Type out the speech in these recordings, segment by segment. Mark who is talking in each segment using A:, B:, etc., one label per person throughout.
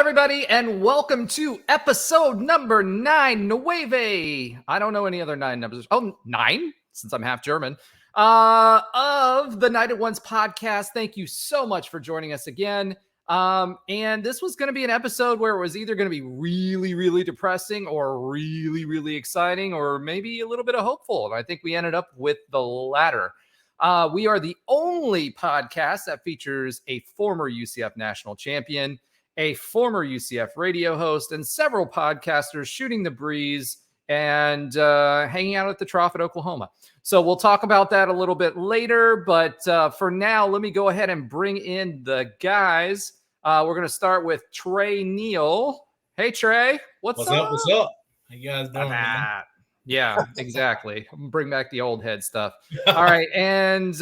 A: everybody, and welcome to episode number 9, I don't know any other 9 numbers. Oh, 9, since I'm half German, of the Night at Once podcast. Thank you so much for joining us again. And this was going to be an episode where it was either going to be really, really depressing or really, really exciting or maybe a little bit of hopeful. And I think we ended up with the latter. We are the only podcast that features a former UCF National Champion, a former UCF radio host, and several podcasters shooting the breeze and hanging out at the Troughs at Oklahoma. So we'll talk about that a little bit later. But for now, let me go ahead and bring in the guys. We're going to start with Trey Neal. Hey, Trey. What's up?
B: What's up? How you guys doing, man?
A: Yeah, exactly. Bring back the old head stuff. All right. And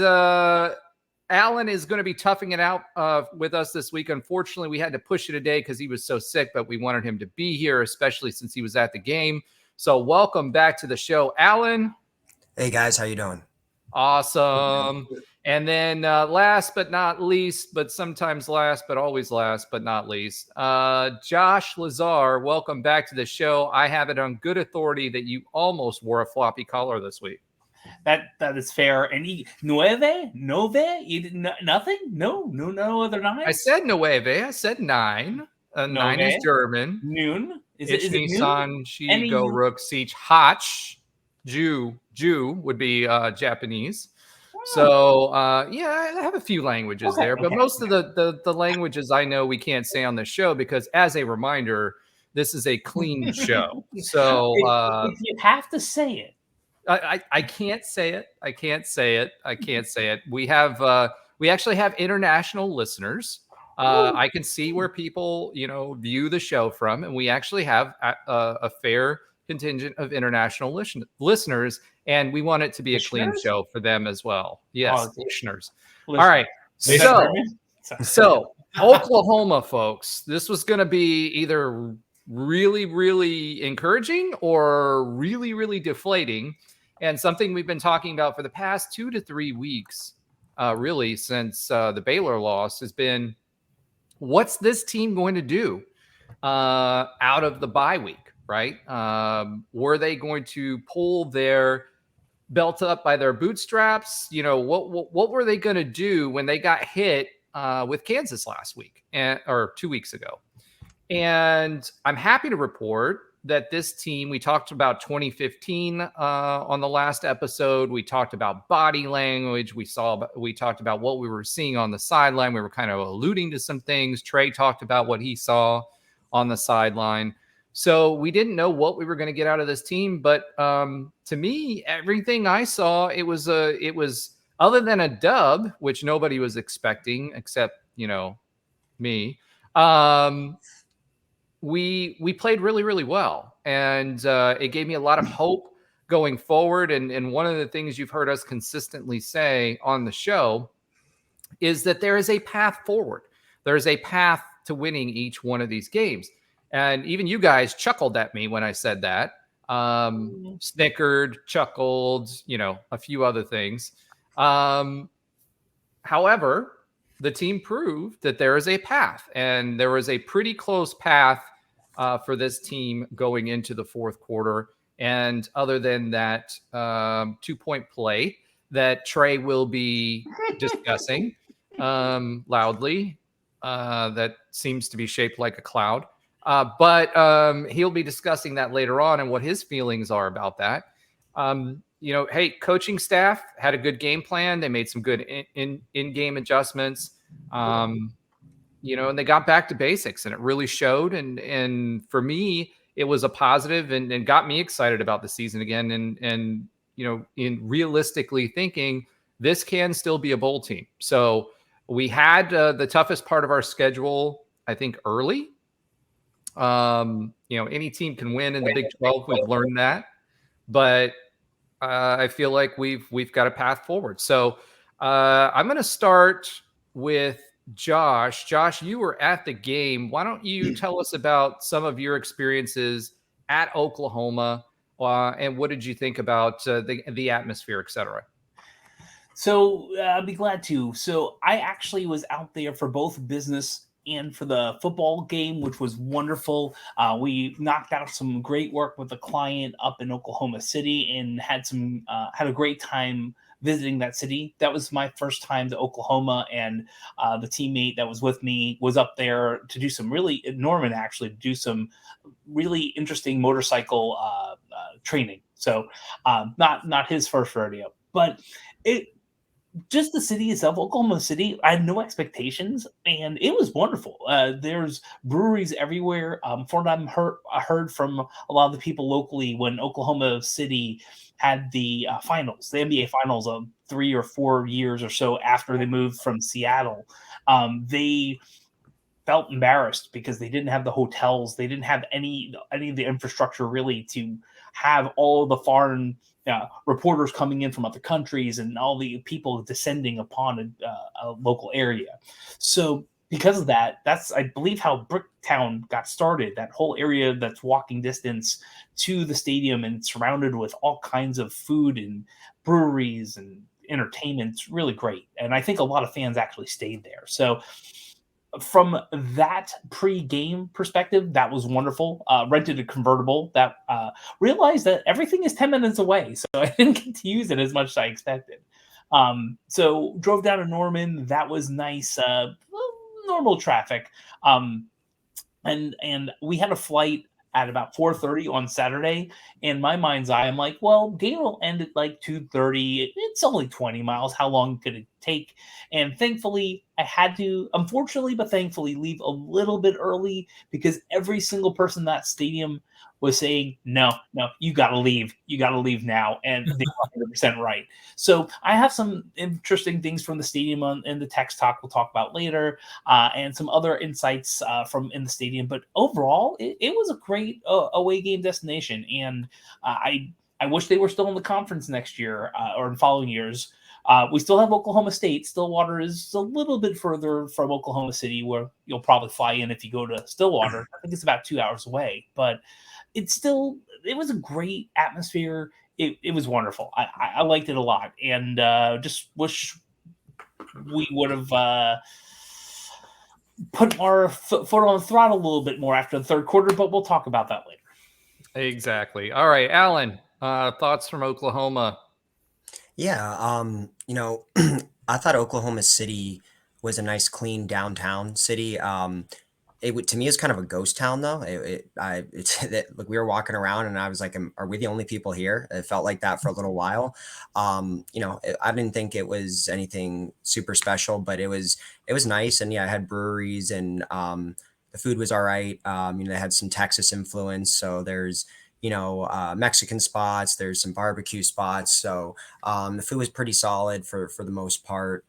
A: Alan is going to be toughing it out with us this week. Unfortunately, we had to push it a day because he was so sick, but we wanted him to be here, especially since he was at the game. So welcome back to the show, Alan.
C: Hey, guys. How you doing?
A: Awesome. And then last but not least, but sometimes last, but always last but not least, Josh Lazar, welcome back to the show. I have it on good authority that you almost wore a floppy collar this week.
B: That is fair. And nueve? You did nothing? No other nine?
A: I said nueve. I said 9. 9 is German.
B: Noon?
A: Is it Nissan, Shigo, Rook, Siege, Hach. Jew would be Japanese. So, yeah, I have a few languages there, but most of the languages I know we can't say on the show because, as a reminder, this is a clean show. So
B: if you have to say it.
A: I can't say it. I can't say it. We actually have international listeners. I can see where people, view the show from, and we actually have a fair contingent of international listeners, and we want it to be a clean show for them as well. Yes, listeners. All right. So Oklahoma, folks, this was going to be either really, really encouraging or really, really deflating. And something we've been talking about for the past 2 to 3 weeks, really, since the Baylor loss has been, what's this team going to do out of the bye week? Right? Were they going to pull their belt up by their bootstraps? What were they going to do when they got hit with Kansas last week or 2 weeks ago? And I'm happy to report that this team, we talked about 2015 on the last episode. We talked about body language. We talked about what we were seeing on the sideline. We were kind of alluding to some things. Trey talked about what he saw on the sideline. So we didn't know what we were going to get out of this team, but to me, everything I saw, it was other than a dub, which nobody was expecting except me. We played really, really well, and it gave me a lot of hope going forward. And one of the things you've heard us consistently say on the show is that there is a path forward. There is a path to winning each one of these games. And even you guys chuckled at me when I said that. Snickered, chuckled, a few other things. However, the team proved that there is a path, and there was a pretty close path for this team going into the fourth quarter. And other than that 2-point play that Trey will be discussing loudly, that seems to be shaped like a cloud. But he'll be discussing that later on and what his feelings are about that. Hey, coaching staff had a good game plan. They made some good in-game adjustments, and they got back to basics, and it really showed. And for me, it was a positive and got me excited about the season again. And in realistically thinking, this can still be a bowl team. So we had the toughest part of our schedule, I think, early. Any team can win in the Big 12. We've learned that, but I feel like we've got a path forward. So I'm going to start with Josh. Josh, you were at the game. Why don't you tell us about some of your experiences at Oklahoma, and what did you think about the atmosphere, et cetera?
B: So I'll be glad to. So I actually was out there for both business and for the football game, which was wonderful. We knocked out some great work with the client up in Oklahoma City and had a great time visiting that city. That was my first time to Oklahoma, and the teammate that was with me was up there to do some Norman actually, to do some really interesting motorcycle training. So not his first rodeo, but it just the city itself, Oklahoma City, I had no expectations, and it was wonderful. There's breweries everywhere. I heard from a lot of the people locally when Oklahoma City had the finals, the NBA finals, 3 or 4 years or so after they moved from Seattle. They felt embarrassed because they didn't have the hotels, they didn't have any of the infrastructure really to have all the foreign reporters coming in from other countries and all the people descending upon a local area. So because of that, that's, I believe, how Bricktown got started. That whole area that's walking distance to the stadium and surrounded with all kinds of food and breweries and entertainment. It's really great. And I think a lot of fans actually stayed there. So from that pre-game perspective, that was wonderful. Rented a convertible that realized that everything is 10 minutes away, so I didn't get to use it as much as I expected. So drove down to Norman. That was nice. Normal traffic. And we had a flight at about 4:30 on Saturday. In my mind's eye, I'm like, well, game will end at like 2:30. It's only 20 miles. How long could it take? And thankfully, I had to, unfortunately, but thankfully, leave a little bit early because every single person in that stadium was saying, no, you got to leave. You got to leave now. And they were 100% right. So I have some interesting things from the stadium in the text talk we'll talk about later, and some other insights from in the stadium. But overall, it was a great away game destination. And I wish they were still in the conference next year or in following years. We still have Oklahoma State. Stillwater is a little bit further from Oklahoma City, where you'll probably fly in if you go to Stillwater. I think it's about 2 hours away, but it was a great atmosphere. It was wonderful. I liked it a lot, and just wish we would have put our foot on the throttle a little bit more after the third quarter, but we'll talk about that later.
A: Exactly. All right, Alan, thoughts from Oklahoma?
C: Yeah, I thought Oklahoma City was a nice, clean downtown city. To me, it's kind of a ghost town, though. Like we were walking around, and I was like, "Are we the only people here?" It felt like that for a little while. I didn't think it was anything super special, but it was nice, and yeah, I had breweries, and the food was all right. They had some Texas influence, so there's Mexican spots, there's some barbecue spots. So the food was pretty solid for the most part.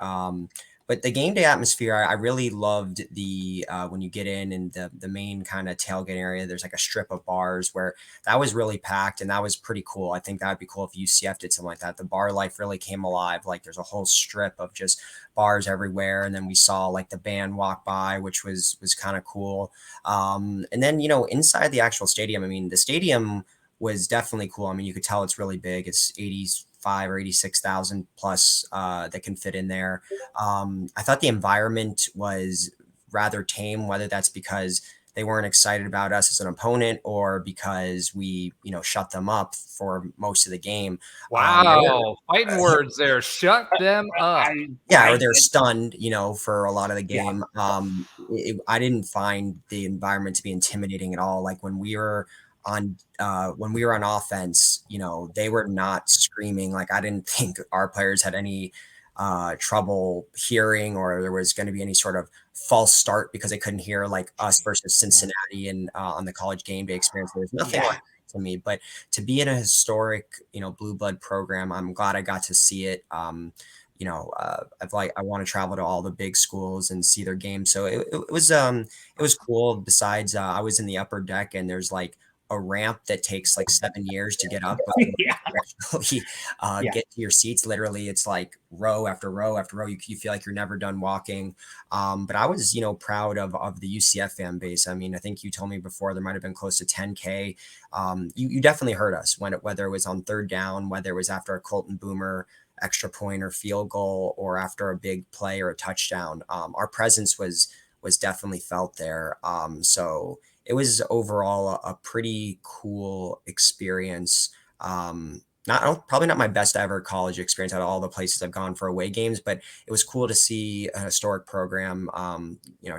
C: But the game day atmosphere, I really loved the when you get in and the main kind of tailgate area, there's like a strip of bars where that was really packed, and that was pretty cool. I think that would be cool if UCF did something like that. The bar life really came alive. Like there's a whole strip of just bars everywhere, and then we saw like the band walk by, which was kind of cool. And then inside the actual stadium, I mean, the stadium was definitely cool. I mean, you could tell it's really big. It's 85 or 86,000 plus that can fit in there. I thought the environment was rather tame, whether that's because they weren't excited about us as an opponent or because we, shut them up for most of the game.
A: Wow. Fighting words there. Shut them up.
C: Or they're stunned, for a lot of the game. Yeah. I didn't find the environment to be intimidating at all. Like when we were on offense, they were not screaming. Like I didn't think our players had any trouble hearing, or there was going to be any sort of false start because they couldn't hear, like us versus Cincinnati and on the college game day experience. There was nothing like that to me. But to be in a historic, blue blood program, I'm glad I got to see it. I want to travel to all the big schools and see their games. So it was cool. Besides, I was in the upper deck, and there's like a ramp that takes like 7 years to get up. Get to your seats. Literally, it's like row after row after row. You feel like you're never done walking. But I was, proud of the UCF fan base. I mean, I think you told me before there might have been close to 10K. You definitely heard us whether it was on third down, whether it was after a Colton Boomer extra point or field goal, or after a big play or a touchdown. Our presence was was definitely felt there. So it was overall a pretty cool experience. Probably not my best ever college experience out of all the places I've gone for away games, but it was cool to see a historic program.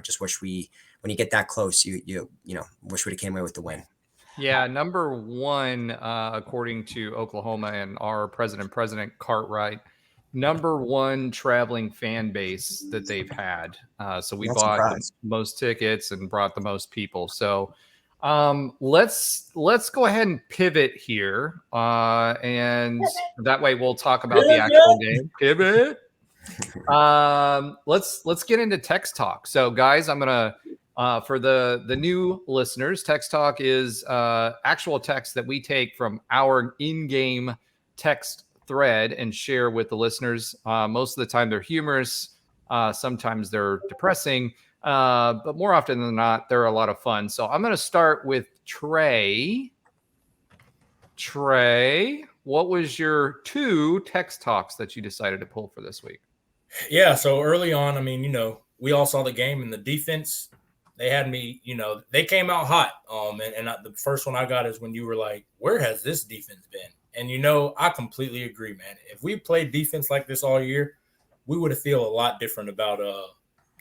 C: Just wish when you get that close, you wish we'd have came away with the win.
A: Yeah, number one, according to Oklahoma and our President Cartwright, number one traveling fan base that they've had. So we bought the most tickets and brought the most people. So let's go ahead and pivot here, and that way we'll talk about the actual game. Pivot. Let's get into text talk. So guys, I'm gonna. For the new listeners, text talk is actual text that we take from our in-game text thread and share with the listeners. Most of the time they're humorous. Sometimes they're depressing. But more often than not, they're a lot of fun. So I'm going to start with Trey. Trey, what was your 2 text talks that you decided to pull for this week?
D: Yeah, so early on, I mean, we all saw the game, and the defense – they had me, they came out hot. And the first one I got is when you were like, where has this defense been? And, I completely agree, man. If we played defense like this all year, we would have feel a lot different about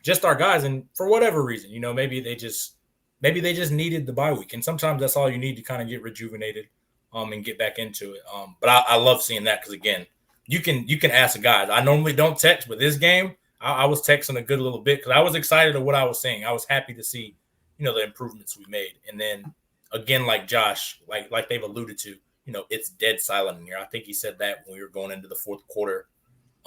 D: just our guys. And for whatever reason, maybe they just needed the bye week. And sometimes that's all you need to kind of get rejuvenated and get back into it. But I love seeing that because, again, you can ask the guys. I normally don't text, but this game, I was texting a good little bit because I was excited of what I was seeing. I was happy to see, the improvements we made. And then, again, like Josh, like they've alluded to, it's dead silent in here. I think he said that when we were going into the fourth quarter.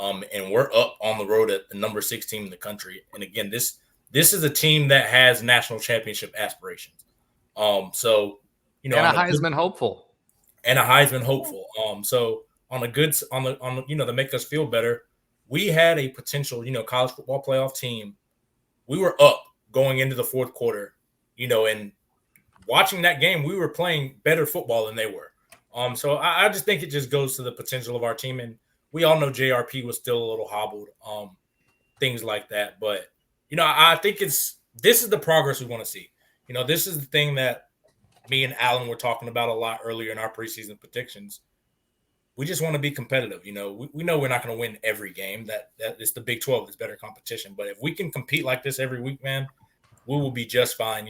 D: And we're up on the road at the number 6 team in the country. And, again, this is a team that has national championship aspirations. So,
A: and a Heisman hopeful.
D: And a Heisman hopeful. So to make us feel better, we had a potential, college football playoff team. We were up going into the fourth quarter, and watching that game, we were playing better football than they were. So I just think it just goes to the potential of our team. And we all know JRP was still a little hobbled, things like that. But, I think this is the progress we want to see. This is the thing that me and Alan were talking about a lot earlier in our preseason predictions. We just want to be competitive. We know we're not going to win every game. That it's the Big 12 is better competition. But if we can compete like this every week, man, we will be just fine.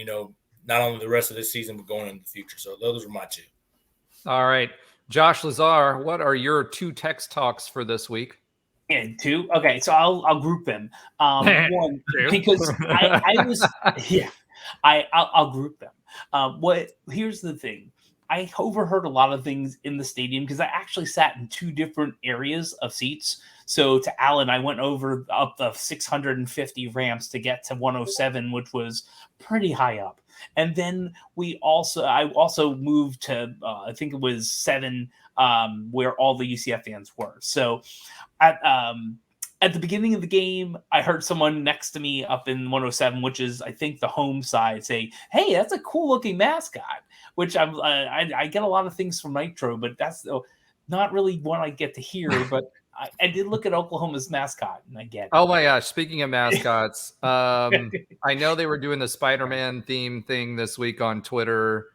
D: Not only the rest of this season, but going into the future. So those are my 2.
A: All right, Josh Lazar, what are your 2 text talks for this week?
B: And 2. Okay, so I'll group them. One because I'll group them. Here's the thing. I overheard a lot of things in the stadium because I actually sat in 2 different areas of seats. So to Alan, I went up the 650 ramps to get to 107, which was pretty high up. And then I also moved to, I think it was 7, where all the UCF fans were. So at the beginning of the game, I heard someone next to me up in 107, which is, I think, the home side, say, "Hey, that's a cool-looking mascot," which I get a lot of things from Nitro, but that's not really one I get to hear. But I did look at Oklahoma's mascot, and I get it.
A: Oh, my gosh. Speaking of mascots, I know they were doing the Spider-Man theme thing this week on Twitter.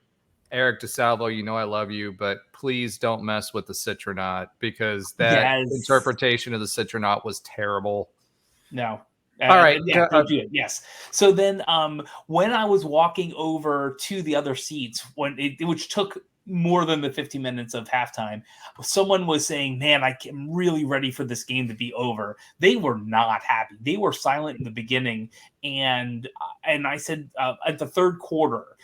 A: Eric DeSalvo, I love you, but please don't mess with the Citronaut because that interpretation of the Citronaut was terrible.
B: No.
A: All right.
B: Don't do it. Yes. So then when I was walking over to the other seats, which took more than the 50 minutes of halftime, someone was saying, "Man, I'm really ready for this game to be over." They were not happy. They were silent in the beginning. And I said at the third quarter,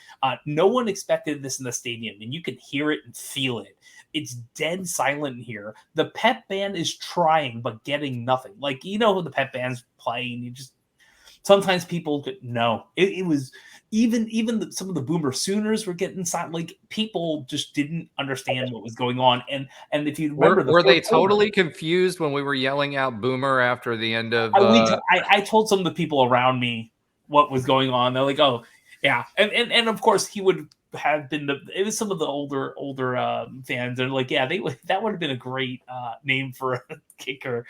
B: no one expected this in the stadium, and you can hear it and feel it. It's dead silent in here. The pep band is trying, but getting nothing. Like, the pep band's playing. You just sometimes people no. It was even some of the Boomer Sooners were getting silent. Like, people just didn't understand what was going on. And if you remember,
A: were they totally confused when we were yelling out Boomer after the end of?
B: I told some of the people around me what was going on. They're like, "Oh, yeah," and of course he would have been it was some of the older fans. They're like, "Yeah, that would have been a great name for a kicker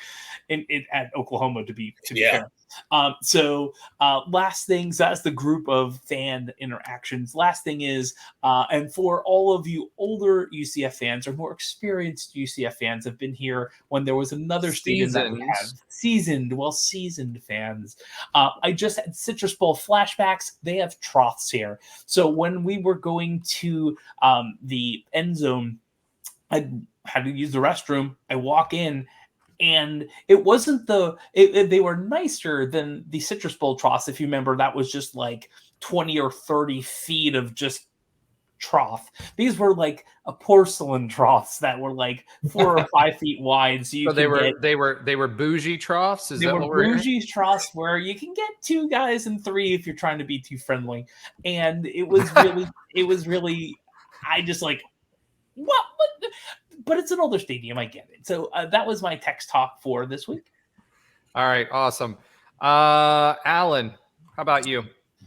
B: at Oklahoma to be fair." Last things, that's the group of fan interactions. Last thing is, and for all of you older UCF fans or more experienced UCF fans have been here when there was another stadium that we have seasoned fans. I just had Citrus Bowl flashbacks. They have Troughs here. So when we were going to the end zone, I had to use the restroom. I walk in, and it wasn't they were nicer than the Citrus Bowl troughs. If you remember, that was just like 20 or 30 feet of just trough. These were like a porcelain troughs that were like 4 or 5 feet wide. So
A: they were bougie troughs.
B: They were bougie troughs where you can get 2 guys and 3 if you're trying to be too friendly. And it was really, I just like, what? But it's an older stadium. I get it. So that was my text talk for this week.
A: All right. Awesome. Alan, how about you?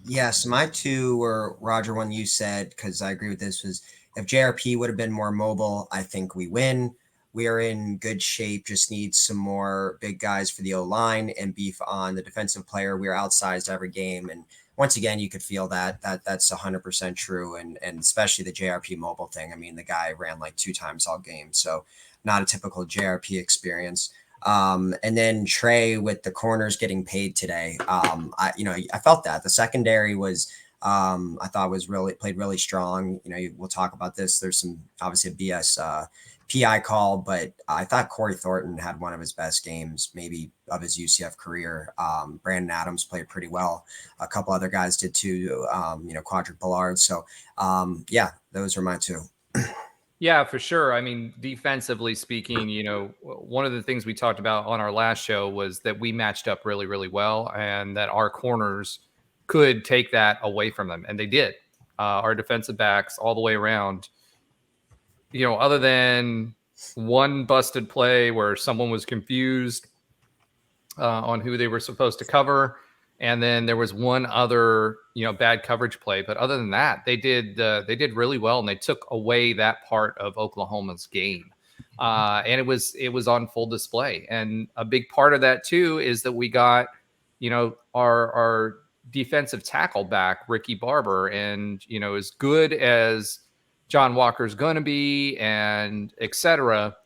C: Yes, my 2 were Roger, one you said, because I agree with this, was if JRP would have been more mobile, I think we win. We are in good shape, just need some more big guys for the O-line and beef on the defensive player. We are outsized every game. And once again, you could feel that's 100% true. And especially the JRP mobile thing. I mean, the guy ran like 2 times all game. So not a typical JRP experience. And then Trey with the corners getting paid today. I felt that the secondary was, I thought played really strong. We'll talk about this. There's some obviously a BS PI call, but I thought Corey Thornton had one of his best games, maybe of his UCF career. Brandon Adams played pretty well. A couple other guys did too, Quadric Ballard. So those were my 2.
A: Yeah, for sure. I mean, defensively speaking, one of the things we talked about on our last show was that we matched up really, really well and that our corners could take that away from them. And they did. Our defensive backs all the way around, other than one busted play where someone was confused on who they were supposed to cover. And then there was one other, bad coverage play. But other than that, they did really well, and they took away that part of Oklahoma's game. And it was on full display. And a big part of that too is that we got, our defensive tackle back, Ricky Barber, and as good as John Walker's going to be, and et cetera.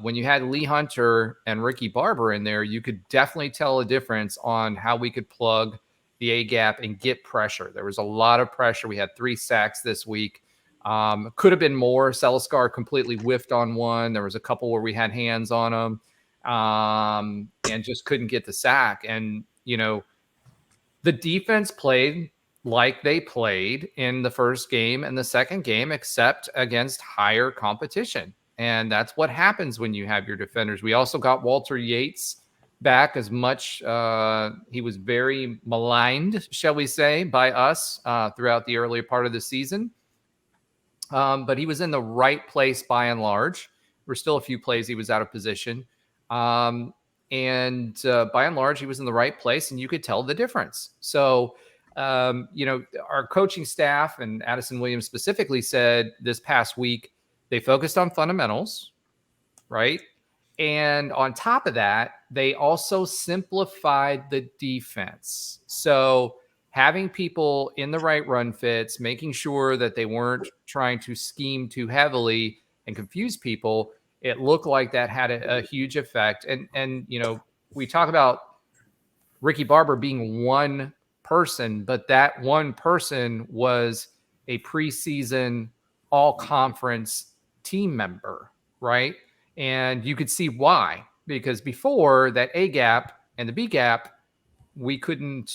A: When you had Lee Hunter and Ricky Barber in there, you could definitely tell a difference on how we could plug the A gap and get pressure. There was a lot of pressure. We had 3 sacks this week. Could have been more. Celiscar completely whiffed on one. There was a couple where we had hands on him and just couldn't get the sack. And, the defense played like they played in the first game and the second game, except against higher competition. And that's what happens when you have your defenders. We also got Walter Yates back, as much he was very maligned, shall we say, by us throughout the earlier part of the season. But he was in the right place by and large. There were still a few plays he was out of position. And by and large, he was in the right place, and you could tell the difference. So, our coaching staff and Addison Williams specifically said this past week, they focused on fundamentals, right? And on top of that, they also simplified the defense. So having people in the right run fits, making sure that they weren't trying to scheme too heavily and confuse people, it looked like that had a huge effect. And we talk about Ricky Barber being one person, but that one person was a preseason all-conference team member, right? And you could see why, because before that A gap and the B gap, we couldn't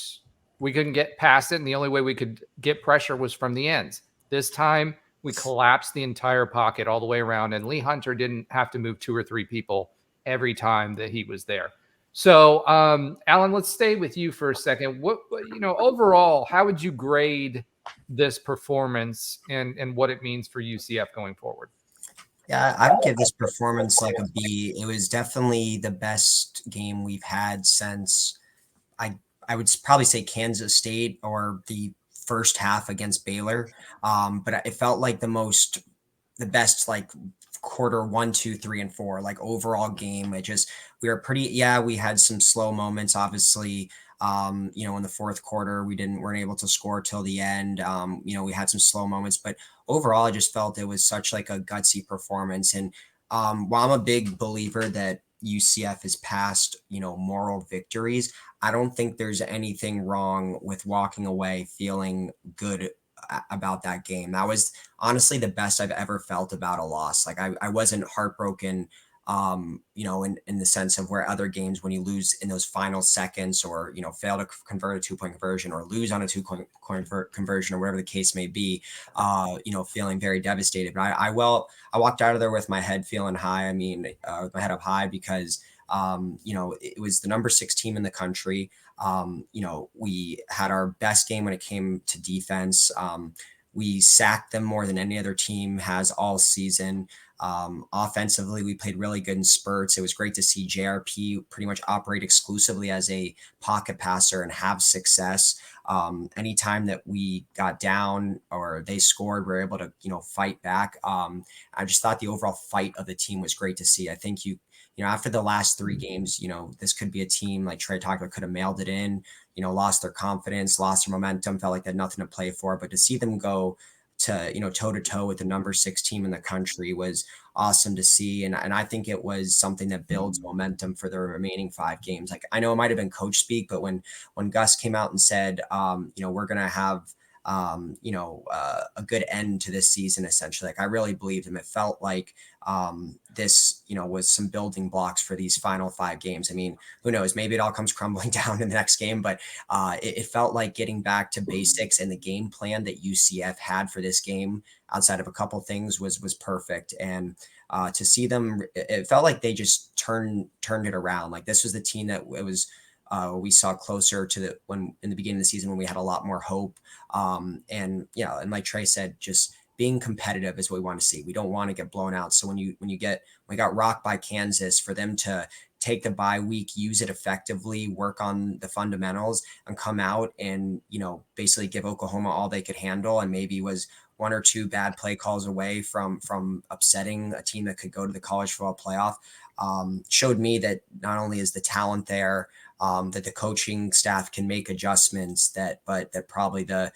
A: get past it, and the only way we could get pressure was from the ends. This time we collapsed the entire pocket all the way around, and Lee Hunter didn't have to move 2 or 3 people every time that he was there. So, Alan, let's stay with you for a second. What overall, how would you grade this performance and what it means for UCF going forward?
C: Yeah, I would give this performance like a B. It was definitely the best game we've had since I would probably say Kansas State or the first half against Baylor. But it felt like the best like quarter 1, 2, 3, and 4, like overall game. We were we had some slow moments, obviously. In the fourth quarter, weren't able to score till the end. We had some slow moments, but overall, I just felt it was such like a gutsy performance. And while I'm a big believer that UCF is past, moral victories, I don't think there's anything wrong with walking away feeling good about that game. That was honestly the best I've ever felt about a loss. Like I wasn't heartbroken, in the sense of where other games, when you lose in those final seconds or, fail to convert a 2-point conversion or lose on a 2-point conversion or whatever the case may be, feeling very devastated. But I walked out of there with my head feeling high. I mean, with my head up high because, it was the number 6 team in the country. We had our best game when it came to defense. We sacked them more than any other team has all season. Offensively, we played really good in spurts. It was great to see JRP pretty much operate exclusively as a pocket passer and have success. Anytime that we got down or they scored, we were able to, fight back. I just thought the overall fight of the team was great to see. I think after the last 3 games, this could be a team like Trey talked about, could have mailed it in, lost their confidence, lost their momentum, felt like they had nothing to play for. But to see them go to, toe to toe with the number 6 team in the country was awesome to see. And I think it was something that builds momentum for the remaining 5 games. Like, I know it might've been coach speak, but when Gus came out and said, we're going to have, a good end to this season, essentially, like I really believed him. It felt like this, was some building blocks for these final 5 games. I mean, who knows, maybe it all comes crumbling down in the next game, but it felt like getting back to basics, and the game plan that UCF had for this game, outside of a couple things, was perfect. And to see them, it felt like they just turned it around. Like this was the team that it was, we saw closer to in the beginning of the season when we had a lot more hope. And like Trey said, just being competitive is what we want to see. We don't want to get blown out. So when we got rocked by Kansas, for them to take the bye week, use it effectively, work on the fundamentals, and come out and, basically give Oklahoma all they could handle, and maybe was 1 or 2 bad play calls away from upsetting a team that could go to the college football playoff, showed me that not only is the talent there, that the coaching staff can make adjustments, but that probably the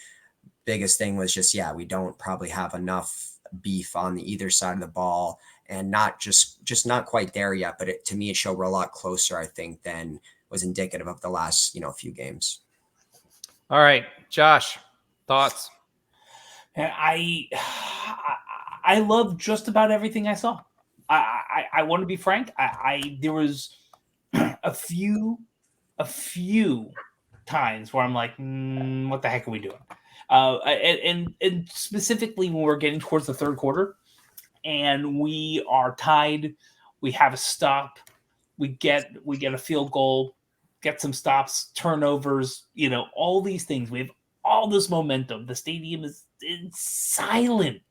C: biggest thing was just, we don't probably have enough beef on the either side of the ball, and not just not quite there yet. But to me, it showed we're a lot closer, I think, than was indicative of the last, few games.
A: All right, Josh, thoughts?
B: I love just about everything I saw. I want to be frank. There was a few times where I'm like, what the heck are we doing? And specifically when we're getting towards the third quarter and we are tied, we have a stop, we get a field goal, get some stops, turnovers, all these things. We have all this momentum. The stadium is silent.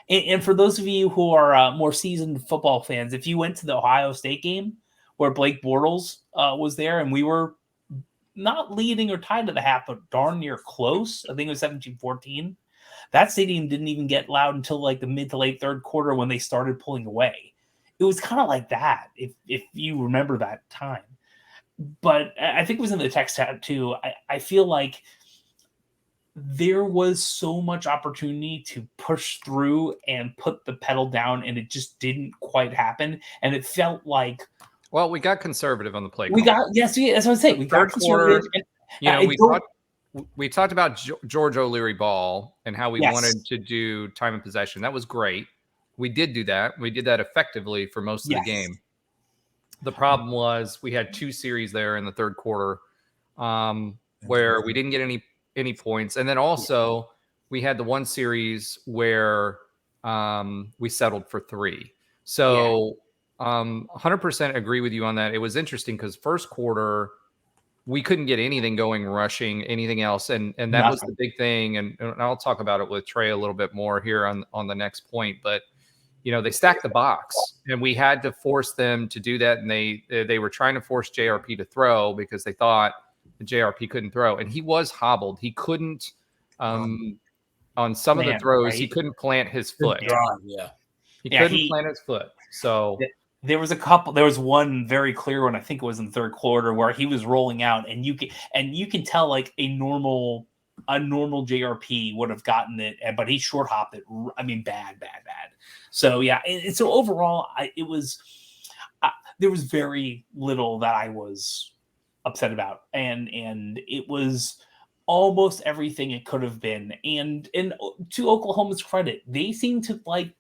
B: And for those of you who are more seasoned football fans, if you went to the Ohio State game where Blake Bortles was there, and we were not leading or tied to the half, but darn near close. I think it was 17-14. That stadium didn't even get loud until like the mid to late third quarter when they started pulling away. It was kind of like that, if you remember that time. But I think it was in the text chat too. I feel like there was so much opportunity to push through and put the pedal down, and it just didn't quite happen. And it felt like,
A: well, we got conservative on the play.
B: That's what I'm saying. We got conservative.
A: We talked about George O'Leary ball and how we wanted to do time and possession. That was great. We did do that. We did that effectively for most of the game. The problem was we had 2 series there in the third quarter where we didn't get any points. And then also we had the 1 series where we settled for 3. So 100% agree with you on that. It was interesting because first quarter we couldn't get anything going, rushing, anything else. And that was the big thing. And I'll talk about it with Trey a little bit more here on the next point. But, they stacked the box and we had to force them to do that. And they were trying to force JRP to throw because they thought the JRP couldn't throw. And he was hobbled. He couldn't, on some of the throws, he couldn't plant his foot.
D: Yeah.
A: He couldn't plant his foot. So
B: there was one very clear one, I think it was in the third quarter, where he was rolling out, and you can tell like a normal JRP would have gotten it, but he short hopped it. I mean, bad. So yeah, and so overall, there was very little that I was upset about, and it was almost everything it could have been. And to Oklahoma's credit, they seem to like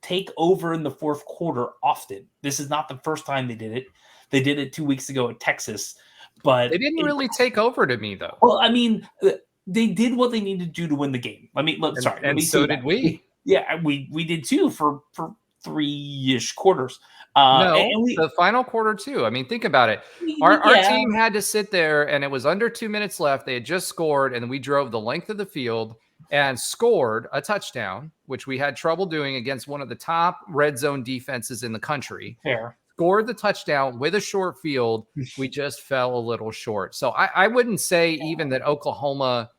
B: take over in the fourth quarter often. This is not the first time they did it. They did it 2 weeks ago at Texas, but
A: they didn't really take over to me though.
B: Well, I mean, they did what they needed to do to win the game. I mean,
A: so did we.
B: Yeah, we did too for 3-ish quarters.
A: The final quarter too. I mean, think about it. Our team had to sit there, and it was under 2 minutes left. They had just scored, and we drove the length of the field and scored a touchdown, which we had trouble doing against one of the top red zone defenses in the country.
B: Fair.
A: Scored the touchdown with a short field. We just fell a little short. So I wouldn't say even that Oklahoma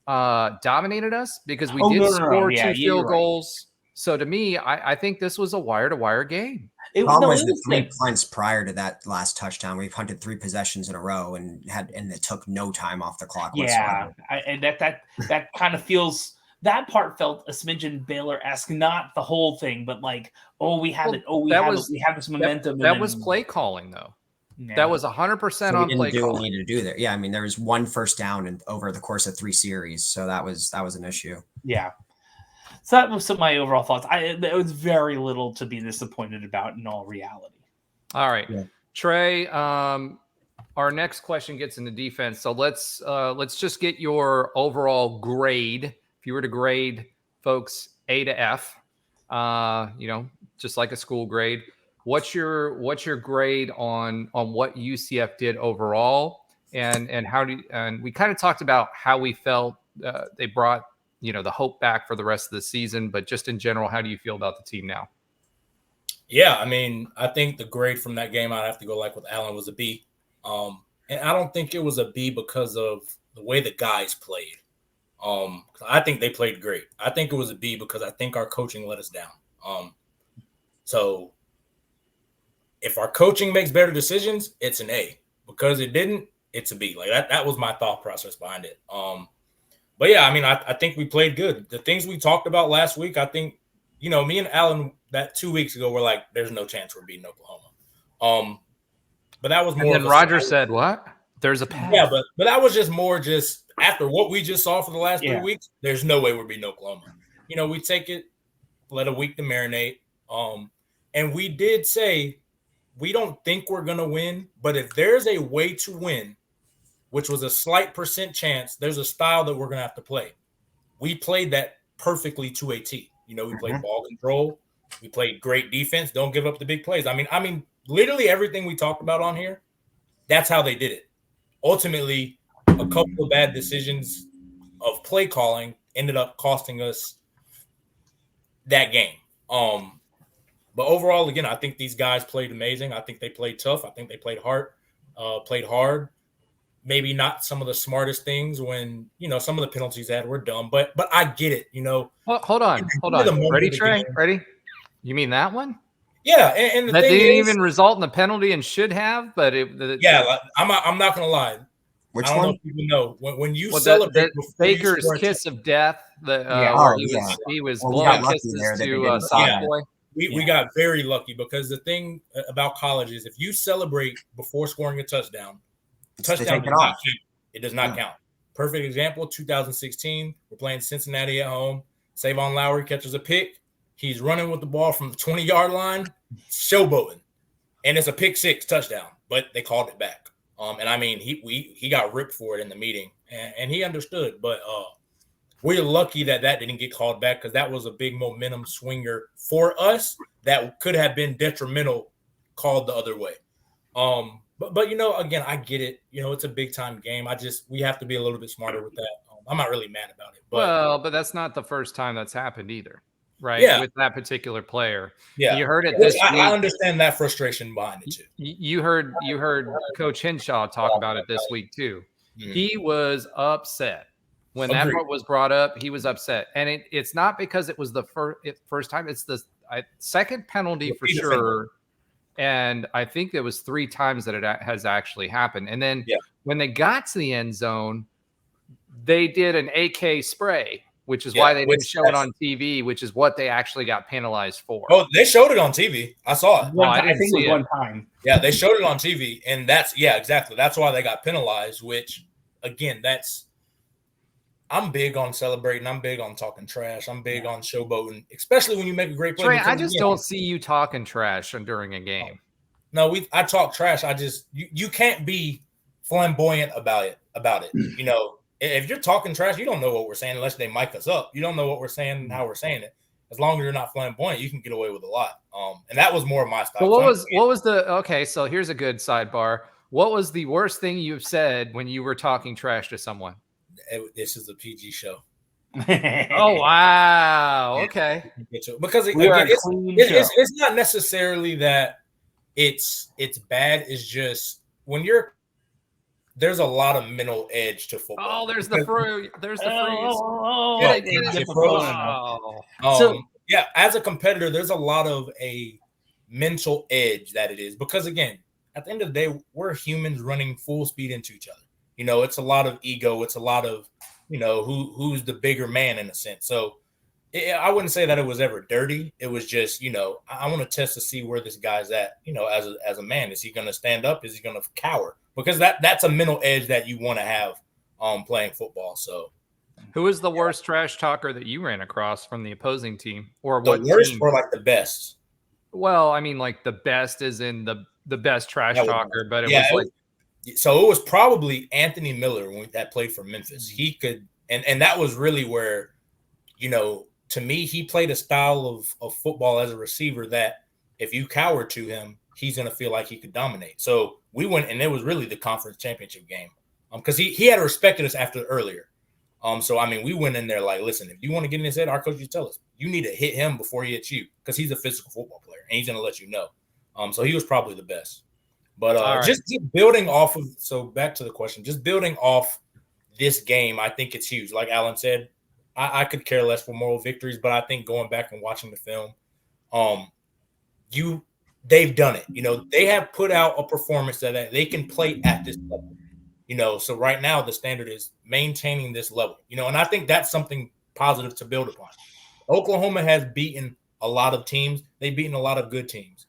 A: dominated us, because we did score 2 field goals. So to me, I think this was a wire-to-wire game.
C: The problem was the 3 punts prior to that last touchdown. We punted 3 possessions in a row and it took no time off the clock.
B: Yeah, and that kind of feels, that part felt a smidgen Baylor-esque, not the whole thing, but like, we have this momentum.
A: That was play calling though. Yeah. That was 100% on play calling.
C: What we needed to do there. Yeah, I mean, there was 1 first down over the course of 3 series, so that was an issue.
B: Yeah. So that was some of my overall thoughts. There was very little to be disappointed about in all reality.
A: All right. Yeah. Trey, our next question gets into defense. So let's just get your overall grade. If you were to grade folks A to F, just like a school grade, what's your grade on what UCF did overall? And we kind of talked about how we felt they brought the hope back for the rest of the season, but just in general, how do you feel about the team now?
D: Yeah, I mean, I think the grade from that game, I'd have to go like with Allen, was a B. And I don't think it was a B because of the way the guys played. I think they played great. I think it was a B because I think our coaching let us down. So if our coaching makes better decisions, it's an A. Because it didn't, it's a B. Like that was my thought process behind it. But yeah, I mean, I think we played good. The things we talked about last week, I think, me and Alan that 2 weeks ago were like, there's no chance we're beating Oklahoma. But that was more.
A: And then Roger said, "What? There's a path."
D: Yeah, but that was just more after what we just saw for the last 3 weeks. There's no way we're beating Oklahoma. We take it, let a week to marinate. And we did say we don't think we're gonna win, but if there's a way to win, which was a slight % chance, there's a style that we're going to have to play. We played that perfectly to a T. We played ball control. We played great defense. Don't give up the big plays. I mean, literally everything we talked about on here, that's how they did it. Ultimately, a couple of bad decisions of play calling ended up costing us that game. But overall, again, I think these guys played amazing. I think they played tough. I think they played hard. Maybe not some of the smartest things when, some of the penalties that were dumb, but I get it,
A: Well, hold on. Ready, Trey? Ready? You mean that one?
D: Yeah. And
A: that didn't even result in a penalty and should have, but
D: I'm not going to lie.
C: Which
D: I don't
C: one?
D: know if people know when you celebrate
A: Baker's kiss of death. He was blowing kisses to soft boy.
D: We got very lucky because the thing about college is if you celebrate before scoring a touchdown, it does not count. Perfect example, 2016, we're playing Cincinnati at home. Savon Lowry catches a pick. He's running with the ball from the 20-yard line, showboating. And it's a pick 6 touchdown, but they called it back. And I mean, he got ripped for it in the meeting, and he understood. But we're lucky that didn't get called back because that was a big momentum swinger for us that could have been detrimental called the other way. But again, I get it. It's a big-time game. We have to be a little bit smarter with that. I'm not really mad about it.
A: But that's not the first time that's happened either, right?
D: Yeah.
A: With that particular player.
D: Yeah.
A: You heard it this week.
D: I understand that frustration behind it, too.
A: You heard Coach Henshaw talk about it this week, too. Mm-hmm. He was upset. When that part was brought up, he was upset. And it's not because it was the first time. second penalty for sure. And I think it was 3 times that it has actually happened. And then when they got to the end zone, they did an AK spray, which is why they didn't show it on TV, which is what they actually got penalized for.
D: Oh, they showed it on TV. I saw it.
B: I think it was one time.
D: Yeah, they showed it on TV, and exactly. That's why they got penalized, which, again, I'm big on celebrating. I'm big on talking trash. I'm big on showboating, especially when you make a great play.
A: Trey, I just don't see you talking trash during a game.
D: No, I talk trash. You can't be flamboyant about it. You know, if you're talking trash, you don't know what we're saying unless they mic us up. You don't know what we're saying and how we're saying it. As long as you're not flamboyant, you can get away with a lot. And that was more of my style.
A: So here's a good sidebar. What was the worst thing you've said when you were talking trash to someone?
D: This is a PG show.
A: Oh, wow. Okay.
D: Because it's not necessarily that it's bad. It's just when there's a lot of mental edge to football.
A: Oh, there's the freeze.
D: As a competitor, there's a lot of a mental edge that it is. Because, again, at the end of the day, we're humans running full speed into each other. You know, it's a lot of ego. It's a lot of, you know, who's the bigger man in a sense. So I wouldn't say that it was ever dirty. It was just, you know, I want to test to see where this guy's at, you know, as a man. Is he going to stand up? Is he going to cower? Because that's a mental edge that you want to have playing football. So
A: who is the worst trash talker that you ran across from the opposing team? Or
D: the
A: what
D: worst
A: team?
D: or like the best?
A: Well, I mean, like the best is in the best trash talker, but it was like.
D: So it was probably Anthony Miller that played for Memphis. He could, and that was really where, you know, to me, he played a style of football as a receiver that if you cower to him, he's going to feel like he could dominate. So we went, and it was really the conference championship game because he had respected us after earlier. So, I mean, we went in there like, listen, if you want to get in his head, our coach, you tell us. You need to hit him before he hits you because he's a physical football player, and he's going to let you know. So he was probably the best. But just building off of – so back to the question, just building off this game, I think it's huge. Like Alan said, I could care less for moral victories, but I think going back and watching the film, they've done it. You know, they have put out a performance that they can play at this level. You know, so right now the standard is maintaining this level. You know, and I think that's something positive to build upon. Oklahoma has beaten a lot of teams. They've beaten a lot of good teams.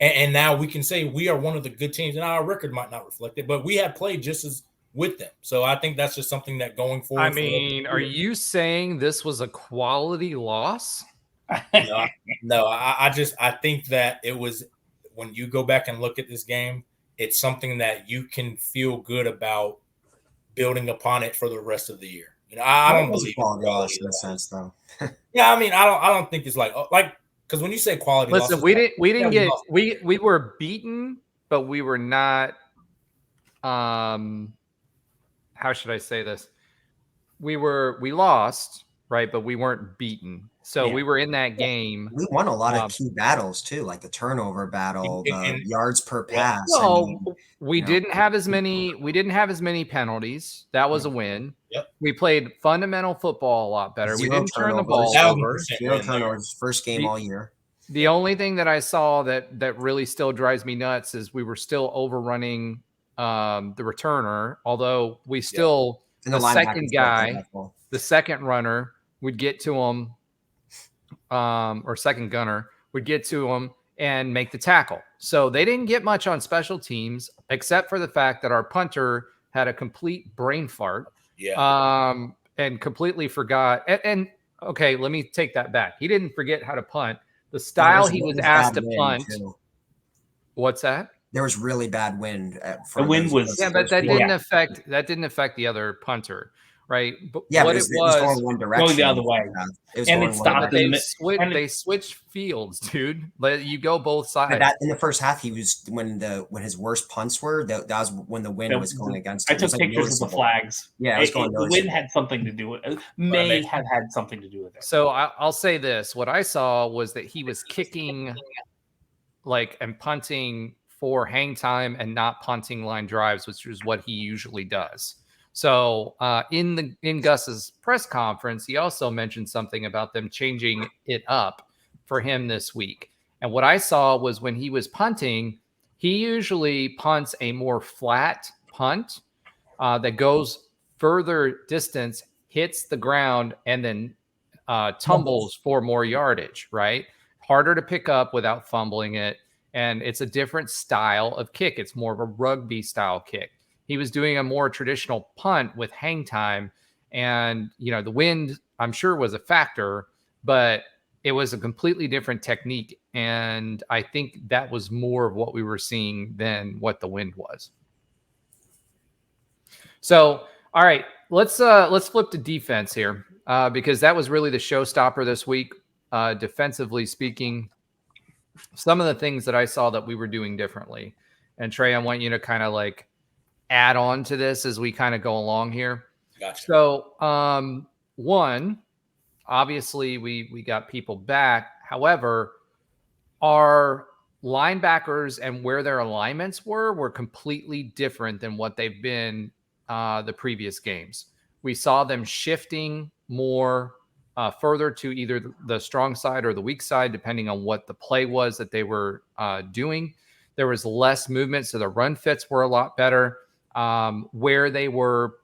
D: And now we can say we are one of the good teams, and our record might not reflect it, but we have played just as with them. So I think that's just something that going forward.
A: I mean, are you saying this was a quality loss?
D: No, I think that it was when you go back and look at this game, it's something that you can feel good about building upon it for the rest of the year. You know, I don't believe
C: quality loss in a sense, though.
D: Yeah, I mean, I don't think it's like because when you say quality,
A: listen, we were beaten, but we were not. How should I say this? We lost, right? But we weren't beaten. So we were in that game.
C: We won a lot of key battles too, like the turnover battle, the yards per pass.
A: No, we didn't have as many. We didn't have as many penalties. That was a win.
D: Yep.
A: We played fundamental football a lot better. We didn't turn the ball over.
C: 0 turnovers, first game all year.
A: The only thing that I saw that really still drives me nuts is we were still overrunning the returner, although we still the second guy, the second runner would get to him, or second gunner would get to him and make the tackle. So they didn't get much on special teams, except for the fact that our punter had a complete brain fart. And completely forgot. And okay, let me take that back. He didn't forget how to punt. The style he was asked to punt. What's that?
C: There was really bad wind.
B: The wind was
A: but that didn't affect the other punter, right? But
C: what it was going one direction,
B: going the other way, and it stopped.
A: They switched fields, dude. You go both sides.
C: But in the first half, he was when his worst punts were. That was when the wind was going against him.
B: I took pictures of the flags.
C: Yeah, it was going
B: the wind had something to do with it. May have had something to do with it.
A: So I'll say this: what I saw was that he was kicking, and punting for hang time and not punting line drives, which is what he usually does. So in Gus's press conference, he also mentioned something about them changing it up. for him this week. And what I saw was when he was punting, he usually punts a more flat punt that goes further distance, hits the ground, and then tumbles for more yardage, right? Harder to pick up without fumbling it. And it's a different style of kick. It's more of a rugby style kick. He was doing a more traditional punt with hang time. And, the wind, I'm sure, was a factor, but it was a completely different technique. And I think that was more of what we were seeing than what the wind was. So, all right, let's flip to defense here because that was really the showstopper this week. Defensively speaking, some of the things that I saw that we were doing differently. And Trey, I want you to kind of like add on to this as we kind of go along here.
D: Gotcha.
A: So, one, obviously we got people back. However, our linebackers and where their alignments were completely different than what they've been the previous games. We saw them shifting more further to either the strong side or the weak side, depending on what the play was that they were doing. There was less movement, so the run fits were a lot better. Where they were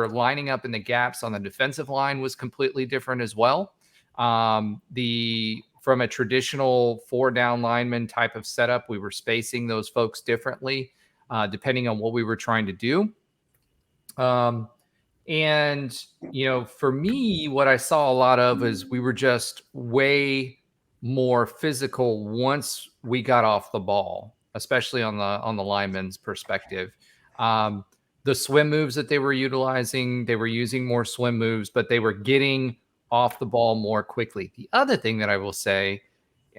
A: lining up in the gaps on the defensive line was completely different as well. From a traditional 4-down lineman type of setup, we were spacing those folks differently, depending on what we were trying to do. And, for me, what I saw a lot of is we were just way more physical once we got off the ball, especially on the lineman's perspective. The swim moves that they were utilizing, they were using more swim moves, but they were getting off the ball more quickly. The other thing that I will say,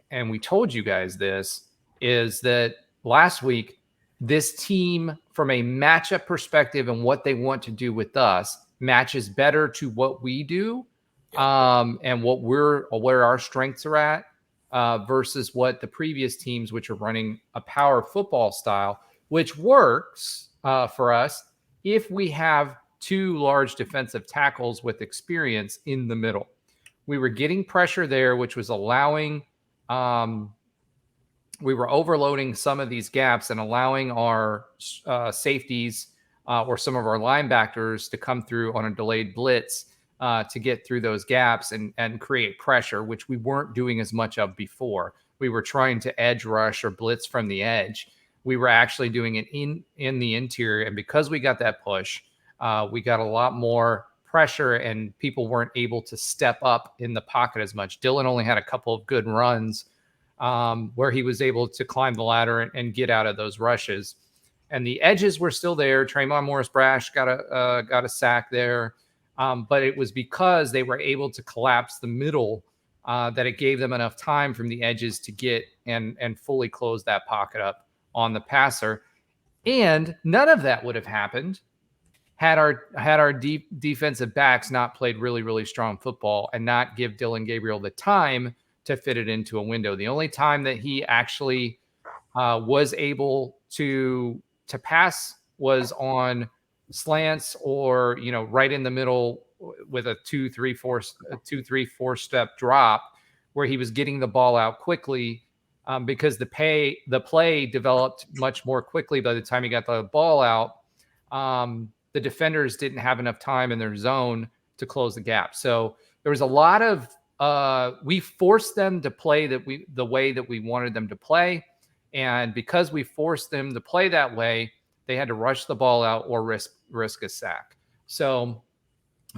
A: and we told you guys this, is that last week, this team, from a matchup perspective and what they want to do with us, matches better to what we do and where our strengths are at versus what the previous teams, which are running a power football style, which works for us if we have two large defensive tackles with experience in the middle. We were getting pressure there, which was allowing we were overloading some of these gaps and allowing our safeties or some of our linebackers to come through on a delayed blitz to get through those gaps and create pressure, which we weren't doing as much of before. We were trying to edge rush or blitz from the edge. We were actually doing it in the interior. And because we got that push, we got a lot more pressure and people weren't able to step up in the pocket as much. Dylan only had a couple of good runs where he was able to climb the ladder and get out of those rushes. And the edges were still there. Tremont Morris-Brash got a sack there. But it was because they were able to collapse the middle that it gave them enough time from the edges to get and fully close that pocket up on the passer. And none of that would have happened had our defensive backs not played really, really strong football and not give Dylan Gabriel the time to fit it into a window. The only time that he actually was able to pass was on slants or, right in the middle with a 2-3-4 step drop where he was getting the ball out quickly because the play developed much more quickly by the time he got the ball out. The defenders didn't have enough time in their zone to close the gap. So there was a lot of we forced them to play the way that we wanted them to play. And because we forced them to play that way, they had to rush the ball out or risk a sack. So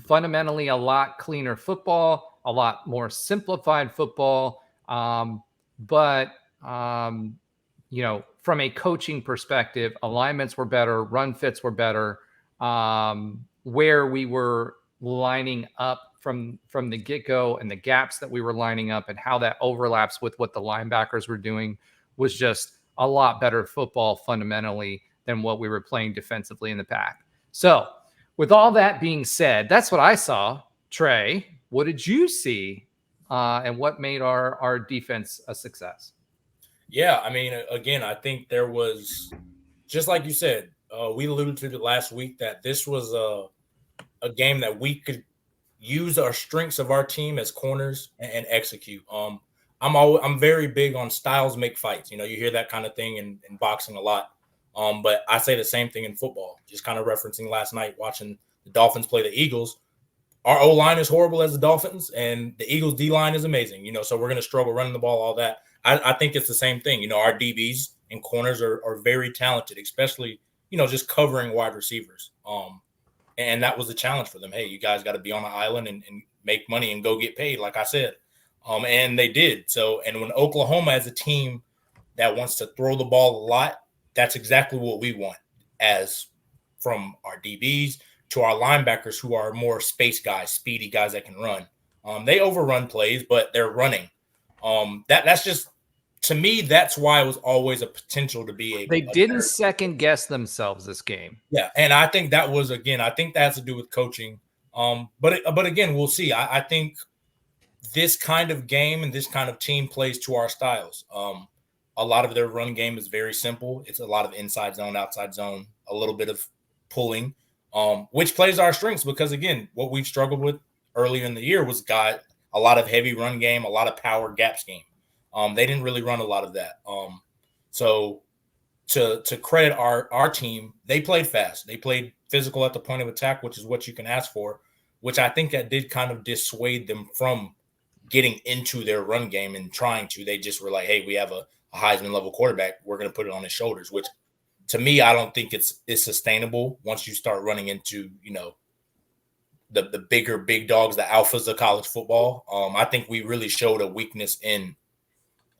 A: fundamentally a lot cleaner football, a lot more simplified football. But from a coaching perspective, alignments were better, run fits were better. Where we were lining up from the get-go and the gaps that we were lining up and how that overlaps with what the linebackers were doing was just a lot better football fundamentally than what we were playing defensively in the back. So with all that being said, that's what I saw. Trey, what did you see and what made our defense a success?
D: Yeah, I mean, again, I think there was, just like you said, we alluded to it last week that this was a game that we could, use our strengths of our team as corners and execute. I'm very big on styles make fights. You know, you hear that kind of thing in boxing a lot. But I say the same thing in football. Just kind of referencing last night watching the Dolphins play the Eagles. Our O-line is horrible as the Dolphins, and the Eagles' D-line is amazing. You know, so we're going to struggle running the ball, all that. I think it's the same thing. You know, our DBs and corners are very talented, especially, you know, just covering wide receivers. And that was the challenge for them. Hey, you guys got to be on an island and make money and go get paid, like I said. And they did. So, and when Oklahoma as a team that wants to throw the ball a lot, that's exactly what we want, as from our DBs to our linebackers who are more space guys, speedy guys that can run. They overrun plays, but they're running. That's just, to me, that's why it was always a potential to be
A: They didn't second guess themselves this game.
D: Yeah, and I think that was, again, I think that has to do with coaching. But again, we'll see. I think this kind of game and this kind of team plays to our styles. A lot of their run game is very simple. It's a lot of inside zone, outside zone, a little bit of pulling, which plays our strengths because, again, what we've struggled with earlier in the year was got a lot of heavy run game, a lot of power gap scheme. They didn't really run a lot of that. So to credit our team, they played fast. They played physical at the point of attack, which is what you can ask for, which I think that did kind of dissuade them from getting into their run game and trying to. They just were like, hey, we have a Heisman level quarterback. We're going to put it on his shoulders, which to me, I don't think it's sustainable once you start running into, you know, the big dogs, the alphas of college football. I think we really showed a weakness in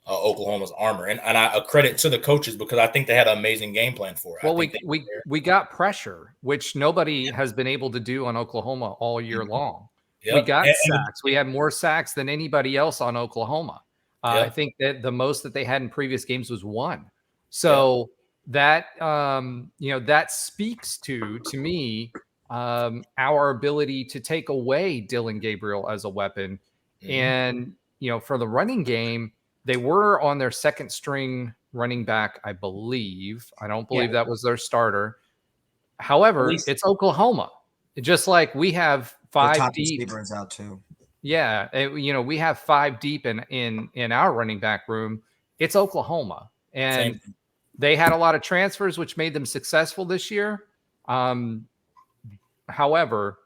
D: Oklahoma's armor, and I credit to the coaches because I think they had an amazing game plan for it.
A: Well, we got pressure, which nobody has been able to do on Oklahoma all year long. Yep. We got sacks. We had more sacks than anybody else on Oklahoma. I think that the most that they had in previous games was 1. So that that speaks to me our ability to take away Dillon Gabriel as a weapon, and for the running game. They were on their second string running back, I believe. I don't believe that was their starter. However, it's Oklahoma. Just like we have 5 deep.
C: Is out too.
A: Yeah, we have 5 deep in our running back room. It's Oklahoma, and they had a lot of transfers, which made them successful this year. However,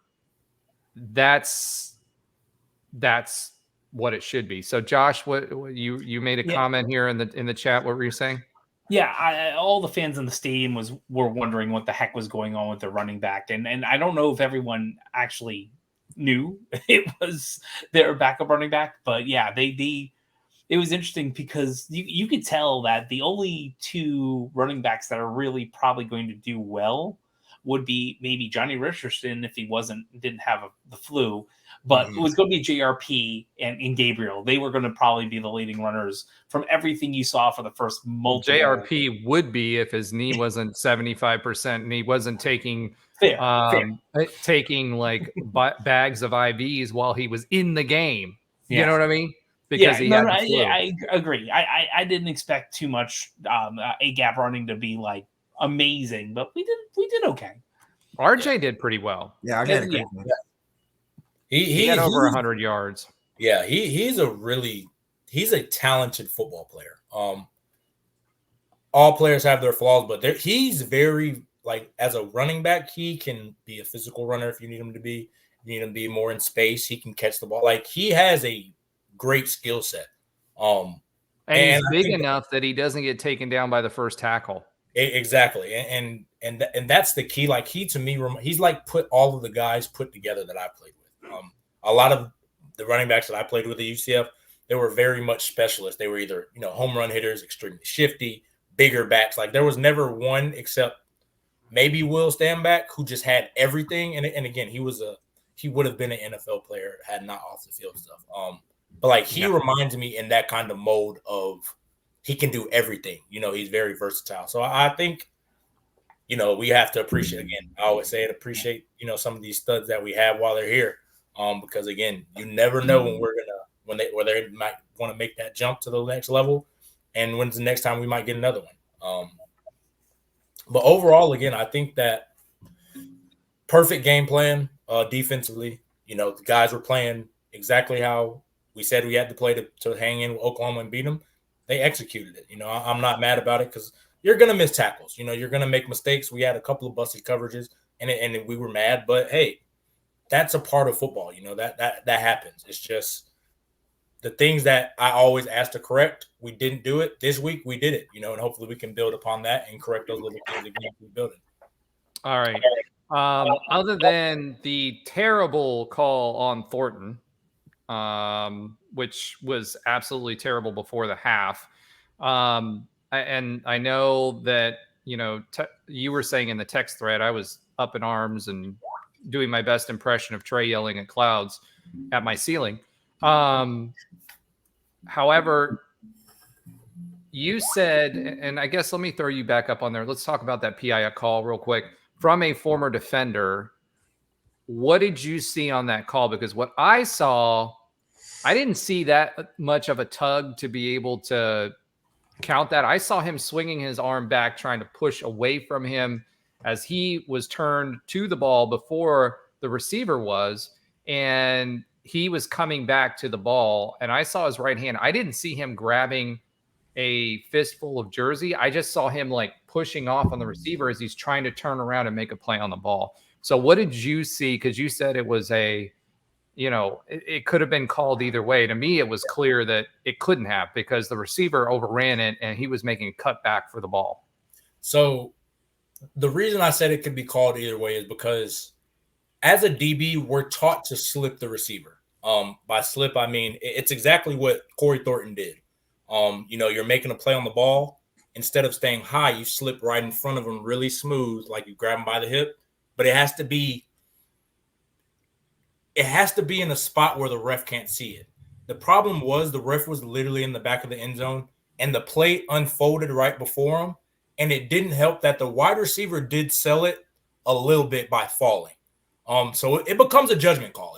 A: that's what it should be. So Josh, what you made a comment here in the chat. What were you saying?
B: Yeah, all the fans in the stadium were wondering what the heck was going on with the running back, and I don't know if everyone actually knew it was their backup running back, but yeah, it was interesting because you could tell that the only 2 running backs that are really probably going to do well would be maybe Johnny Richardson if he didn't have the flu. But it was going to be JRP and Gabriel. They were going to probably be the leading runners from everything you saw for the first multiple.
A: JRP would be if his knee wasn't 75% and he wasn't taking taking like bags of IVs while he was in the game. Yeah. You know what I mean? Because
B: I agree. I didn't expect too much a gap running to be like amazing, but we did okay.
A: RJ did pretty well.
C: Yeah, RJ had a great game.
A: He had over 100 yards.
D: Yeah, he's a talented football player. All players have their flaws, but he's very, like, as a running back, he can be a physical runner if you need him to be. You need him to be more in space. He can catch the ball. Like, he has a great skill set.
A: And he's big enough that he doesn't get taken down by the first tackle.
D: Exactly. And that's the key. Like, he, to me, he's like put all of the guys put together that I played with. A lot of the running backs that I played with at UCF, they were very much specialists. They were either, home run hitters, extremely shifty, bigger backs. Like, there was never one except maybe Will Stanback who just had everything. And again, he would have been an NFL player had not off the field stuff. But like, he reminds me in that kind of mode of he can do everything. He's very versatile. So I think, we have to appreciate, again, I always say it, appreciate, some of these studs that we have while they're here. Because again, you never know when they might want to make that jump to the next level, and when's the next time we might get another one. But overall, again, I think that perfect game plan defensively. The guys were playing exactly how we said we had to play to hang in with Oklahoma and beat them. They executed it. I'm not mad about it because you're going to miss tackles. You're going to make mistakes. We had a couple of busted coverages, and we were mad. But, hey, that's a part of football. That happens. It's just the things that I always ask to correct, we didn't do it. This week we did it, and hopefully we can build upon that and correct those little things again we build it.
A: All right. Other than the terrible call on Thornton, which was absolutely terrible before the half, and I know that you were saying in the text thread, I was up in arms and doing my best impression of Trey yelling at clouds at my ceiling. However, you said, and I guess let me throw you back up on there. Let's talk about that PI call real quick. From a former defender, what did you see on that call? Because what I saw, I didn't see that much of a tug to be able to count that. I saw him swinging his arm back, trying to push away from him as he was turned to the ball before the receiver was, and he was coming back to the ball, and I saw his right hand. I didn't see him grabbing a fistful of jersey. I just saw him like pushing off on the receiver as he's trying to turn around and make a play on the ball. So what did you see? Because you said it was it could have been called either way. To me, it was clear that it couldn't have, because the receiver overran it and he was making a cut back for the ball.
D: So the reason I said it could be called either way is because as a DB, we're taught to slip the receiver. By slip, I mean it's exactly what Corey Thornton did. You're making a play on the ball. Instead of staying high, you slip right in front of him really smooth, like you grab him by the hip. But it has to be in a spot where the ref can't see it. The problem was the ref was literally in the back of the end zone, and the play unfolded right before him. And it didn't help that the wide receiver did sell it a little bit by falling. So it becomes a judgment call.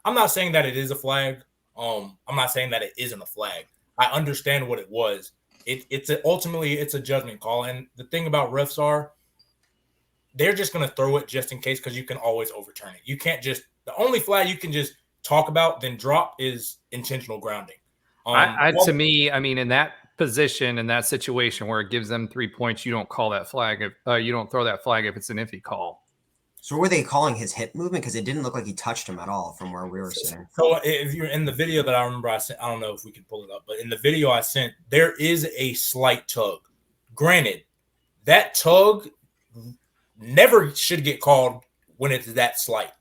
D: I'm not saying that it is a flag. I'm not saying that it isn't a flag. I understand what it was. Ultimately it's a judgment call. And the thing about refs are they're just going to throw it just in case, because you can always overturn it. You can't just – the only flag you can just talk about then drop is intentional grounding.
A: To me, I mean, in that position, in that situation where it gives them 3 points, you don't call that flag. You don't throw that flag if it's an iffy call.
C: So were they calling his hip movement? Because it didn't look like he touched him at all from where we were sitting.
D: So if you're in the video that I remember I sent, I don't know if we can pull it up, but in the video I sent, there is a slight tug. Granted, that tug never should get called when it's that slight.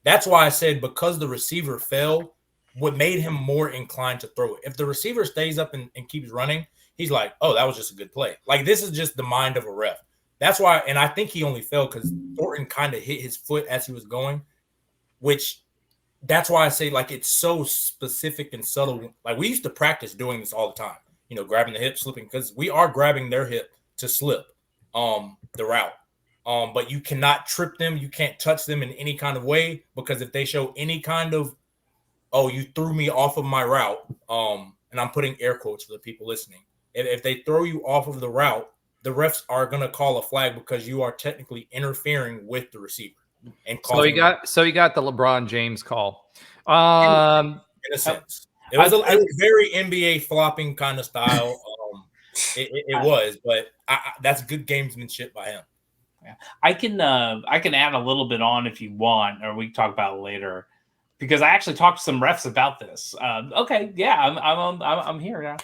D: That's why I said because the receiver fell, what made him more inclined to throw it. If the receiver stays up and keeps running, he's like, oh, that was just a good play. Like, this is just the mind of a ref. That's why, and I think he only fell because Thornton kind of hit his foot as he was going, which that's why I say, like, it's so specific and subtle. Like, we used to practice doing this all the time, grabbing the hip, slipping, because we are grabbing their hip to slip the route. But you cannot trip them. You can't touch them in any kind of way, because if they show any kind of, oh, you threw me off of my route, and I'm putting air quotes for the people listening. If they throw you off of the route, the refs are going to call a flag because you are technically interfering with the receiver. And
A: so you got the LeBron James call.
D: In a sense, it was a very NBA flopping kind of style. It was, but that's good gamesmanship by him.
B: Yeah. I can add a little bit on if you want, or we can talk about it later, because I actually talked to some refs about this. Okay, yeah, I'm here now.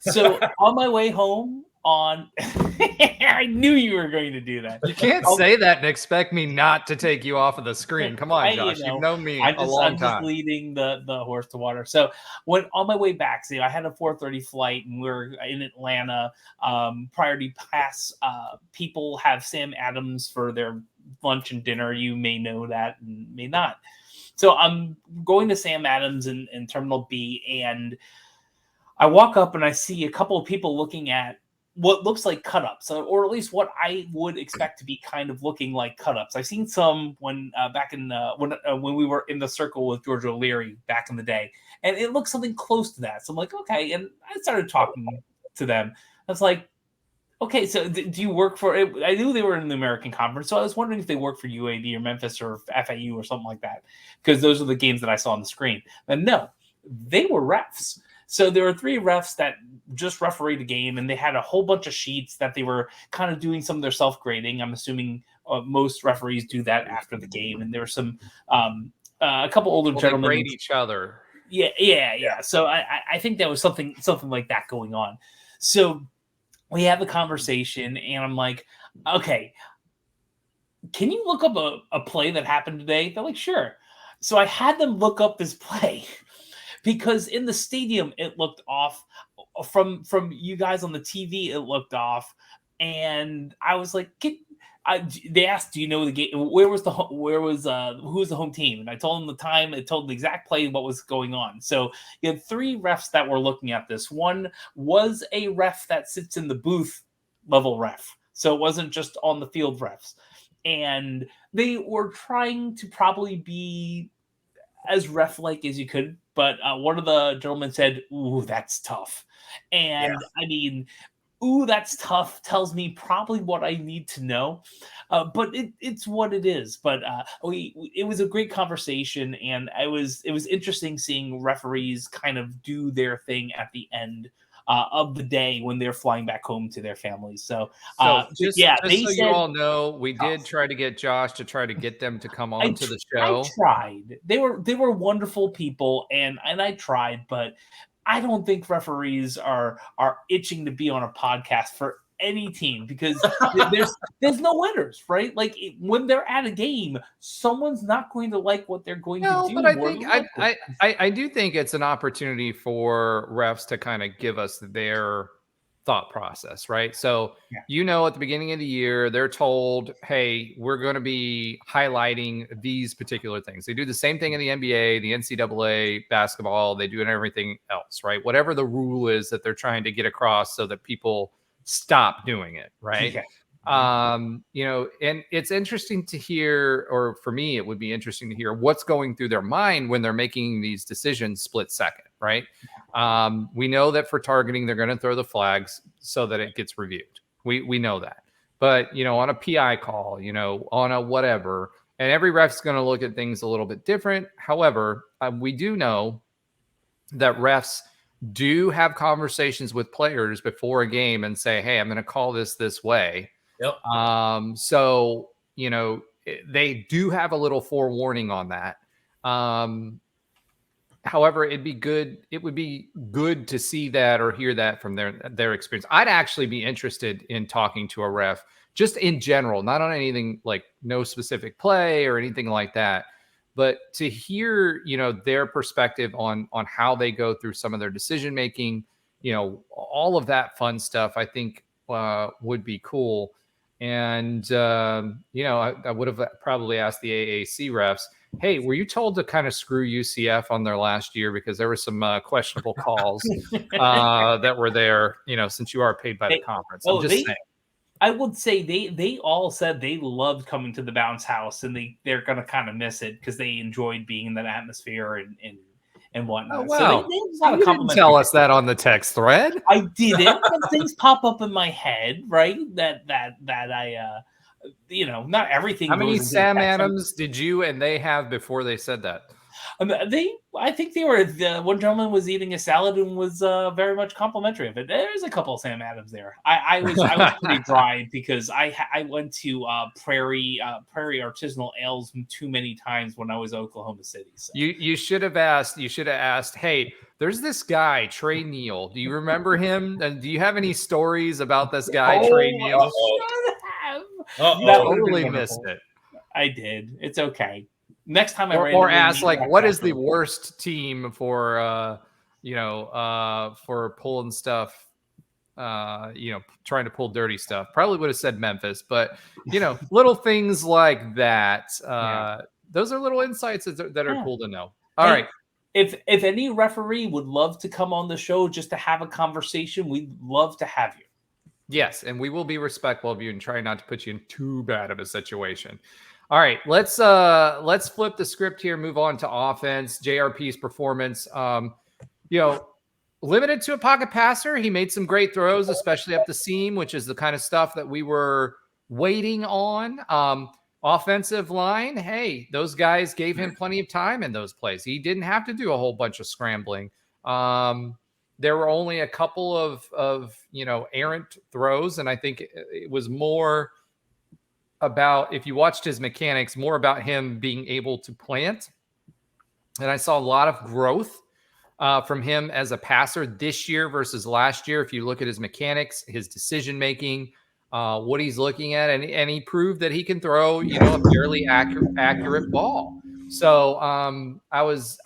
B: So on my way home I knew you were going to do that.
A: You can't say that and expect me not to take you off of the screen. Come on, Josh. You've known me a long time.
B: I'm just leading the horse to water. So when on my way back, I had a 4:30 flight, and we're in Atlanta. Priority pass people have Sam Adams for their lunch and dinner. You may know that and may not. So I'm going to Sam Adams in Terminal B, and I walk up and I see a couple of people looking at what looks like cut-ups, or at least what I would expect to be kind of looking like cut-ups. I've seen some when back in when we were in the circle with George O'Leary back in the day, and it looks something close to that. So I'm like, okay, and I started talking to them. I was like, Okay, so do you work for? I knew they were in the American Conference, so I was wondering if they work for UAB or Memphis or FAU or something like that, because those are the games that I saw on the screen. And no, they were refs. So there were 3 refs that just refereed the game, and they had a whole bunch of sheets that they were kind of doing some of their self-grading. I'm assuming most referees do that after the game, and there were some a couple older gentlemen.
A: They grade each other.
B: Yeah. So I think there was something like that going on. So we have a conversation, and I'm like, okay, can you look up a play that happened today? They're like, sure. So I had them look up this play because in the stadium it looked off. From you guys on the TV, it looked off, and I was like, they asked, "Do you know the game? Who was the home team?" And I told them the time. I told them the exact play, what was going on. So you had 3 refs that were looking at this. One was a ref that sits in the booth level ref, so it wasn't just on the field refs, and they were trying to probably be as ref-like as you could. But one of the gentlemen said, "Ooh, that's tough," and I mean, "Ooh, that's tough" tells me probably what I need to know, but it's what it is. But it was a great conversation, and it was interesting seeing referees kind of do their thing at the end of the day when they're flying back home to their families. So
A: just so you all know, we did try to get Josh to try to get them to come on to the show.
B: I tried. They were wonderful people, and I tried, but I don't think referees are itching to be on a podcast for any team, because there's no winners, right? Like when they're at a game, someone's not going to like what they're going to do.
A: But I think I do think it's an opportunity for refs to kind of give us their thought process, right? So at the beginning of the year, they're told, hey, we're going to be highlighting these particular things. They do the same thing in the NBA, the NCAA, basketball. They do it in everything else, right? Whatever the rule is that they're trying to get across so that people stop doing it, right? And it's interesting to hear, or for me, it would be interesting to hear what's going through their mind when they're making these decisions split second, right? We know that for targeting, they're going to throw the flags so that it gets reviewed. We know that. But, on a PI call, on a whatever, and every ref's going to look at things a little bit different. However, we do know that refs do have conversations with players before a game and say, hey, I'm going to call this way.
D: Yep.
A: So, they do have a little forewarning on that. However, it would be good to see that or hear that from their experience. I'd actually be interested in talking to a ref just in general, not on anything like no specific play or anything like that, but to hear, their perspective on how they go through some of their decision making, all of that fun stuff, I think would be cool. And, I would have probably asked the AAC refs, hey, were you told to kind of screw UCF on their last year because there were some questionable calls that were there, since you are paid by the conference? I'm just saying.
B: I would say they all said they loved coming to the bounce house, and they're going to kind of miss it because they enjoyed being in that atmosphere and whatnot.
A: Oh, wow. So you didn't tell us that on the text thread.
B: I didn't. But things pop up in my head, right? That I not everything.
A: How many Sam Adams did you and they have before they said that?
B: I think they were. One gentleman was eating a salad and was very much complimentary of it. There's a couple of Sam Adams there. I was pretty dry because I went to Prairie Artisanal Ales too many times when I was in Oklahoma City. So.
A: You should have asked. Hey, there's this guy Trey Neal. Do you remember him? And do you have any stories about this guy Trey Neal?
B: That
A: totally missed it.
B: I did. It's okay. Next time
A: or ask what is the worst team for for pulling stuff, trying to pull dirty stuff. Probably would have said Memphis, but little things like that. Those are little insights that are cool to know. All right.
B: If any referee would love to come on the show just to have a conversation, we'd love to have you.
A: Yes, and we will be respectful of you and try not to put you in too bad of a situation. All right, let's flip the script here, move on to offense. JRP's performance. limited to a pocket passer. He made some great throws, especially up the seam, which is the kind of stuff that we were waiting on. Offensive line, hey, those guys gave him plenty of time in those plays. He didn't have to do a whole bunch of scrambling. There were only a couple of errant throws, and I think it was more about, if you watched his mechanics, more about him being able to plant. And I saw a lot of growth from him as a passer this year versus last year. If you look at his mechanics, his decision making, what he's looking at, and he proved that he can throw, a fairly accurate ball. So I was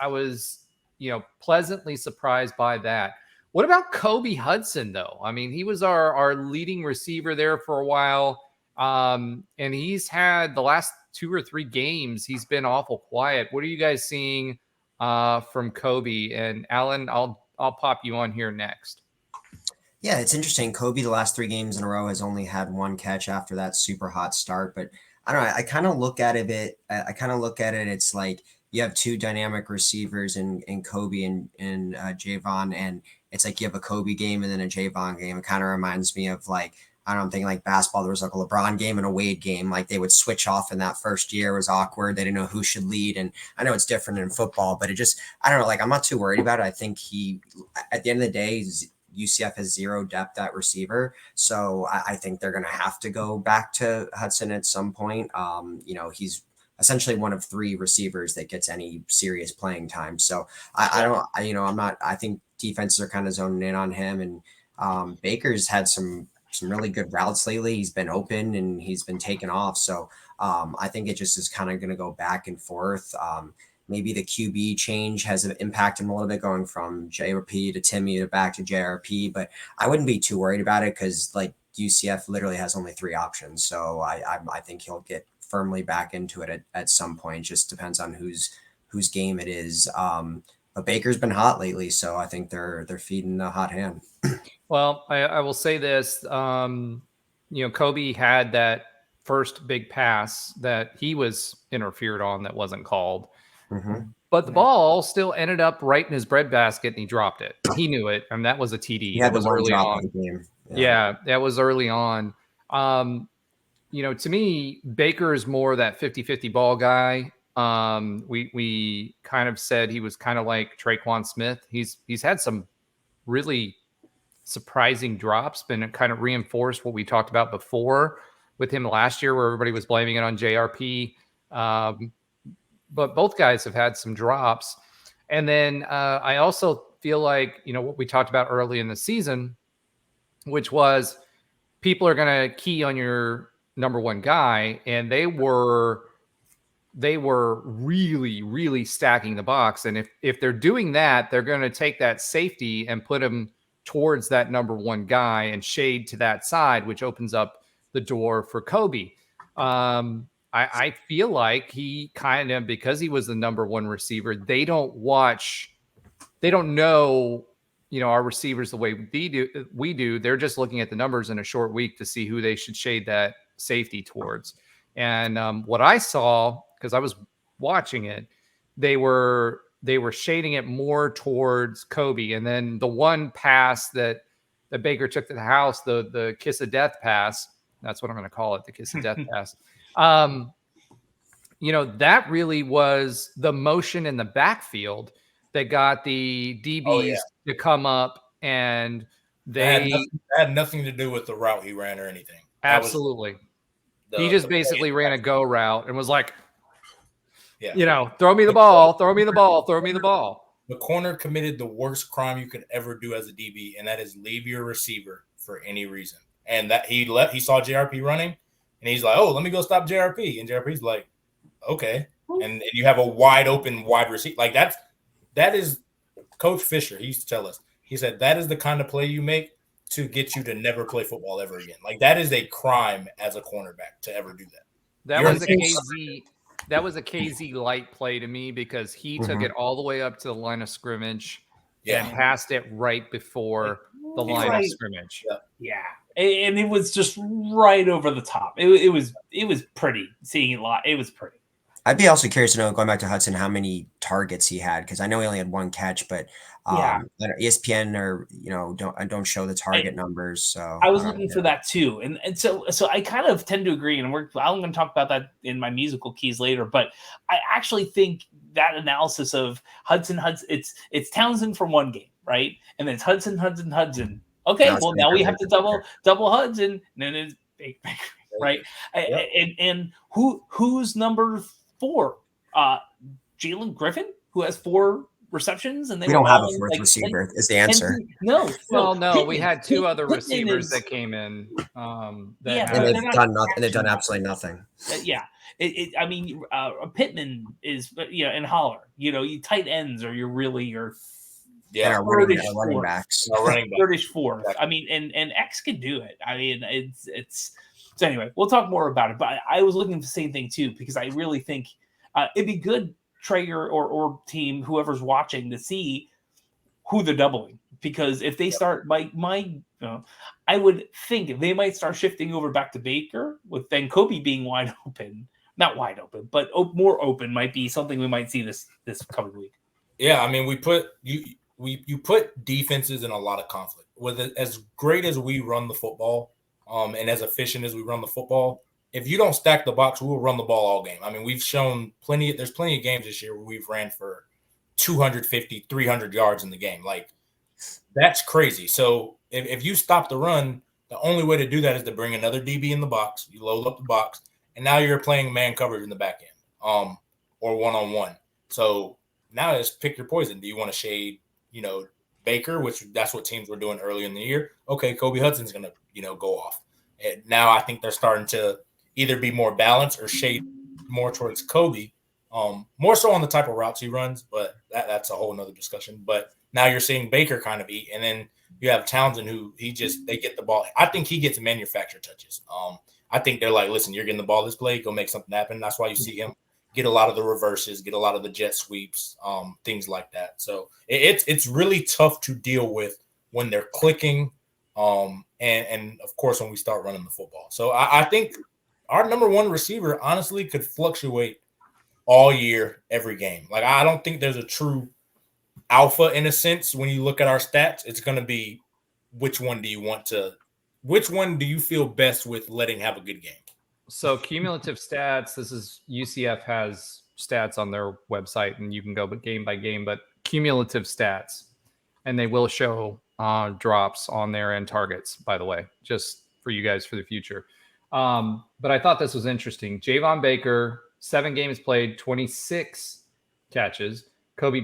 A: pleasantly surprised by that. What about Kobe Hudson, though? I mean, he was our leading receiver there for a while, and he's had the last 2 or 3 games, he's been awful quiet. What are you guys seeing from Kobe? And Alan, I'll pop you on here next.
C: Yeah, it's interesting. Kobe, the last 3 games in a row, has only had 1 catch after that super hot start. But I don't know. I kind of look at it. It's like you have 2 dynamic receivers in Kobe and Javon, and it's like you have a Kobe game and then a Javon game. It kind of reminds me of, like, I don't know, I'm thinking like basketball. There was like a LeBron game and a Wade game. Like they would switch off in that first year. It was awkward. They didn't know who should lead. And I know it's different in football, but it just, I don't know. Like, I'm not too worried about it. I think at the end of the day, UCF has 0 depth at receiver. So I think they're going to have to go back to Hudson at some point. He's essentially one of 3 receivers that gets any serious playing time. So I think defenses are kind of zoning in on him. And Baker's had some really good routes lately. He's been open and he's been taken off. So I think it just is kind of going to go back and forth. Maybe the QB change has impacted him a little bit, going from JRP to Timmy to back to JRP, but I wouldn't be too worried about it because, like, UCF literally has only 3 options. So I think he'll get firmly back into it at some point. Just depends on whose game it is. But Baker's been hot lately, so I think they're feeding the hot hand.
A: Well, I will say this. Kobe had that first big pass that he was interfered on that wasn't called.
C: Mm-hmm.
A: But the ball still ended up right in his breadbasket, and he dropped it. He knew it, and that was a TD.
C: He had
A: the
C: one drop on the game.
A: Yeah, that was early on. To me, Baker is more that 50-50 ball guy. We kind of said he was kind of like Traquan Smith. He's had some really surprising drops, been kind of reinforced what we talked about before with him last year, where everybody was blaming it on JRP. But both guys have had some drops. And then I also feel like, what we talked about early in the season, which was people are going to key on your number 1 guy. And they were really, really stacking the box. And if they're doing that, they're going to take that safety and put him towards that number 1 guy and shade to that side, which opens up the door for Kobe. I feel like he kind of, because he was the number 1 receiver, they don't know, our receivers the way we do. They're just looking at the numbers in a short week to see who they should shade that safety towards. And what I saw, because I was watching it, they were shading it more towards Kobe. And then the one pass that Baker took to the house, the kiss of death pass, that's what I'm going to call it, the kiss of death pass. That really was the motion in the backfield that got the DBs to come up, and they
D: had nothing to do with the route he ran or anything.
A: Absolutely. He just basically ran a go route and was like, throw me the ball, throw me the ball, throw me the ball.
D: The corner committed the worst crime you could ever do as a DB, and that is leave your receiver for any reason. And that he saw JRP running, and he's like, oh, let me go stop JRP. And JRP's like, okay. And you have a wide open wide receiver. Like that is Coach Fisher. He used to tell us, he said, that is the kind of play you make to get you to never play football ever again. Like, that is a crime as a cornerback to ever do that.
A: That was a KZ light play to me, because he took it all the way up to the line of scrimmage and passed it right before the line of scrimmage.
B: Yeah. And it was just right over the top. It was pretty seeing it live. It was pretty.
C: I'd be also curious to know, going back to Hudson, how many targets he had, because I know he only had one catch, but ESPN don't show the target numbers. So
B: I was looking for that too, and so I kind of tend to agree, and I'm going to talk about that in my musical keys later. But I actually think that analysis of Hudson, it's Townsend from one game, right, and then it's Hudson. Okay, well now we have to double Hudson, and then it's Baker, right? And who's number 4? Jalen Griffin, who has 4 receptions, and
C: we don't have a 4th receiver. Is the answer?
B: No.
A: We had 2 other receivers that came in.
C: And they've done absolutely nothing.
B: I mean, Pittman is and Holler. You tight ends, or you're really your
C: our running backs.
B: Third-ish, fourth. I mean, and X can do it. I mean, it's. So anyway, we'll talk more about it. But I was looking at the same thing too, because I really think it'd be good, Traeger or team, whoever's watching, to see who they're doubling. Because if they start, I would think they might start shifting over back to Baker, with then Kobe being wide open. Not wide open, but more open might be something we might see this coming week.
D: Yeah, I mean, you put defenses in a lot of conflict. With it, as great as we run the football, and as efficient as we run the football, if you don't stack the box, we'll run the ball all game. I mean, we've shown there's plenty of games this year where we've ran for 250, 300 yards in the game. Like, that's crazy. So if you stop the run, the only way to do that is to bring another DB in the box. You load up the box, and now you're playing man coverage in the back end, or one-on-one. So now it's pick your poison. Do you want to shade, Baker, which that's what teams were doing early in the year? Okay, Kobe Hudson's going to, go off. And now I think they're starting to either be more balanced or shade more towards Kobe, more so on the type of routes he runs, but that's a whole nother discussion. But now you're seeing Baker kind of eat, and then you have Townsend, who they get the ball. I think he gets manufactured touches. I think they're like, listen, you're getting the ball this play, go make something happen. That's why you see him get a lot of the reverses, get a lot of the jet sweeps, things like that. So it's really tough to deal with when they're clicking, and of course when we start running the football. So I think our number 1 receiver honestly could fluctuate all year, every game. Like, I don't think there's a true alpha in a sense. When you look at our stats, it's going to be which one do you feel best with letting have a good game?
A: So cumulative stats, this is UCF has stats on their website, and you can go game by game, but cumulative stats, and they will show drops on there and targets, by the way, just for you guys for the future. But I thought this was interesting. Javon Baker, 7 games played, 26 catches. Kobe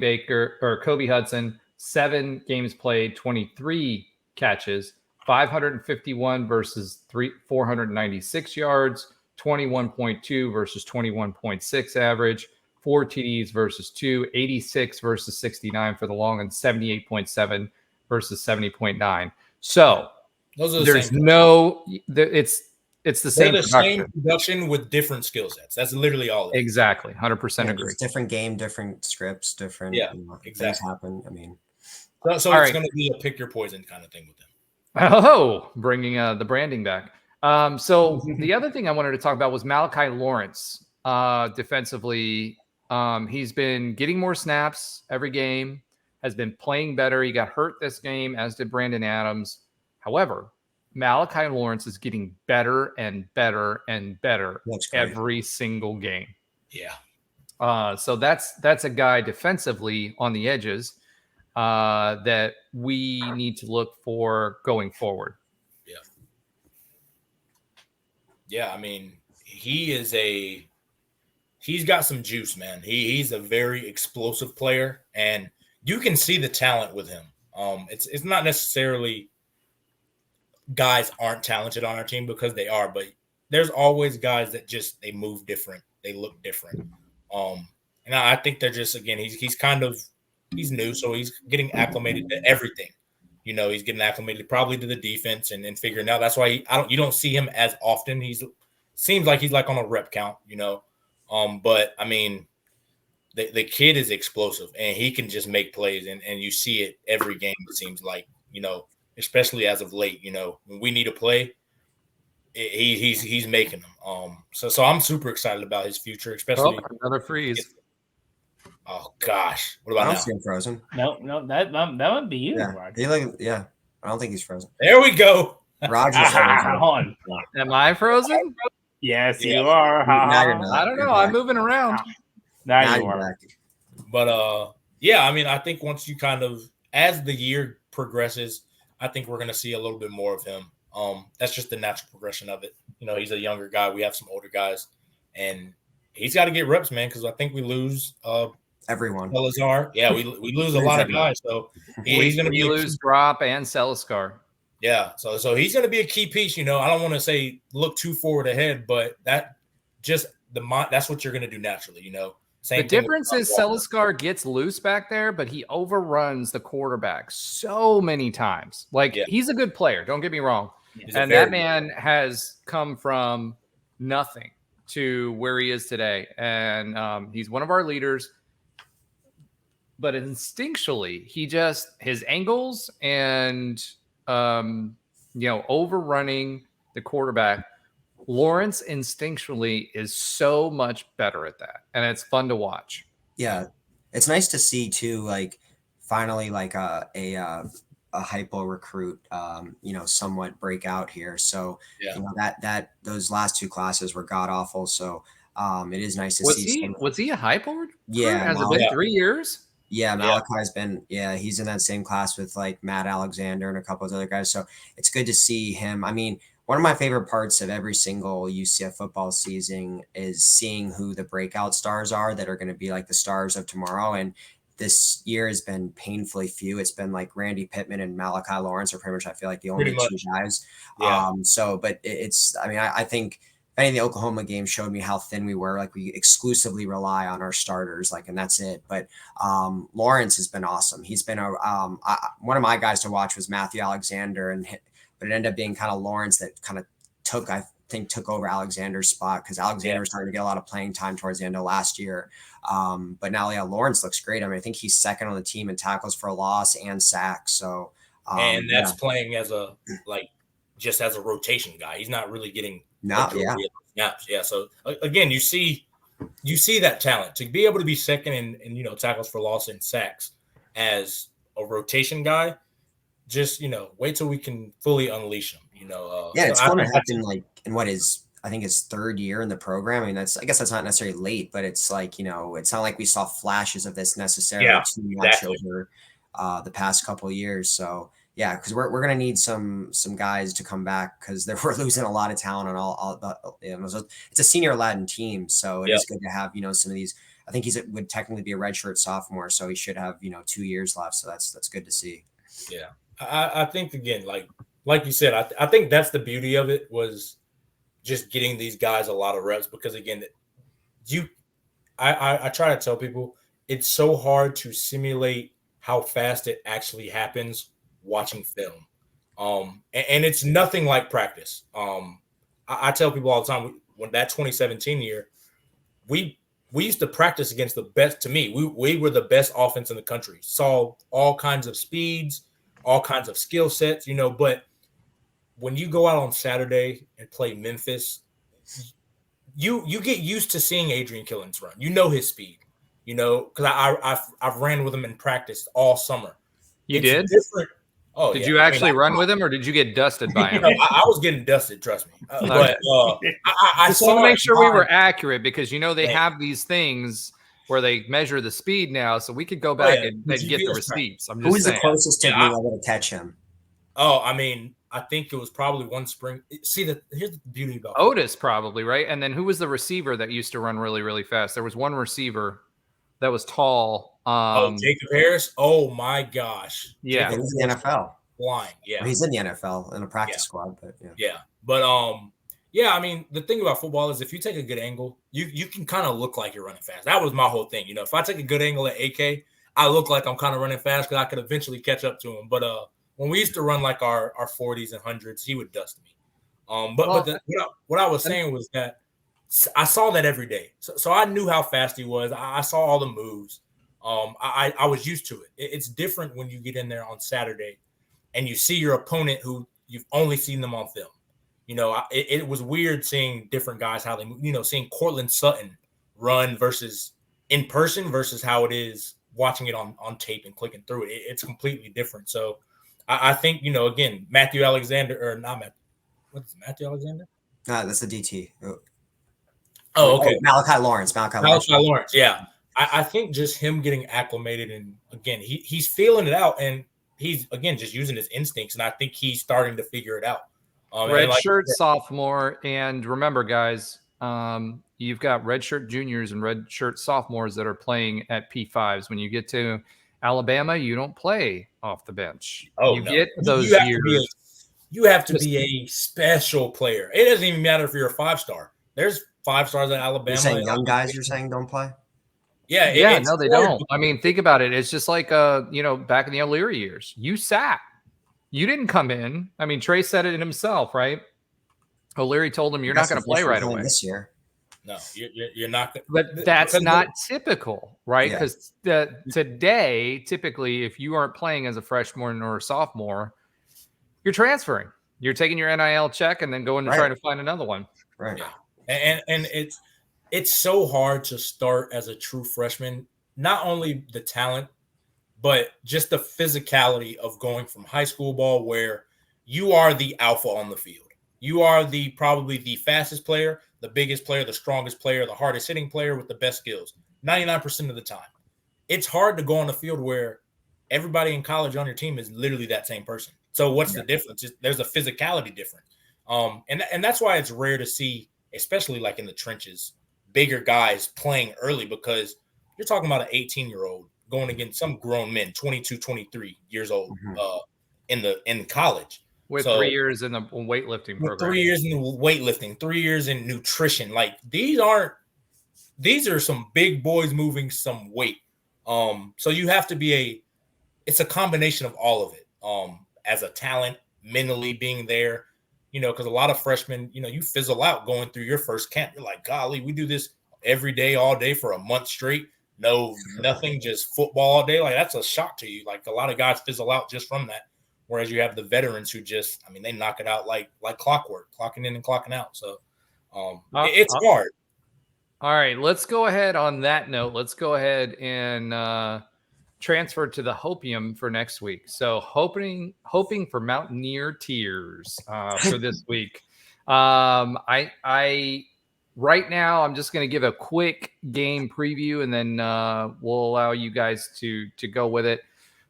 A: Hudson, 7 games played, 23 catches. 551 versus 496 yards, 21.2 versus 21.6 average, 4 TDs versus 2, 86 versus 69 for the long, and 78.7 versus 70.9. So there's it's the same
D: production. Same production with different skill sets. That's literally all.
A: Exactly, 100% agree.
C: It's different game, different scripts, different.
D: Exactly.
C: Things happen. I mean,
D: so it's going to be a pick your poison kind of thing with them.
A: Oh, bringing the branding back. So the other thing I wanted to talk about was Malachi Lawrence. Defensively, he's been getting more snaps every game, has been playing better. He got hurt this game, as did Brandon Adams. However, Malachi Lawrence is getting better and better and better every single game.
D: Yeah.
A: So that's a guy defensively on the edges that we need to look for going forward.
D: Yeah. I mean, he's got some juice, man. He's a very explosive player, and you can see the talent with him. It's not necessarily guys aren't talented on our team, because they are, but there's always guys that just, they move different. They look different. And I think they're just, again, he's new, so he's getting acclimated to everything. He's getting acclimated probably to the defense and figuring out. That's why you don't see him as often. Seems like he's like on a rep count, but I mean, the kid is explosive, and he can just make plays, and you see it every game. It seems like, especially as of late, when we need a play, he's making them. So I'm super excited about his future, especially
A: another freeze.
D: Oh gosh, what
C: I
D: about
C: don't
D: now?
C: see him frozen.
B: No, that might be you,
C: Yeah,
B: Roger.
C: I don't think he's frozen.
D: There we go.
C: Roger's frozen.
B: On.
A: Am I frozen?
B: Yes,
D: Yeah.
B: you are.
C: Now you're not.
A: I don't
C: You're
A: know. I'm
C: back.
A: moving around.
B: Now you
C: you're
B: are.
C: back.
D: But yeah, I mean, I think once you kind of, as the year progresses, I think we're gonna see a little bit more of him. That's just the natural progression of it. You know, he's a younger guy. We have some older guys, and he's got to get reps, man. Because I think we lose
C: Everyone.
D: Salazar. Yeah, we lose a lot of guys. So he's going to be
A: lose Drop and Salazar.
D: Yeah, so he's going to be a key piece. You know, I don't want to say look too forward ahead, but that's what you're going to do naturally. You know,
A: the difference is Salazar gets loose back there, but he overruns the quarterback so many times. He's a good player. Don't get me wrong. And that man has come from nothing to where he is today. And he's one of our leaders. But instinctually, his angles and, overrunning the quarterback, Lawrence instinctually is so much better at that. And it's fun to watch.
C: Yeah. It's nice to see too, finally a hypo recruit, somewhat break out here. So, that those last two classes were god awful. So, it is nice to see.
A: Was he a hypo recruit?
C: Yeah.
A: Has it been 3 years?
C: Yeah, Malachi's been, he's in that same class with Matt Alexander and a couple of other guys. So it's good to see him. I mean, one of my favorite parts of every single UCF football season is seeing who the breakout stars are that are going to be the stars of tomorrow. And this year has been painfully few. It's been Randy Pittman and Malachi Lawrence are pretty much, I feel the only two guys.
D: Yeah.
C: But I think any of the Oklahoma games showed me how thin we were. We exclusively rely on our starters, and that's it. But Lawrence has been awesome. He's been one of my guys to watch was Matthew Alexander, but it ended up being kind of Lawrence that kind of took over Alexander's spot because Alexander was starting to get a lot of playing time towards the end of last year. But now, Lawrence looks great. I mean, I think he's second on the team in tackles for a loss and sacks. So,
D: and that's playing as just as a rotation guy. He's not really getting snaps. Yeah. So again, you see that talent to be able to be second in tackles for loss and sacks as a rotation guy. Just wait till we can fully unleash him.
C: It's going to happen in what is I think his third year in the program. I mean, I guess that's not necessarily late, but it's it's not like we saw flashes of this necessarily too much over the past couple of years. So. Yeah, because we're gonna need some guys to come back because we're losing a lot of talent on all the. It's a senior Latin team, so it is good to have some of these. I think would technically be a redshirt sophomore, so he should have 2 years left. So that's good to see.
D: Yeah, I think again, like you said, I think that's the beauty of it was just getting these guys a lot of reps because again, I try to tell people it's so hard to simulate how fast it actually happens. Watching film, and it's nothing like practice. I tell people all the time when that 2017 year, we used to practice against the best. To me, we were the best offense in the country. Saw all kinds of speeds, all kinds of skill sets, But when you go out on Saturday and play Memphis, you get used to seeing Adrian Killens run. His speed, because I've ran with him in practice all summer.
A: You did?
D: Different. Oh,
A: did you actually run with him, or did you get dusted by him?
D: I was getting dusted. Trust me. But I
A: just want to make sure we were accurate because they have these things where they measure the speed now, so we could go back and get the receipts. I'm just
C: Who was the closest to being able to catch him?
D: Oh, I mean, I think it was probably one spring. See, here's the beauty about
A: Otis, probably right. And then who was the receiver that used to run really, really fast? There was one receiver that was tall.
D: Jacob Harris. Oh my gosh.
A: Yeah.
C: He's in the NFL.
D: Flying. Yeah.
C: Well, he's in the NFL in a practice squad, but
D: yeah. But I mean, the thing about football is if you take a good angle, you can kind of look like you're running fast. That was my whole thing. If I take a good angle at AK, I look like I'm kind of running fast because I could eventually catch up to him. But when we used to run our 40s and 100s, he would dust me. What I was saying was that I saw that every day. So I knew how fast he was. I saw all the moves. I was used to it. It's different when you get in there on Saturday and you see your opponent who you've only seen them on film. It was weird seeing different guys, how they, seeing Cortland Sutton run versus in person versus how it is watching it on tape and clicking through it. It's completely different. So I think, again, Matthew Alexander, or not Matthew. What is Matthew Alexander?
C: That's the DT.
D: Oh, okay.
C: Malachi Lawrence.
D: Yeah. I think just him getting acclimated, and again, he's feeling it out, and he's, again, just using his instincts, and I think he's starting to figure it out.
A: Redshirt sophomore, and remember, guys, you've got redshirt juniors and redshirt sophomores that are playing at P5s. When you get to Alabama, you don't play off the bench.
D: Oh,
A: you
D: no.
A: get those years.
D: You have to be a special player. It doesn't even matter if you're a 5-star. There's 5-stars at Alabama.
C: You're saying young guys, you're saying don't play?
A: Yeah, no, they don't. I mean, think about it. It's just like, back in the O'Leary years, you sat. You didn't come in. I mean, Trey said it himself, right? O'Leary told him, you're not going to play right away.
C: This year.
D: No, you're not.
A: But that's not typical, right? Because today, typically, if you aren't playing as a freshman or a sophomore, you're transferring. You're taking your NIL check and then going and trying to find another one.
C: Right.
D: Yeah. And it's so hard to start as a true freshman. Not only the talent, but just the physicality of going from high school ball, where you are the alpha on the field. You are probably the fastest player, the biggest player, the strongest player, the hardest hitting player with the best skills, 99% of the time. It's hard to go on the field where everybody in college on your team is literally that same person. So what's the difference? There's a physicality difference. And that's why it's rare to see, especially like in the trenches, bigger guys playing early, because you're talking about an 18-year-old going against some grown men, 22, 23 years old, in college.
A: With 3 years in the weightlifting program.
D: 3 years in weightlifting, 3 years in nutrition. Like, these are some big boys moving some weight. So you have to it's a combination of all of it. As a talent, mentally being there, because a lot of freshmen, you fizzle out going through your first camp. You're like, golly, we do this every day, all day for a month straight. No, nothing, just football all day. Like, that's a shock to you. Like, a lot of guys fizzle out just from that. Whereas you have the veterans who they knock it out like clockwork, clocking in and clocking out. So it's hard.
A: All right, let's go ahead on that note. Let's go ahead and transfer to the Hopium for next week. So hoping for Mountaineer tears for this week. I right now I'm just going to give a quick game preview, and then we'll allow you guys to go with it.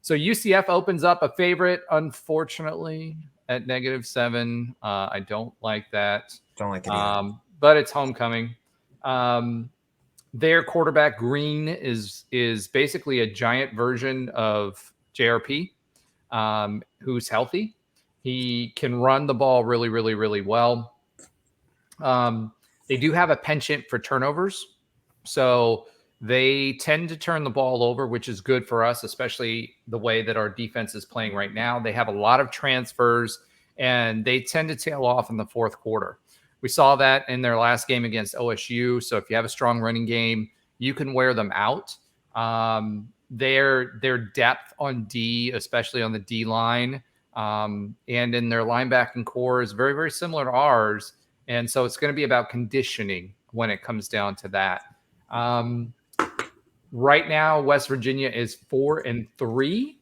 A: So UCF opens up a favorite, unfortunately, at -7. I don't like that.
C: Don't like it either.
A: But it's homecoming. Their quarterback, Green, is basically a giant version of JRP, who's healthy. He can run the ball really, really, really well. They do have a penchant for turnovers. So they tend to turn the ball over, which is good for us, especially the way that our defense is playing right now. They have a lot of transfers, and they tend to tail off in the fourth quarter. We saw that in their last game against OSU. So if you have a strong running game, you can wear them out. Their depth on D, especially on the D line, and in their linebacking core is very, very similar to ours. And so it's going to be about conditioning when it comes down to that. Right now, West Virginia is 4-3,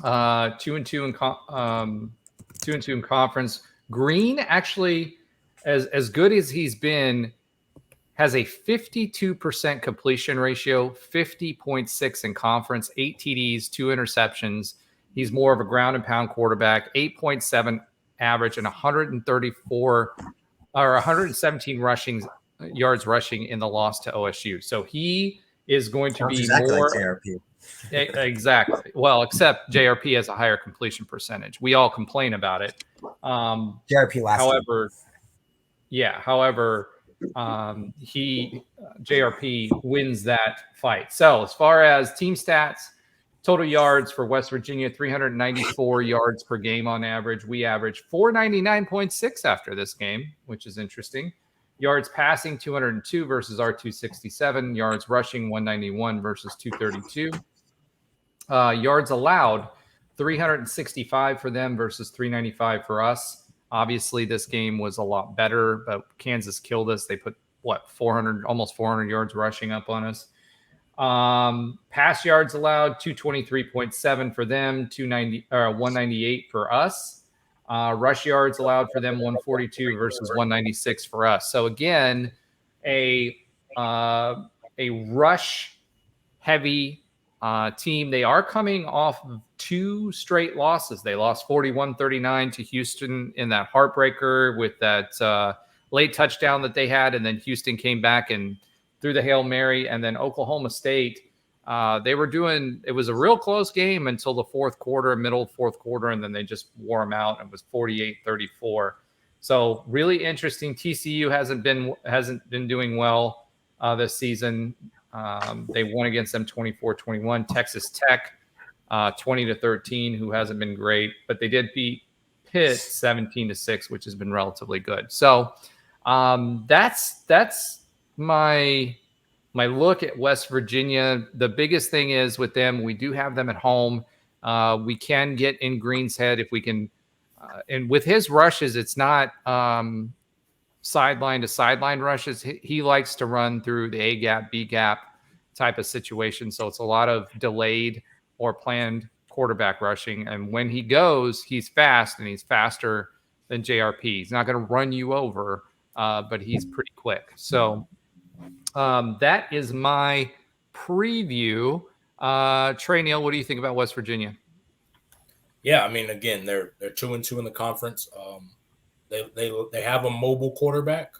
A: 2-2 in conference. Green actually, as good as he's been, has a 52% completion ratio, 50.6 in conference, 8 TDs, 2 interceptions. He's more of a ground and pound quarterback, 8.7 average and 117 yards rushing in the loss to OSU. So he is going to be more
C: like JRP.
A: Exactly. Well, except JRP has a higher completion percentage. We all complain about it.
C: JRP last
A: JRP wins that fight. So as far as team stats, total yards for West Virginia, 394 yards per game on average. We average 499.6 after this game, which is interesting. Yards passing, 202 versus our 267. Yards rushing, 191 versus 232. Yards allowed, 365 for them versus 395 for us. Obviously, this game was a lot better, but Kansas killed us. They put, almost 400 yards rushing up on us. Pass yards allowed, 223.7 for them, 198 for us. Rush yards allowed for them, 142 versus 196 for us. So again, a rush heavy team. They are coming off of 2 straight losses. They lost 41-39 to Houston in that heartbreaker with that late touchdown that they had, and then Houston came back and threw the Hail Mary. And then Oklahoma State, it was a real close game until the middle fourth quarter, and then they just wore them out. It was 48-34. So really interesting. TCU hasn't been doing well this season. They won against them 24-21. Texas Tech 20-13, who hasn't been great, but they did beat Pitt 17-6, which has been relatively good. So that's my look at West Virginia. The biggest thing is with them, we do have them at home. We can get in Green's head if we can. And with his rushes, it's not sideline to sideline rushes. He likes to run through the A gap, B gap type of situation. So it's a lot of delayed or planned quarterback rushing. And when he goes, he's fast, and he's faster than JRP. He's not going to run you over, but he's pretty quick. So that is my preview. Trey Neal, what do you think about West Virginia?
D: Yeah, I mean, again, they're 2-2 in the conference. They have a mobile quarterback,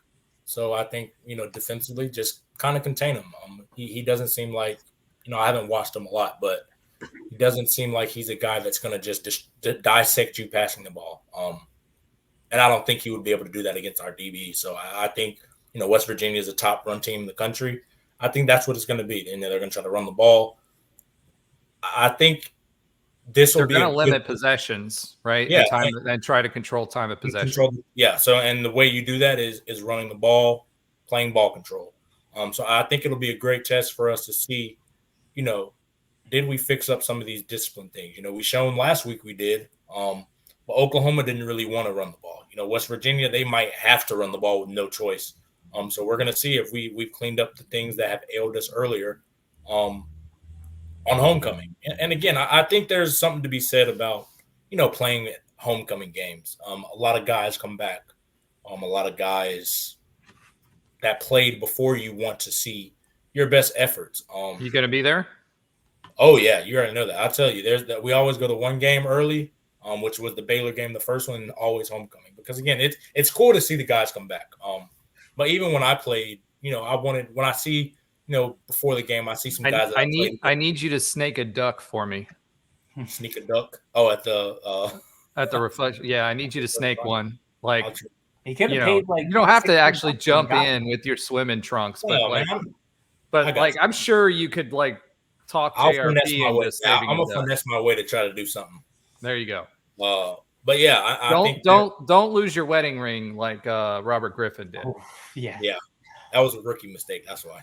D: so I think defensively just kind of contain him. He doesn't seem like I haven't watched him a lot, but he doesn't seem like he's a guy that's going to just dissect you passing the ball. And I don't think he would be able to do that against our DB. So I think West Virginia is a top run team in the country. I think that's what it's going to be. And they're going to try to run the ball. I think this will be
A: going to limit possessions, right?
D: Yeah,
A: and try to control time of possession.
D: So and the way you do that is running the ball, playing ball control. So I think it'll be a great test for us to see, did we fix up some of these discipline things? We shown last week we did, but Oklahoma didn't really want to run the ball. West Virginia, they might have to run the ball with no choice. So we're going to see if we've cleaned up the things that have ailed us earlier on homecoming. And again, I think there's something to be said about, playing at homecoming games. A lot of guys come back. A lot of guys that played before you want to see your best efforts.
A: You going to be there?
D: Oh, yeah. You already know that. I'll tell you, we always go to one game early, which was the Baylor game, the first one, and always homecoming. Because, again, it's cool to see the guys come back. But even when I played, when I see – before the game, I see some guys.
A: I need you to snake a duck for me.
D: Sneak a duck? Oh, at the
A: reflection. Yeah, I need you to snake one. Like
B: he could have paid
A: you don't have to actually jump in with your swimming trunks, but I'm sure you could talk JRP into saving.
D: I'm gonna finesse my way to try to do something.
A: There you go.
D: But yeah, I think
A: don't lose your wedding ring like Robert Griffin did.
B: Yeah,
D: that was a rookie mistake. That's why.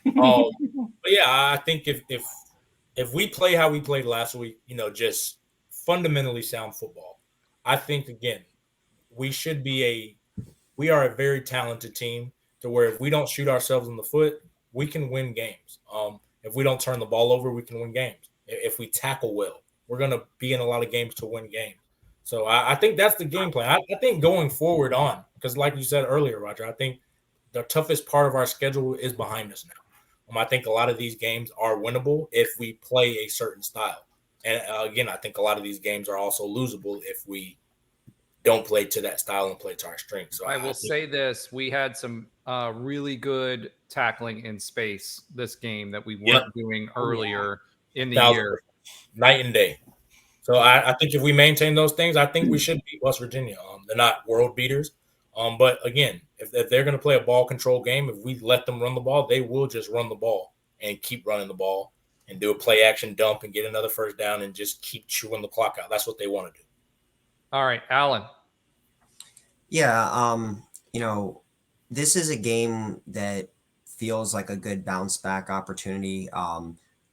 D: But yeah, I think if we play how we played last week, just fundamentally sound football, I think again we are a very talented team to where if we don't shoot ourselves in the foot, we can win games. If we don't turn the ball over, we can win games. If we tackle well, we're going to be in a lot of games to win games. So I think that's the game plan. I think going forward on, because like you said earlier, Roger, I think the toughest part of our schedule is behind us now. I think a lot of these games are winnable if we play a certain style. And again, I think a lot of these games are also losable if we don't play to that style and play to our strengths. So
A: I will say this. We had some really good tackling in space this game that we weren't doing earlier in the year.
D: Night and day. So I think if we maintain those things, I think we should beat West Virginia. They're not world beaters. But again, if they're going to play a ball control game, if we let them run the ball, they will just run the ball and keep running the ball and do a play action dump and get another first down and just keep chewing the clock out. That's what they want to do.
A: All right, Alan.
C: Yeah, this is a game that feels like a good bounce back opportunity.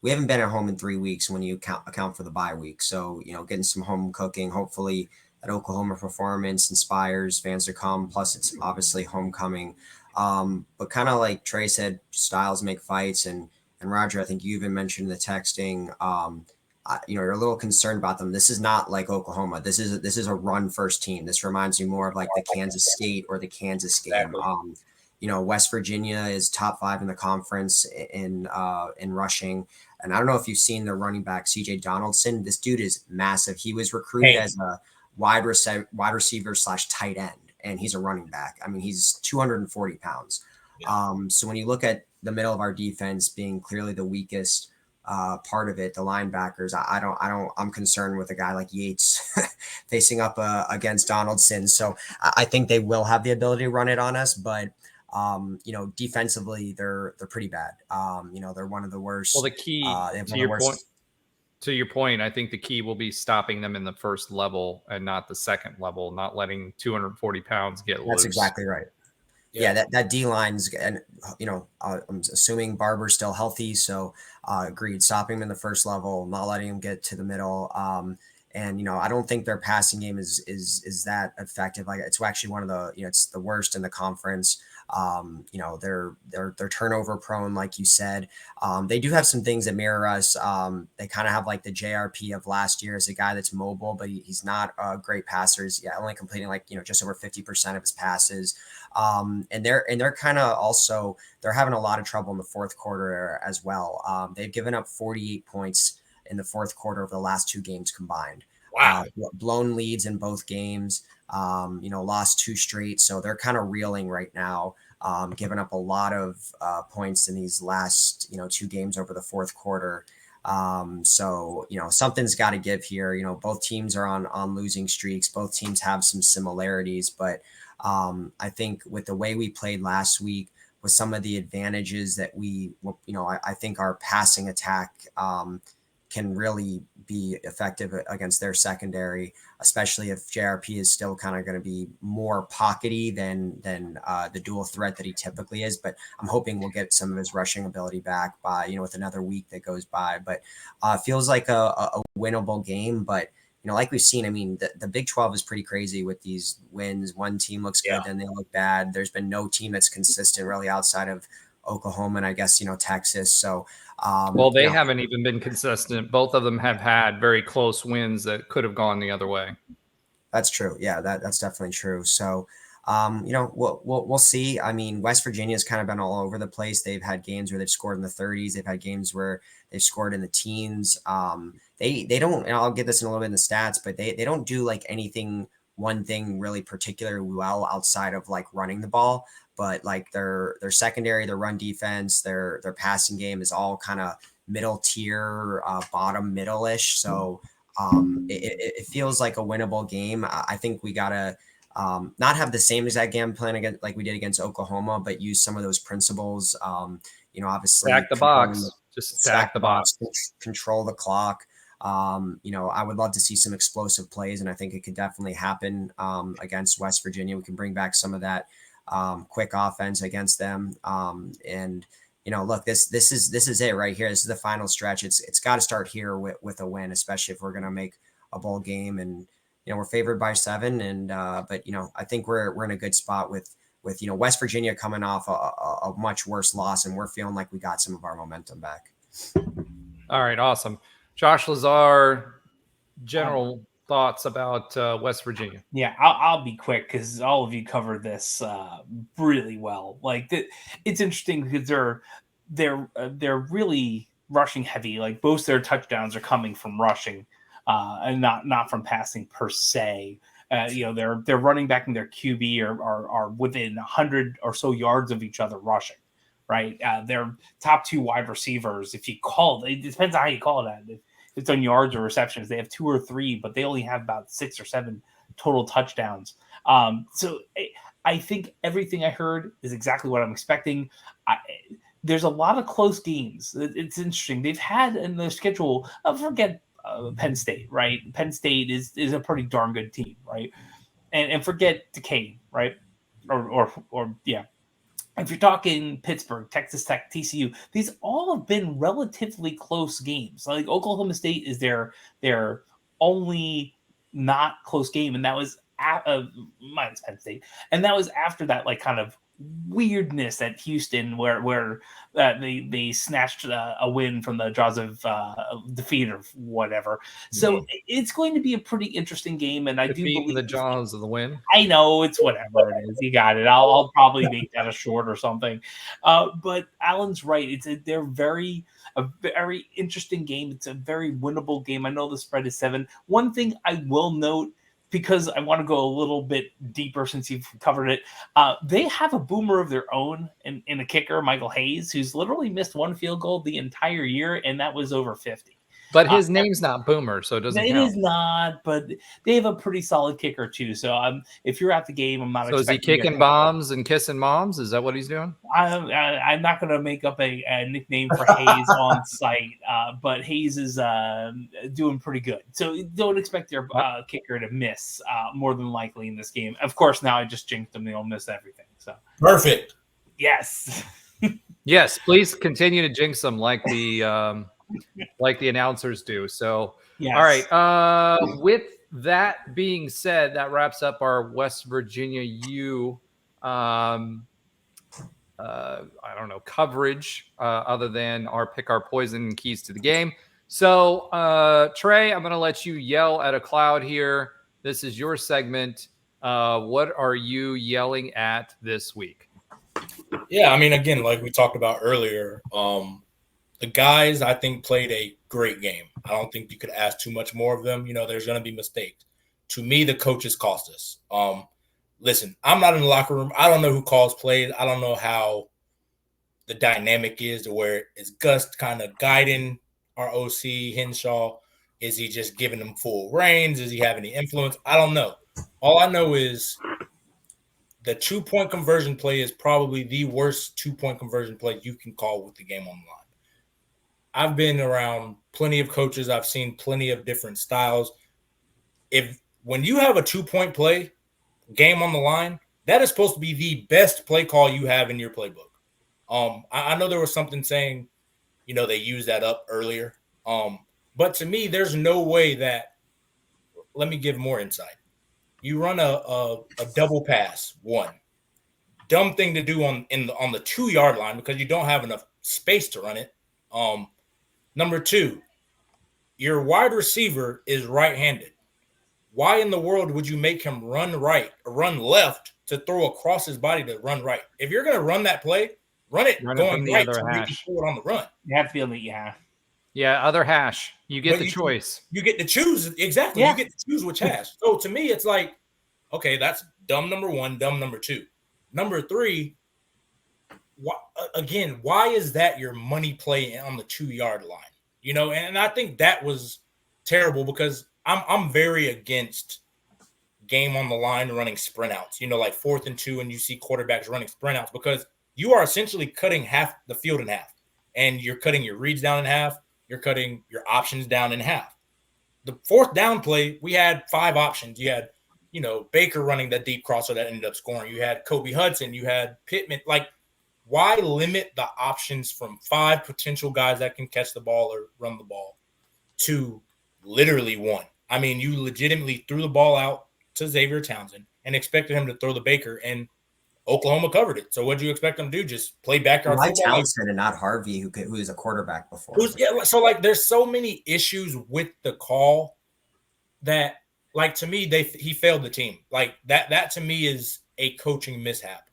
C: We haven't been at home in 3 weeks when you account for the bye week. So, getting some home cooking, hopefully Oklahoma performance inspires fans to come. Plus, it's obviously homecoming. But kind of like Trey said, styles make fights, and Roger, I think you even mentioned the texting. You're a little concerned about them. This is not like Oklahoma. This is a run first team. This reminds me more of like the Kansas State or the Kansas game.
D: Exactly.
C: West Virginia is top 5 in the conference in rushing. And I don't know if you've seen the running back CJ Donaldson. This dude is massive. He was recruited as a wide receiver / tight end, and he's a running back. I mean, he's 240 pounds.
D: Yeah.
C: So when you look at the middle of our defense being clearly the weakest part of it, the linebackers, I'm concerned with a guy like Yates facing up against Donaldson. So I think they will have the ability to run it on us, but defensively they're pretty bad. They're one of the worst.
A: Well, the key to your point, I think the key will be stopping them in the first level and not the second level, not letting 240 pounds get loose.
C: That's exactly right. Yeah, that D line's, and I'm assuming Barber's still healthy, so agreed. Stopping him in the first level, not letting him get to the middle, and I don't think their passing game is that effective. Like, it's actually one of the it's the worst in the conference. They're turnover prone, like you said. They do have some things that mirror us. They kind of have like the JRP of last year as a guy that's mobile, but he's not a great passer. He's only completing just over 50% of his passes. And they're kind of also, they're having a lot of trouble in the fourth quarter as well. They've given up 48 points in the fourth quarter of the last 2 games combined.
D: Wow.
C: Blown leads in both games, lost 2 straight. So they're kind of reeling right now, giving up a lot of points in these last, 2 games over the fourth quarter. So something's got to give here. Both teams are on losing streaks. Both teams have some similarities, but I think with the way we played last week, with some of the advantages that I think our passing attack can really be effective against their secondary, especially if JRP is still kind of going to be more pockety than the dual threat that he typically is. But I'm hoping we'll get some of his rushing ability back by, with another week that goes by. But feels like a winnable game. But, like we've seen, I mean, the Big 12 is pretty crazy with these wins. One team looks good, then they look bad. There's been no team that's consistent really outside of Oklahoma and I guess, Texas. So,
A: they haven't even been consistent. Both of them have had very close wins that could have gone the other way.
C: That's true. Yeah, that's definitely true. So, we'll see. I mean, West Virginia's kind of been all over the place. They've had games where they've scored in the 30s. They've had games where they've scored in the teens. They don't, and I'll get this in a little bit in the stats, but they don't do like one thing really particularly well outside of like running the ball. But like their secondary, their run defense, their passing game is all kind of middle tier, bottom middle-ish. So it feels like a winnable game. I think we gotta not have the same exact game plan against like we did against Oklahoma, but use some of those principles. Obviously
A: stack the box, just stack the box,
C: control the clock. I would love to see some explosive plays, and I think it could definitely happen against West Virginia. We can bring back some of that quick offense against them. Look, this is it right here. This is the final stretch. It's got to start here with a win, especially if we're going to make a bowl game. And we're favored by 7. And but I think we're in a good spot with West Virginia coming off a much worse loss, and we're feeling like we got some of our momentum back.
A: All right, awesome. Josh Lazar, general thoughts about West Virginia?
B: Yeah, I'll be quick because all of you covered this really well. Like it's interesting because they're really rushing heavy. Like most of their touchdowns are coming from rushing, and not from passing per se. Their running back and their QB are within 100 or so yards of each other rushing. Right, their top 2 wide receivers, if you call it depends on how you call it. If it's on yards or receptions, they have 2 or 3, but they only have about 6 or 7 total touchdowns. So I think everything I heard is exactly what I'm expecting. There's a lot of close games. It's interesting. They've had in their schedule, forget Penn State, right? Penn State is a pretty darn good team, right? And forget Duquesne, right? Or yeah. If you're talking Pittsburgh, Texas Tech, TCU, these all have been relatively close games. Like Oklahoma State is their only not close game, and that was minus Penn State, and that was after that like kind of weirdness at Houston where they snatched a win from the jaws of defeat or whatever. So it's going to be a pretty interesting game, and I do believe
A: the jaws of the win.
B: I know it's whatever it is. You got it. I'll probably make that a short or something. But Alan's right. They're a very interesting game. It's a very winnable game. I know the spread is 7. One thing I will note, because I want to go a little bit deeper since you've covered it, they have a boomer of their own in a kicker, Michael Hayes, who's literally missed 1 field goal the entire year, and that was over 50.
A: But his name's not Boomer, so it doesn't count.
B: It is not, but they have a pretty solid kicker too. So if you're at the game, I'm not.
A: So is he kicking bombs and kissing moms? Is that what he's doing?
B: I'm not going to make up a nickname for Hayes on site, but Hayes is doing pretty good. So don't expect your kicker to miss more than likely in this game. Of course, now I just jinxed them; they'll miss everything. So
D: perfect.
B: Yes.
A: Yes. Please continue to jinx them like the announcers do. So,
B: yes.
A: All right. With that being said, that wraps up our West Virginia U. I don't know, coverage other than our pick our poison and keys to the game. So, Trey, I'm going to let you yell at a cloud here. This is your segment. What are you yelling at this week?
D: Yeah, I mean, again, like we talked about earlier, the guys, I think, played a great game. I don't think you could ask too much more of them. You know, there's going to be mistakes. To me, the coaches cost us. Listen, I'm not in the locker room. I don't know who calls plays. I don't know how the dynamic is to where is Gus kind of guiding our OC, Henshaw? Is he just giving them full reins? Does he have any influence? I don't know. All I know is the 2-point conversion play is probably the worst 2-point conversion play you can call with the game on the line. I've been around plenty of coaches. I've seen plenty of different styles. When you have a 2-point play, game on the line, that is supposed to be the best play call you have in your playbook. I know there was something saying, you know, they used that up earlier. But to me, there's no way that – let me give more insight. You run a double pass, 1. Dumb thing to do on the 2-yard line because you don't have enough space to run it. Number 2, your wide receiver is right-handed. Why in the world would you make him run right or run left to throw across his body to run right? If you're going to run that play, run it going right to make it forward on the run.
B: You have to be able to, yeah.
A: Yeah, other hash. You get the choice.
D: You get to choose. Exactly. Yeah. You get to choose which hash. So to me, it's like, okay, that's dumb number 1, dumb number 2. Number 3, why is that your money play on the 2-yard line? You know, and I think that was terrible because I'm very against game on the line running sprint outs. You know, like 4th and 2, and you see quarterbacks running sprint outs because you are essentially cutting half the field in half, and you're cutting your reads down in half. You're cutting your options down in half. The 4th down play, we had 5 options. You had, you know, Baker running that deep crosser that ended up scoring. You had Kobe Hudson. You had Pittman. Like, why limit the options from 5 potential guys that can catch the ball or run the ball to literally 1? I mean, you legitimately threw the ball out to Xavier Townsend and expected him to throw the Baker, and Oklahoma covered it. So what do you expect them to do? Just play backyard football?
C: Why Townsend and not Harvey, who was a quarterback before?
D: So, like, there's so many issues with the call that, like, to me, he failed the team. Like, that to me is a coaching mishap.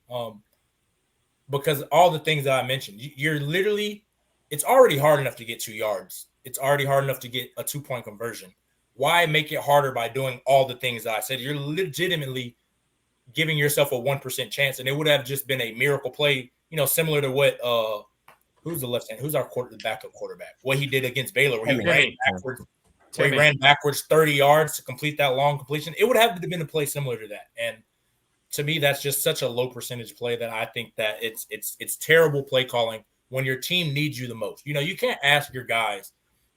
D: Because all the things that I mentioned, you're literally – it's already hard enough to get 2 yards. It's already hard enough to get a 2-point conversion. Why make it harder by doing all the things that I said? You're legitimately giving yourself a 1% chance, and it would have just been a miracle play, you know, similar to what who's the left hand? Who's our backup quarterback? What he did against Baylor, where he ran backwards 30 yards to complete that long completion. It would have been a play similar to that. And to me, that's just such a low percentage play that I think that it's terrible play calling when your team needs you the most. You know, you can't ask your guys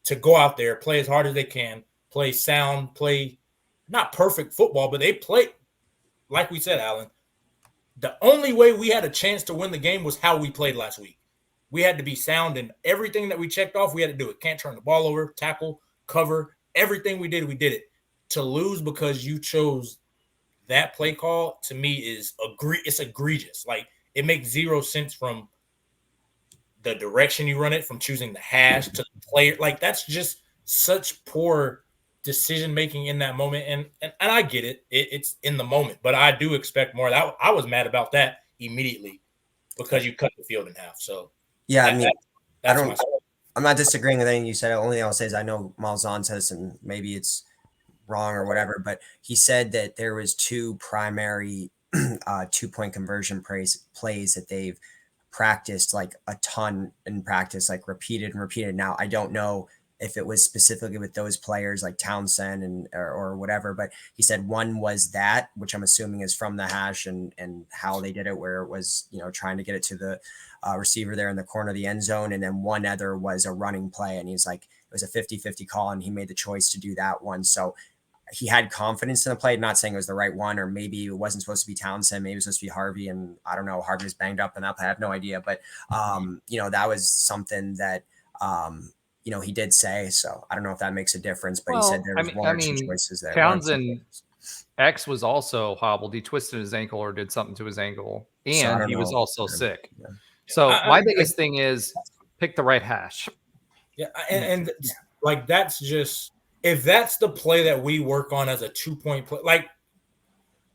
D: to go out there, play as hard as they can, play sound, play not perfect football, but they play, like we said, Alan, the only way we had a chance to win the game was how we played last week. We had to be sound in everything that we checked off. We had to do it. Can't turn the ball over, tackle, cover, everything we did it. to lose because you chose that play call, to me, it's egregious. Like, it makes zero sense from the direction you run it, from choosing the hash to the player. Like, that's just such poor decision making in that moment. And I get it. It's in the moment, but I do expect more. I was mad about that immediately because you cut the field in half. So
C: yeah, I mean,
D: that's
C: I'm not disagreeing with anything you said. The only thing I'll say is I know Malzahn says, and maybe it's wrong or whatever, but he said that there was two primary 2-point conversion plays that they've practiced like a ton in practice, like repeated and repeated. Now, I don't know if it was specifically with those players like Townsend and or whatever, but he said one was that, which I'm assuming is from the hash and how they did it, where it was, trying to get it to the receiver there in the corner of the end zone. And then one other was a running play. And he's like, it was a 50-50 call and he made the choice to do that one. So he had confidence in the play, not saying it was the right one, or maybe it wasn't supposed to be Townsend, maybe it was supposed to be Harvey. And I don't know, Harvey was banged up in that play. I have no idea, but that was something that, he did say. So I don't know if that makes a difference, but he said there was one or two choices there.
A: Townsend X was also hobbled. He twisted his ankle or did something to his ankle, and he was also sick. Yeah. So my biggest thing is pick the right hash.
D: Yeah, and like, that's just, if that's the play that we work on as a 2-point play, like,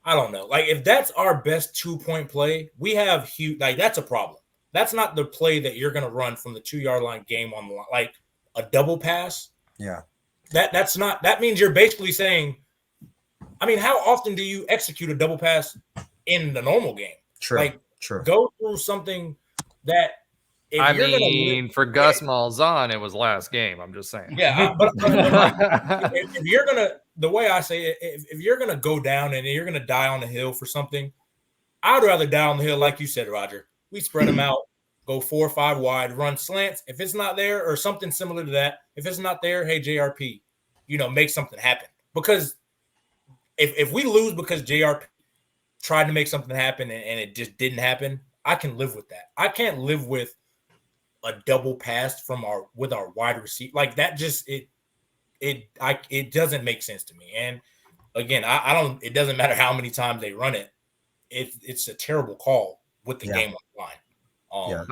D: I don't know. Like, if that's our best 2-point play, we have huge, like, that's a problem. That's not the play that you're going to run from the 2-yard line game on the line. Like, a double pass.
C: Yeah.
D: That's not, that means you're basically saying, I mean, how often do you execute a double pass in the normal game?
C: True.
D: Like,
C: true.
D: Go through something that,
A: for Gus Malzahn, it was last game. I'm just saying.
D: Yeah, but if you're gonna, the way I say it, if you're gonna go down and you're gonna die on the hill for something, I'd rather die on the hill, like you said, Roger. We spread them out, go 4 or 5 wide, run slants. If it's not there, or something similar to that, if it's not there, hey, JRP, make something happen. Because if we lose because JRP tried to make something happen and it just didn't happen, I can live with that. I can't live with a double pass with our wide receiver. Like, that just, it doesn't make sense to me. And again, I don't, it doesn't matter how many times they run it. It's a terrible call with the game on the line.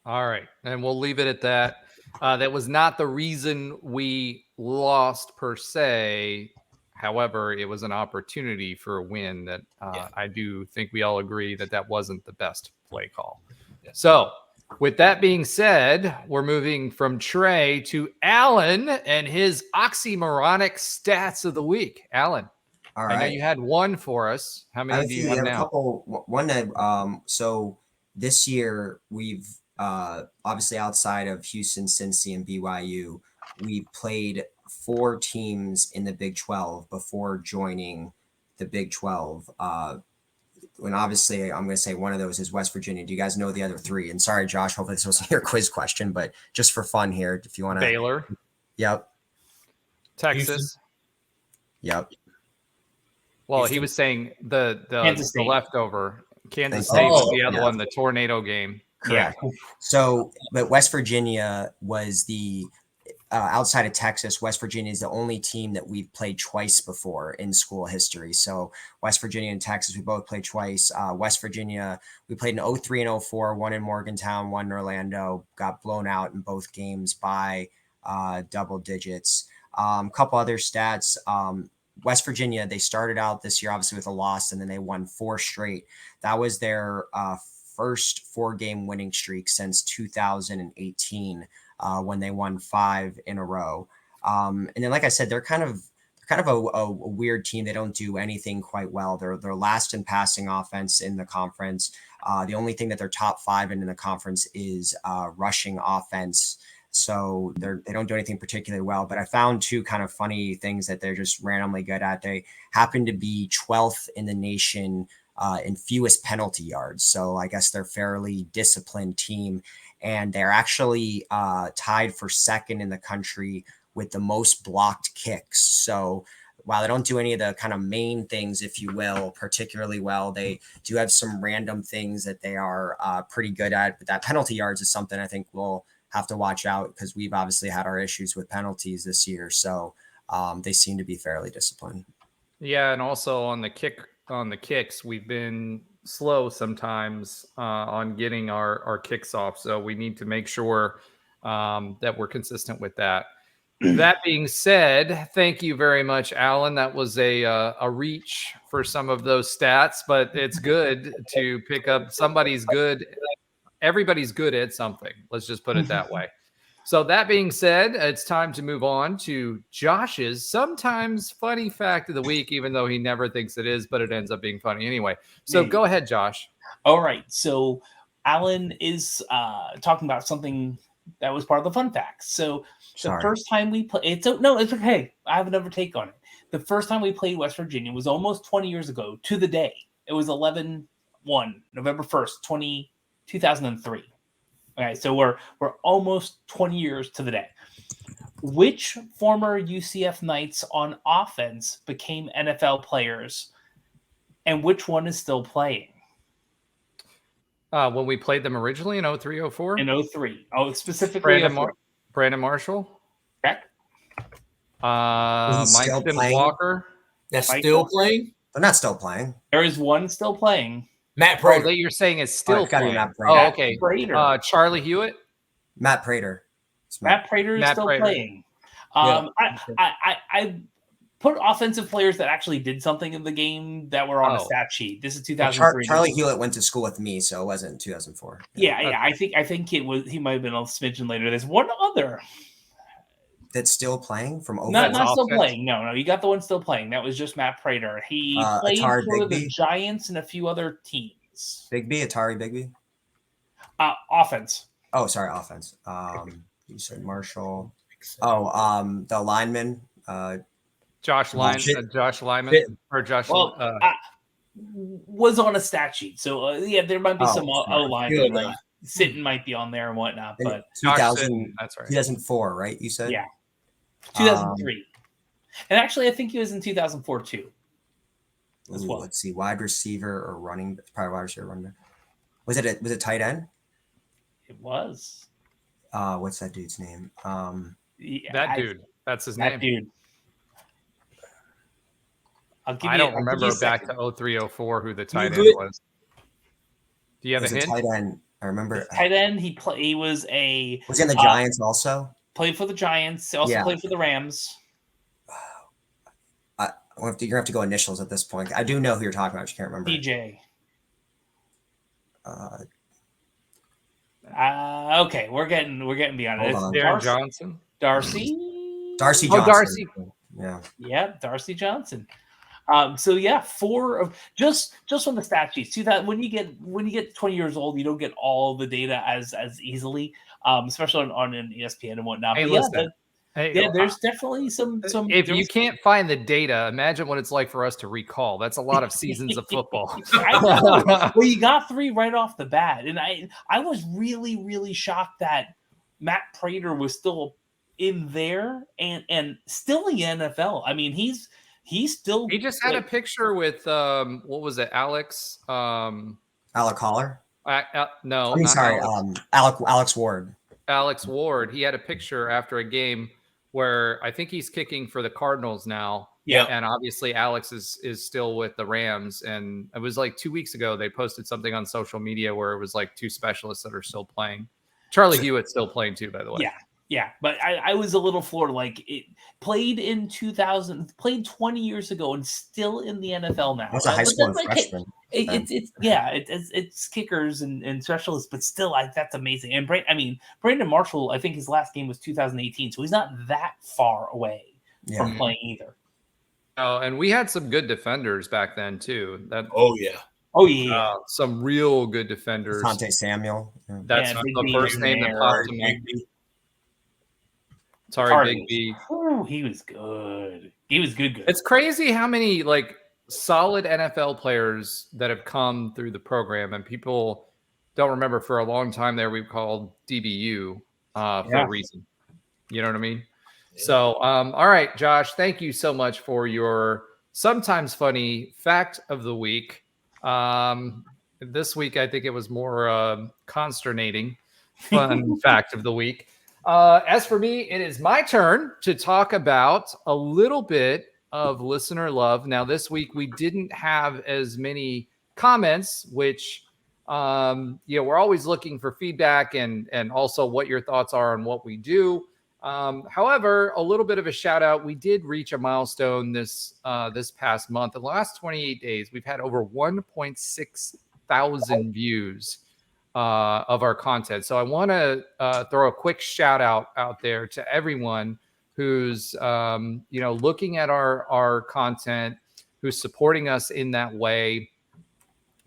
A: All right. And we'll leave it at that. That was not the reason we lost per se. However, it was an opportunity for a win that I do think we all agree that wasn't the best play call. Yeah. So with that being said, we're moving from Trey to Alan and his oxymoronic stats of the week. Alan, all right. I know you had one for us. How many do you have now?
C: A couple. One that, so this year we've obviously, outside of Houston, Cincy, and BYU, we played 4 teams in the Big 12 before joining the Big 12. When obviously I'm going to say one of those is West Virginia. Do you guys know the other 3? And sorry, Josh, hopefully this wasn't your quiz question, but just for fun here, if you want to.
A: Baylor.
C: Yep.
A: Texas.
C: Houston. Yep.
A: Well,
C: Houston.
A: He was saying the leftover. Kansas State was the other one, the tornado game.
C: Correct. Yeah. So, but West Virginia was the outside of Texas, West Virginia is the only team that we've played twice before in school history. So West Virginia and Texas, we both played twice. West Virginia, we played in 03 and 04, one in Morgantown, one in Orlando, got blown out in both games by double digits. Couple other stats. West Virginia, they started out this year obviously with a loss, and then they won 4 straight. That was their first 4-game winning streak since 2018. When they won 5 in a row. And then, like I said, they're kind of a weird team. They don't do anything quite well. They're last in passing offense in the conference. The only thing that they're top 5 in the conference is rushing offense. So they don't do anything particularly well. But I found 2 kind of funny things that they're just randomly good at. They happen to be 12th in the nation in fewest penalty yards. So I guess they're a fairly disciplined team. And they're actually tied for 2nd in the country with the most blocked kicks. So while they don't do any of the kind of main things, if you will, particularly well, they do have some random things that they are pretty good at. But that penalty yards is something I think we'll have to watch out, because we've obviously had our issues with penalties this year. So they seem to be fairly disciplined.
A: Yeah, and also on the kicks, we've been slow sometimes on getting our kicks off. So we need to make sure that we're consistent with that. That being said, thank you very much, Alan. That was a reach for some of those stats, but it's good to pick up somebody's good. Everybody's good at something. Let's just put it that way. So that being said, it's time to move on to Josh's sometimes funny fact of the week, even though he never thinks it is, but it ends up being funny anyway. So go ahead, Josh.
B: All right. So Alan is talking about something that was part of the fun facts. So the first time we played, it's okay. I have another take on it. The first time we played West Virginia was almost 20 years ago to the day. It was 11-1, November 1st, 2003. Okay, so we're almost 20 years to the day. Which former UCF Knights on offense became NFL players, and which one is still playing?
A: When we played them originally in 03, 04?
B: In 03. Oh, specifically
A: Brandon Marshall?
B: Correct.
A: Mike Sims Walker?
D: That's still playing?
C: They're not still playing.
B: There is one still playing.
D: Matt Prater.
A: Oh, that you're saying is still playing.
C: Oh,
A: okay.
B: Prater.
A: Charlie Hewitt?
C: Matt Prater.
B: Matt Prater is still playing. I put offensive players that actually did something in the game that were on a stat sheet. This is 2003.
C: Charlie Hewitt went to school with me, so it wasn't 2004.
B: Yeah. I think it was. He might have been a smidgen later. There's one other
C: that's still playing from over.
B: Not still playing. No. You got the one still playing. That was just Matt Prater. He played for the Giants and a few other teams.
C: Atari Bigby.
B: Offense.
C: Oh, sorry, offense. You said Marshall. Oh, the lineman.
A: Josh Lyman.
B: Was on a stat sheet. So there might be some O-line. Like Sitton might be on there and whatnot. But
C: 2000,
A: that's right.
C: 2004, right? You said?
B: Yeah. 2003. And actually, I think he was in 2004 too. As well.
C: Let's see, wide receiver or running, probably wide receiver, running back. Was it tight end?
B: It was.
C: What's that dude's name?
A: That dude. That's his name.
B: That dude.
A: I don't remember back to 03, 04 who the tight end was. Do you have a hint?
C: Tight end. I remember.
B: Tight end. He was
C: he in the Giants also?
B: Played for the Giants. Also played for the Rams.
C: You're going to have to go initials at this point. I do know who you're talking about. I can't remember.
B: DJ. Okay, we're getting beyond it.
A: Darren Johnson.
B: Darcy
C: Johnson.
A: Oh, Darcy.
B: Yeah, Darcy Johnson. Four of just on the stat sheets. When you get 20 years old, you don't get all the data as easily, especially on an ESPN and whatnot.
A: Hey,
B: but
A: listen.
B: There's definitely some.
A: If you can't find the data, imagine what it's like for us to recall. That's a lot of seasons of football.
B: I know. Well, you got three right off the bat, and I was really, really shocked that Matt Prater was still in there and still in the NFL. I mean, he's still.
A: He just had a picture with what was it, Alex?
C: Alec Holler?
A: No,
C: I'm sorry, Alex Ward.
A: Alex Ward. He had a picture after a game where I think he's kicking for the Cardinals now.
B: Yeah.
A: And obviously Alex is still with the Rams. And it was like 2 weeks ago, they posted something on social media where it was like two specialists that are still playing. Charlie Hewitt's still playing too, by the way.
B: Yeah. But I was a little floored. Like, it played in 2000, played 20 years ago and still in the NFL now.
C: That's a high school freshman.
B: It's kickers and specialists, but still, that's amazing. And Brandon Marshall, I think his last game was 2018, so he's not that far away from playing either.
A: Oh, and we had some good defenders back then too. Some real good defenders.
C: Asante Samuel.
A: That's the first name that popped to me. Sorry, Big B.
B: He was good. He was good.
A: It's crazy how many solid NFL players that have come through the program, and people don't remember for a long time there we've called DBU for a reason. You know what I mean? Yeah. So, all right, Josh, thank you so much for your sometimes funny fact of the week. This week, I think it was more consternating fun fact of the week. As for me, it is my turn to talk about a little bit of listener love. Now, this week we didn't have as many comments, which we're always looking for feedback and also what your thoughts are on what we do. However, a little bit of a shout out. We did reach a milestone this past month. In the last 28 days, we've had over 1.6 thousand views of our content. So I want to throw a quick shout out there to everyone who's looking at our content, who's supporting us in that way.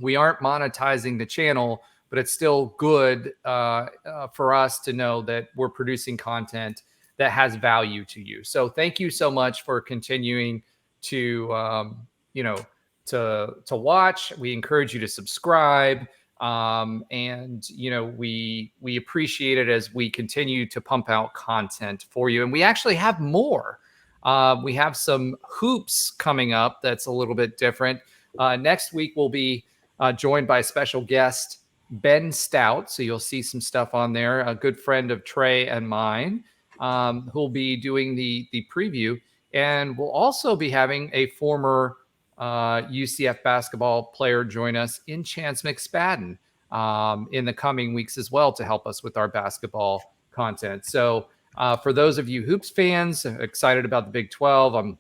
A: We aren't monetizing the channel, but it's still good for us to know that we're producing content that has value to you. So thank you so much for continuing to to watch. We encourage you to subscribe. And we appreciate it as we continue to pump out content for you. And we actually have more. We have some hoops coming up that's a little bit different. Next week we'll be joined by a special guest, Ben Stout. So you'll see some stuff on there. A good friend of Trey and mine, who'll be doing the preview. And we'll also be having a former UCF basketball player join us in Chance McSpadden in the coming weeks as well to help us with our basketball content. So for those of you hoops fans excited about the Big 12,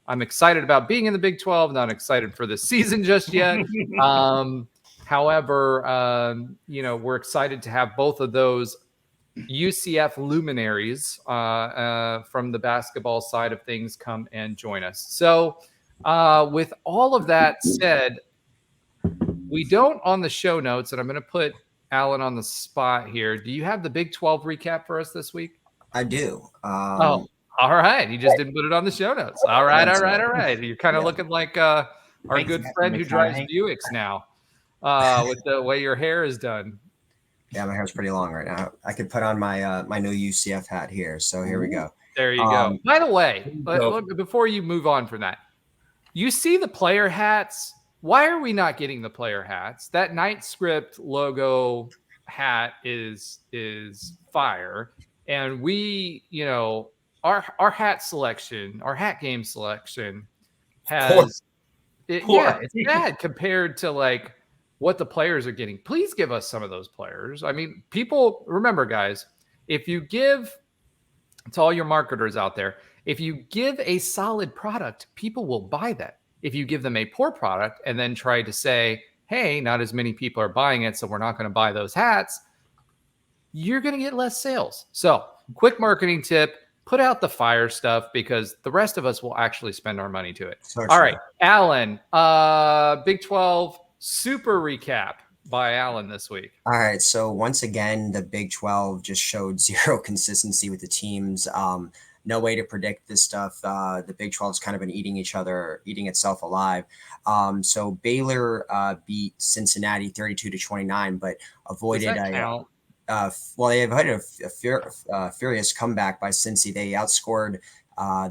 A: I'm excited about being in the Big 12, not excited for this season just yet. However, we're excited to have both of those UCF luminaries from the basketball side of things come and join us. So with all of that said, we don't on the show notes, and I'm going to put Alan on the spot here. Do you have the Big 12 recap for us this week?
C: I do.
A: All right. You just didn't put it on the show notes. All right. You're kind of looking like our good friend who drives Buicks now with the way your hair is done.
C: Yeah, my hair's pretty long right now. I could put on my my new UCF hat here. So here we go.
A: There you go. By the way, before you move on from that, you see the player hats. Why are we not getting the player hats? That Night Script logo hat is fire. And we, our hat selection, our hat game selection has it's bad compared to like what the players are getting. Please give us some of those players. I mean, people remember, guys, if you give to all your marketers out there, if you give a solid product, people will buy that. If you give them a poor product and then try to say, hey, not as many people are buying it, so we're not going to buy those hats, you're going to get less sales. So quick marketing tip, put out the fire stuff because the rest of us will actually spend our money to it. All right, Alan, Big 12 super recap by Alan this week.
C: All right. So once again, the Big 12 just showed zero consistency with the teams. No way to predict this stuff. The Big 12 has kind of been eating itself alive. So Baylor beat Cincinnati 32-29, but avoided they avoided a furious comeback by Cincy. They outscored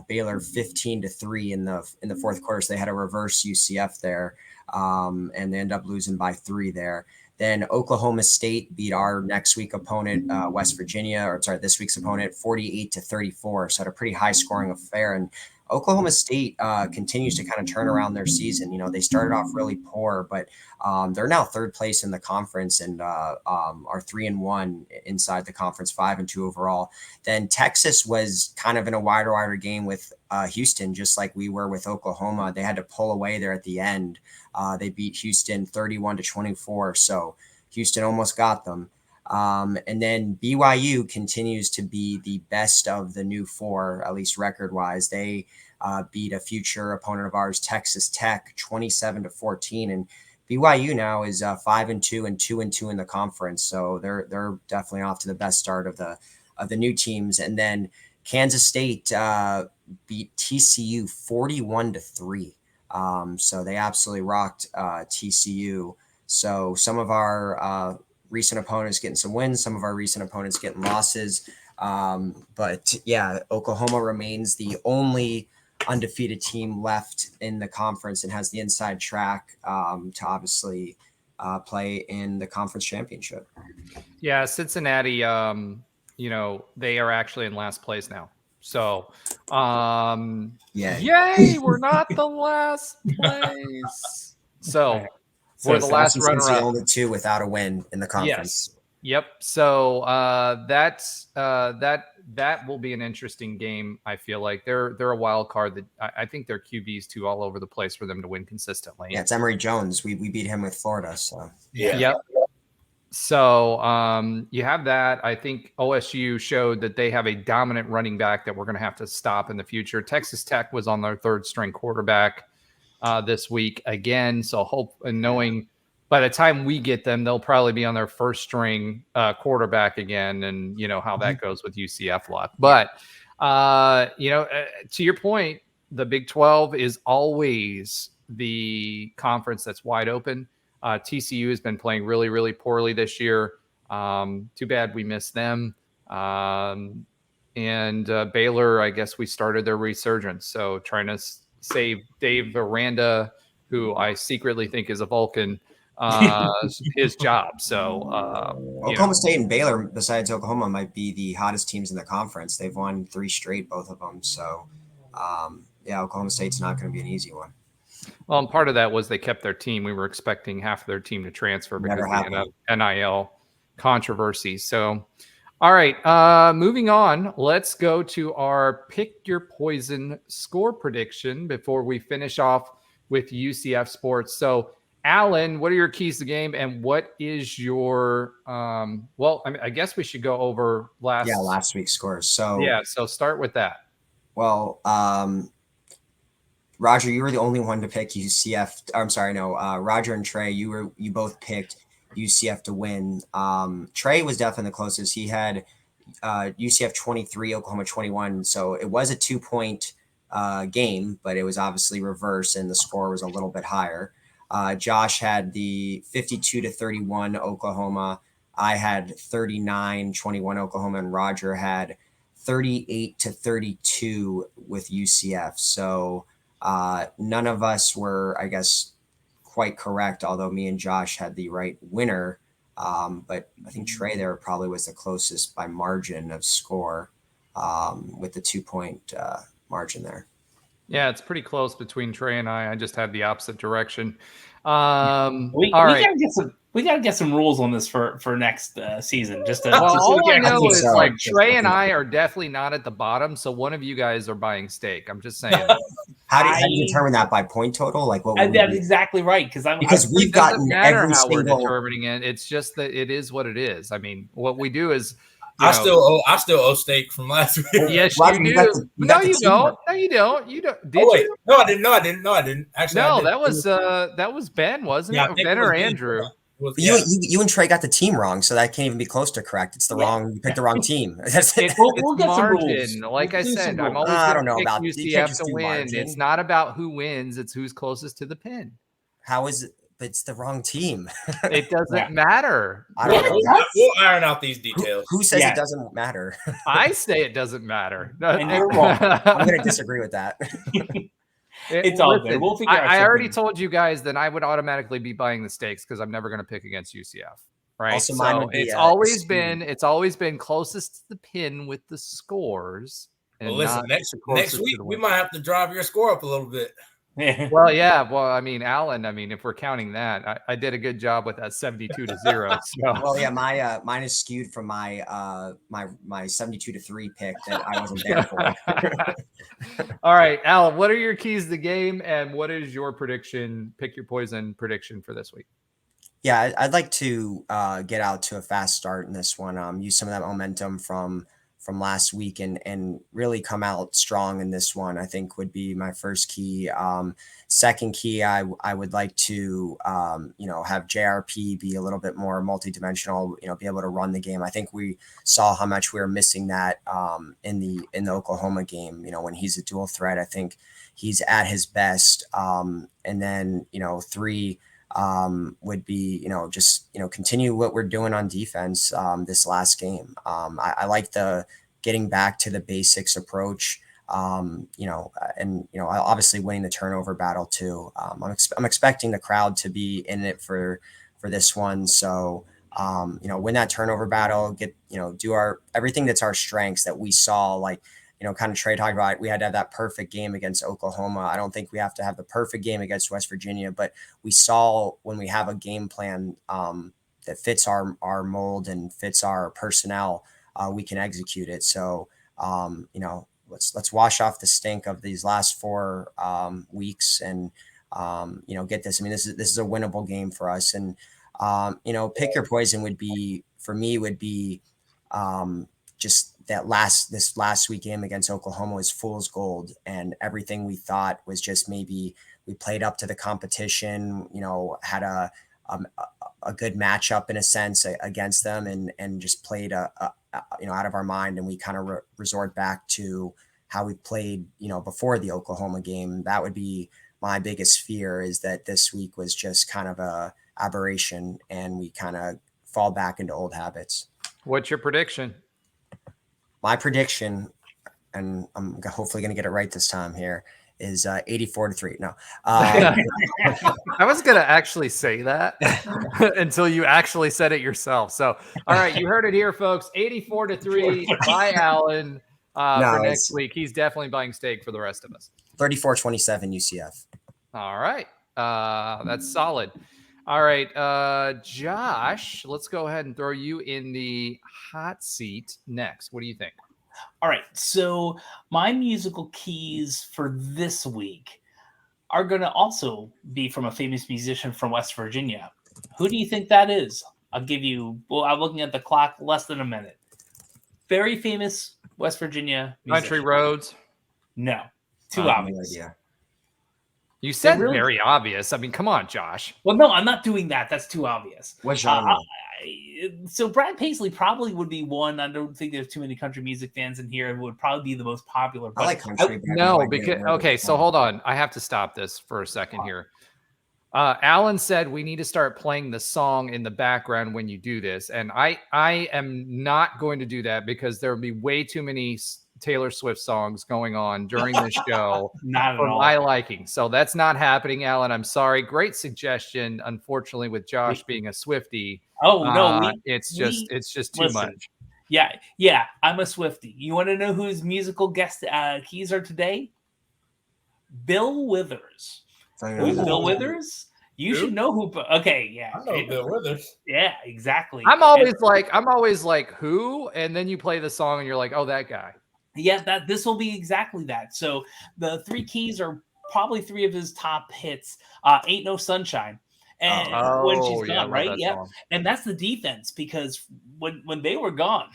C: Baylor 15-3 in the fourth quarter. So they had a reverse UCF there, and they ended up losing by 3 there. Then Oklahoma State beat our next week opponent, West Virginia, this week's opponent, 48-34. So had a pretty high scoring affair. And Oklahoma State continues to kind of turn around their season. They started off really poor, but they're now third place in the conference and are 3-1 inside the conference, 5-2 overall. Then Texas was kind of in a wider game with Houston, just like we were with Oklahoma. They had to pull away there at the end. They beat Houston 31-24. So Houston almost got them. And then BYU continues to be the best of the new 4, at least record-wise. They beat a future opponent of ours, Texas Tech, 27-14. And BYU now is 5-2 and 2-2 in the conference. So they're definitely off to the best start of the new teams. And then Kansas State beat TCU 41-3. So they absolutely rocked TCU. So some of our recent opponents getting some wins, some of our recent opponents getting losses. But yeah, Oklahoma remains the only undefeated team left in the conference and has the inside track to obviously play in the conference championship.
A: Yeah, Cincinnati they are actually in last place now. So,
C: Yay,
A: we're not the last place. So we're the last
C: Washington's the
A: runner-up.
C: only two without a win in the conference.
A: Yes. Yep. So that will be an interesting game. I feel like they're a wild card that I think their QB's too all over the place for them to win consistently.
C: Yeah, it's Emory Jones. We beat him with Florida. So
D: Yeah.
A: Yep. So you have that. I think OSU showed that they have a dominant running back that we're going to have to stop in the future. Texas Tech was on their third string quarterback this week again. So hope and knowing by the time we get them, they'll probably be on their first string quarterback again. And you know how that goes with UCF luck. But to your point, the Big 12 is always the conference that's wide open. TCU has been playing really, really poorly this year. Too bad we missed them. And Baylor, I guess we started their resurgence. So trying to save Dave Aranda, who I secretly think is a Vulcan, his job. So
C: Oklahoma State and Baylor, besides Oklahoma, might be the hottest teams in the conference. They've won 3 straight, both of them. So, Oklahoma State's not going to be an easy one.
A: Well, and part of that was they kept their team. We were expecting half of their team to transfer because of the NIL controversy. So, all right, moving on. Let's go to our Pick Your Poison score prediction before we finish off with UCF Sports. So, Alan, what are your keys to the game, and what is your I guess we should go over last
C: week's scores. So
A: so start with that.
C: Well, Roger, you were the only one to pick UCF. I'm sorry, no. Roger and Trey, you both picked UCF to win. Trey was definitely the closest. He had UCF 23, Oklahoma 21. So it was a 2-point game, but it was obviously reverse, and the score was a little bit higher. Josh had the 52-31 Oklahoma. I had 39-21 Oklahoma, and Roger had 38-32 with UCF. So none of us were, I guess, quite correct, although me and Josh had the right winner. But I think Trey there probably was the closest by margin of score with the 2-point margin there.
A: Yeah, it's pretty close between Trey and I. I just had the opposite direction.
B: We gotta get some rules on this for next season. Just to,
A: all I know is like Trey and I are definitely not at the bottom, so one of you guys are buying steak. I'm just saying.
C: How do you determine that by point total? Like what?
B: That's exactly right
C: because we've gotten every
A: how
C: single.
A: We're determining it. It's just that it is what it is. I mean, what we do is.
D: I still owe steak from last week.
A: Yes, you do. No, you don't. No, you don't. You don't. Did you?
D: No, I didn't. No, I didn't. Actually,
A: no, that was Ben, wasn't it? Ben or Andrew?
C: You and Trey got the team wrong, so that can't even be close to correct. It's the wrong. You picked the wrong team.
A: We'll get some rules. Like I said, I'm always
C: I don't know about
A: UCF to win. Margin. It's not about who wins; it's who's closest to the pin.
C: How is it? But it's the wrong team.
A: It doesn't matter.
C: I don't know.
D: We'll iron out these details.
C: Who says it doesn't matter?
A: I say it doesn't matter.
B: And you're wrong.
C: I'm going to disagree with that.
B: It's all good. We'll figure out.
A: I already told you guys that I would automatically be buying the steaks because I'm never going to pick against UCF. Right.
C: Also,
A: so it's always been closest to the pin with the scores.
D: Well, listen, next week we might have to drive your score up a little bit.
A: Well, yeah. Well, I mean, Alan, if we're counting that, I did a good job with that 72-0. So.
C: Well, yeah, mine is skewed from my 72-3 pick that I wasn't there for.
A: All right, Alan, what are your keys to the game, and what is your prediction? Pick your poison prediction for this week.
C: Yeah, I'd like to get out to a fast start in this one. Use some of that momentum from last week and really come out strong in this one, I think would be my first key. Second key, I would like to, have JRP be a little bit more multidimensional, be able to run the game. I think we saw how much we were missing that in the Oklahoma game, when he's a dual threat. I think he's at his best. And then, 3 would be, continue what we're doing on defense this last game. I like the getting back to the basics approach, obviously winning the turnover battle too. I'm expecting the crowd to be in it for this one. So win that turnover battle, do everything that's our strengths that we saw, like, kind of Trey talked about, we had to have that perfect game against Oklahoma. I don't think we have to have the perfect game against West Virginia, but we saw when we have a game plan that fits our mold and fits our personnel, we can execute it. So, let's wash off the stink of these last 4 weeks and, get this. I mean, this is a winnable game for us. And, pick your poison would be just this last week game against Oklahoma was fool's gold, and everything we thought was just maybe we played up to the competition, had a good matchup in a sense against them, and just played out of our mind, and we kind of resort back to how we played, before the Oklahoma game. That would be my biggest fear, is that this week was just kind of a aberration and we kind of fall back into old habits.
A: What's your prediction?
C: My prediction, and I'm hopefully going to get it right this time here, is 84-3. No.
A: I was going to actually say that until you actually said it yourself. So, all right, you heard it here, folks. 84-3 by Alan for next week. He's definitely buying steak for the rest of us.
C: 34-27 UCF.
A: All right. That's solid. All right, Josh, let's go ahead and throw you in the hot seat next. What do you think?
B: All right, so my musical keys for this week are going to also be from a famous musician from West Virginia. Who do you think that is? I'm looking at the clock, less than a minute. Very famous West Virginia musician.
A: Country Roads?
B: No, too obvious.
C: No,
A: you said very obvious. I mean, come on, Josh.
B: Well, no, I'm not doing that. That's too obvious.
C: What genre?
B: So Brad Paisley probably would be one. I don't think there's too many country music fans in here. It would probably be the most popular.
C: I like country.
A: So hold on. I have to stop this for a second here. Alan said we need to start playing the song in the background when you do this. And I am not going to do that because there will be way too many Taylor Swift songs going on during this show for my liking. So that's not happening, Alan. I'm sorry. Great suggestion. Unfortunately, with Josh being a Swiftie, it's just too much.
B: Yeah, I'm a Swiftie. You want to know whose musical guest keys are today? Bill Withers. Who's Bill Withers? You should know who. Okay, yeah,
D: I know Bill Withers.
B: Yeah, exactly.
A: I'm always like who, and then you play the song and you're like, oh, that guy.
B: Yeah, this will be exactly that. So the 3 keys are probably 3 of his top hits. Ain't No Sunshine. And when she's gone, right? Yeah. Song. And that's the defense, because when they were gone,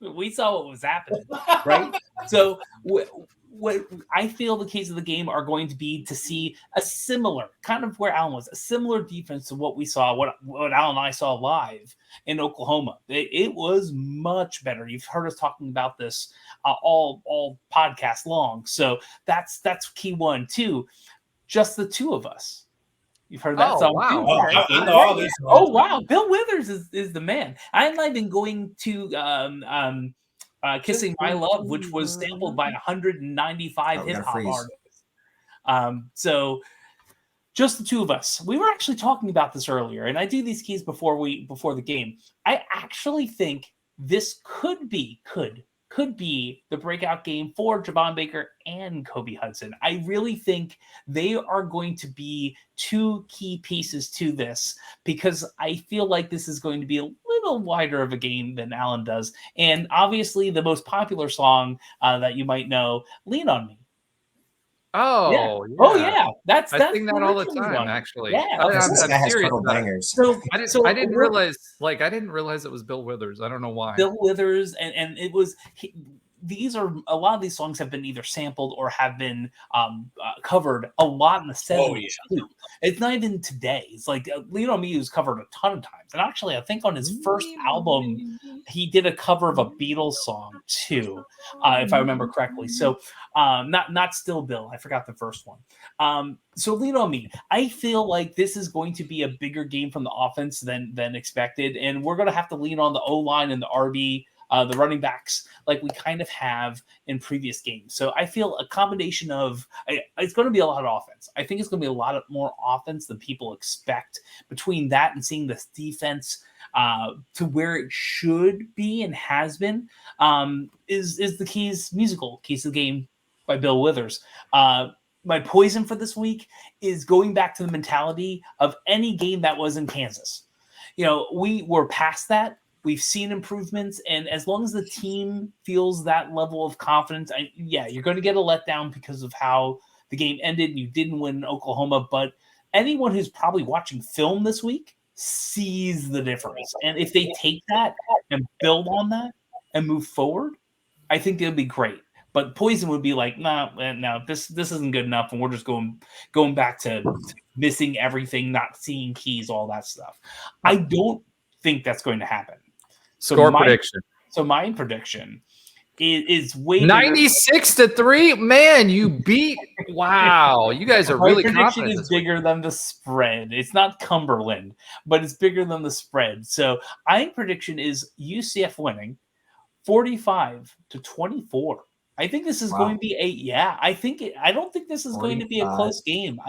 B: we saw what was happening, right? So what I feel the keys of the game are going to be to see a similar, kind of where Alan was, a similar defense to what we saw, what Alan and I saw live in Oklahoma. It was much better. You've heard us talking about this all podcast long. So that's key 1. 2, just the 2 of us. You've heard that song too.
D: I know all these songs.
B: Oh wow, Bill Withers is the man. I'm not even going to Kissing My Love, which was sampled by 195 hip hop artists. So just the 2 of us. We were actually talking about this earlier, and I do these keys before the game. I actually think this could be the breakout game for Javon Baker and Kobe Hudson. I really think they are going to be 2 key pieces to this, because I feel like this is going to be a little wider of a game than Alan does. And obviously the most popular song that you might know, Lean on Me.
A: Oh,
B: yeah. Oh yeah, that's
A: I sing that all the time. Actually,
B: yeah.
A: I'm serious about
C: bangers.
A: So I didn't realize it was Bill Withers. I don't know why.
B: Bill Withers, and it was. A lot of these songs have been either sampled or have been covered a lot in the 70s too. It's not even today. It's like Lean on Me was covered a ton of times. And actually, I think on his first album, he did a cover of a Beatles song too, if I remember correctly. So not Still Bill. I forgot the first one. So Lean on Me. I feel like this is going to be a bigger game from the offense than expected. And we're going to have to lean on the O-line and the RB the running backs like we kind of have in previous games. So I feel a combination of it's going to be a lot of offense. I think it's going to be a lot more offense than people expect. Between that and seeing this defense to where it should be and has been is the Keys musical, Keys to the Game by Bill Withers. My poison for this week is going back to the mentality of any game that was in Kansas. We were past that. We've seen improvements, and as long as the team feels that level of confidence, you're going to get a letdown because of how the game ended and you didn't win in Oklahoma, but anyone who's probably watching film this week sees the difference. And if they take that and build on that and move forward, I think it'll be great. But poison would be like, no, this isn't good enough, and we're just going back to missing everything, not seeing keys, all that stuff. I don't think that's going to happen.
A: Prediction.
B: So my prediction is way
A: 96-3. Man, you beat. Wow, you guys are really confident.
B: My prediction is bigger than the spread. It's not Cumberland, but it's bigger than the spread. So my prediction is UCF winning 45-24. I think this is going to be I don't think this is going to be a close game.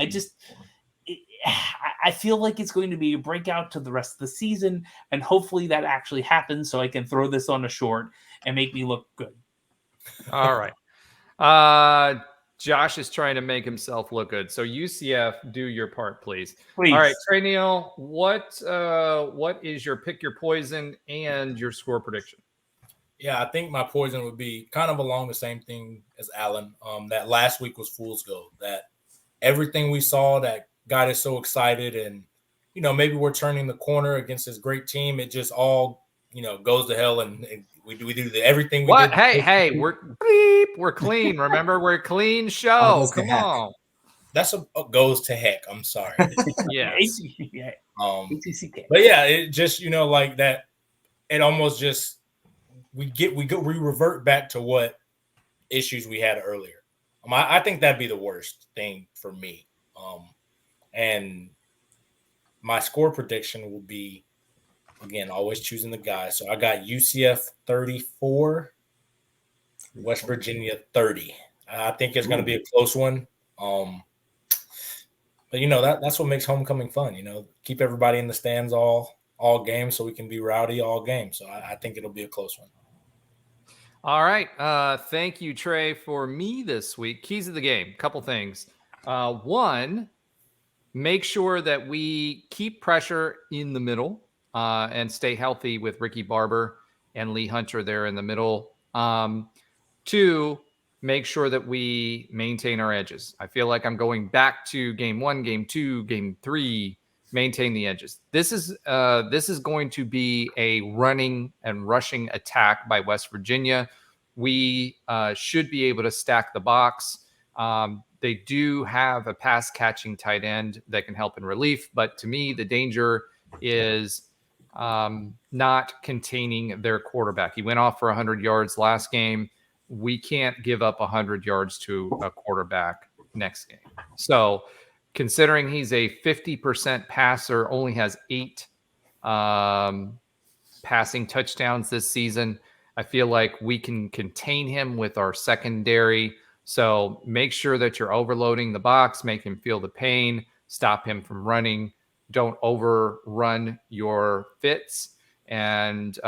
B: I feel like it's going to be a breakout to the rest of the season, and hopefully that actually happens so I can throw this on a short and make me look good.
A: All right. Josh is trying to make himself look good. So UCF, do your part, please. All right, Trey Neal, what is your pick your poison and your score prediction?
D: Yeah, I think my poison would be kind of along the same thing as Alan. That last week was fool's gold. That everything we saw that got us so excited, and maybe we're turning the corner against this great team. It just all goes to hell, and we do everything. We did.
A: Hey, we're clean. Remember, we're a clean show. Come on.
D: That's a goes to heck. I'm sorry.
A: Yes.
D: But yeah, it just like that. It almost just. We revert back to what issues we had earlier. I think that'd be the worst thing for me. And my score prediction will be, again, always choosing the guys. So I got UCF 34, West Virginia 30. I think it's going to be a close one. But that's what makes homecoming fun. Keep everybody in the stands all game so we can be rowdy all game. So I think it'll be a close one.
A: All right. Thank you, Trey. For me this week, keys of the game, couple things. One, make sure that we keep pressure in the middle and stay healthy with Ricky Barber and Lee Hunter there in the middle. Two, make sure that we maintain our edges. I feel like I'm going back to game 1, game 2, game 3, maintain the edges. This is going to be a running and rushing attack by West Virginia. We should be able to stack the box. They do have a pass catching tight end that can help in relief, but to me, the danger is not containing their quarterback. He went off for 100 yards last game. We can't give up 100 yards to a quarterback next game. So considering he's a 50% passer, only has 8 passing touchdowns this season, I feel like we can contain him with our secondary. So make sure that you're overloading the box, make him feel the pain, stop him from running. Don't overrun your fits, and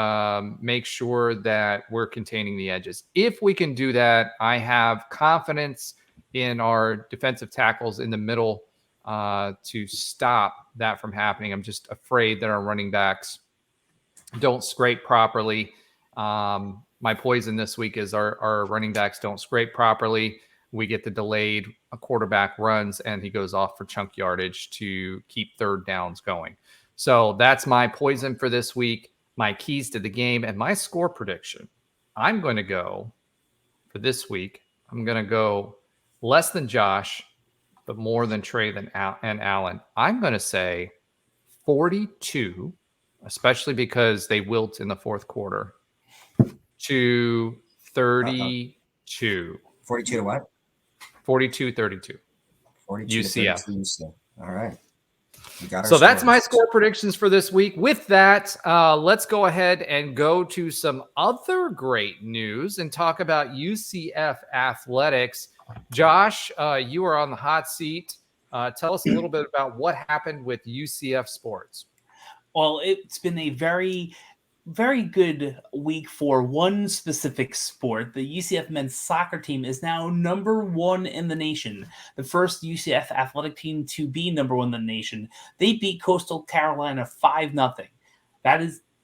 A: make sure that we're containing the edges. If we can do that, I have confidence in our defensive tackles in the middle to stop that from happening. I'm just afraid that our running backs don't scrape properly. My poison this week is our running backs don't scrape properly. We get the delayed quarterback runs, and he goes off for chunk yardage to keep third downs going. So that's my poison for this week, my keys to the game, and my score prediction. I'm going to go for this week. I'm going to go less than Josh, but more than Trey and Alan. I'm going to say 42, especially because they wilt in the fourth quarter, to 32.
C: 42 to what?
A: 42-32.
C: 42
A: UCF.
C: to 32 UCF. All right. We got our
A: So that's
C: scores.
A: my score predictions for this week. With that, let's go ahead and go to some other great news and talk about UCF athletics. Josh, you are on the hot seat. Tell us a little bit about what happened with UCF Sports.
B: Well, it's been a very good week for one specific sport. The UCF men's soccer team is now number 1 in the nation. The first UCF athletic team to be number 1 in the nation. They beat Coastal Carolina 5-0.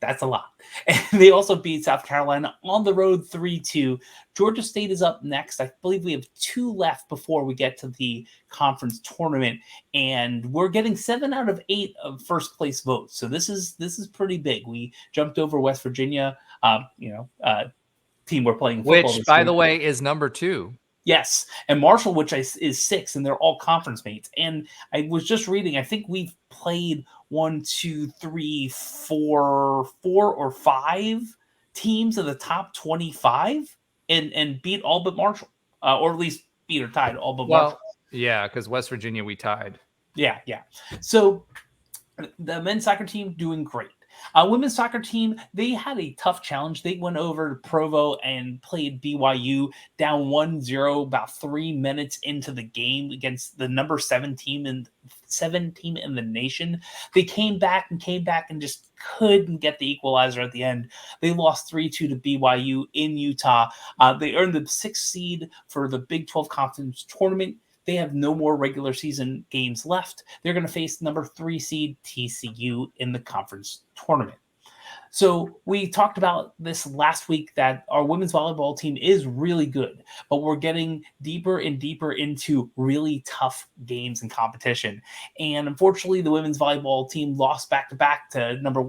B: That's a lot. And they also beat South Carolina on the road 3-2. Georgia State is up next. I believe we have 2 left before we get to the conference tournament, and we're getting 7 out of 8 of first place votes. So this is pretty big. We jumped over West Virginia, team we're playing football.
A: Which, by the way, is number 2.
B: Yes, and Marshall, which is 6, and they're all conference mates. And I was just reading, I think we've played 4 or 5 teams in the top 25 and beat all but Marshall, or at least beat or tied all but Marshall.
A: Yeah, because West Virginia we tied.
B: Yeah. So the men's soccer team doing great. Women's soccer team, they had a tough challenge. They went over to Provo and played BYU down 1-0 about 3 minutes into the game against the number 7 team in the nation. They came back and just couldn't get the equalizer at the end. They lost 3-2 to BYU in Utah. They earned the 6th seed for the Big 12 Conference Tournament. They have no more regular season games left. They're going to face number 3 seed TCU in the conference tournament. So we talked about this last week that our women's volleyball team is really good, but we're getting deeper and deeper into really tough games and competition. And unfortunately, the women's volleyball team lost back-to-back to number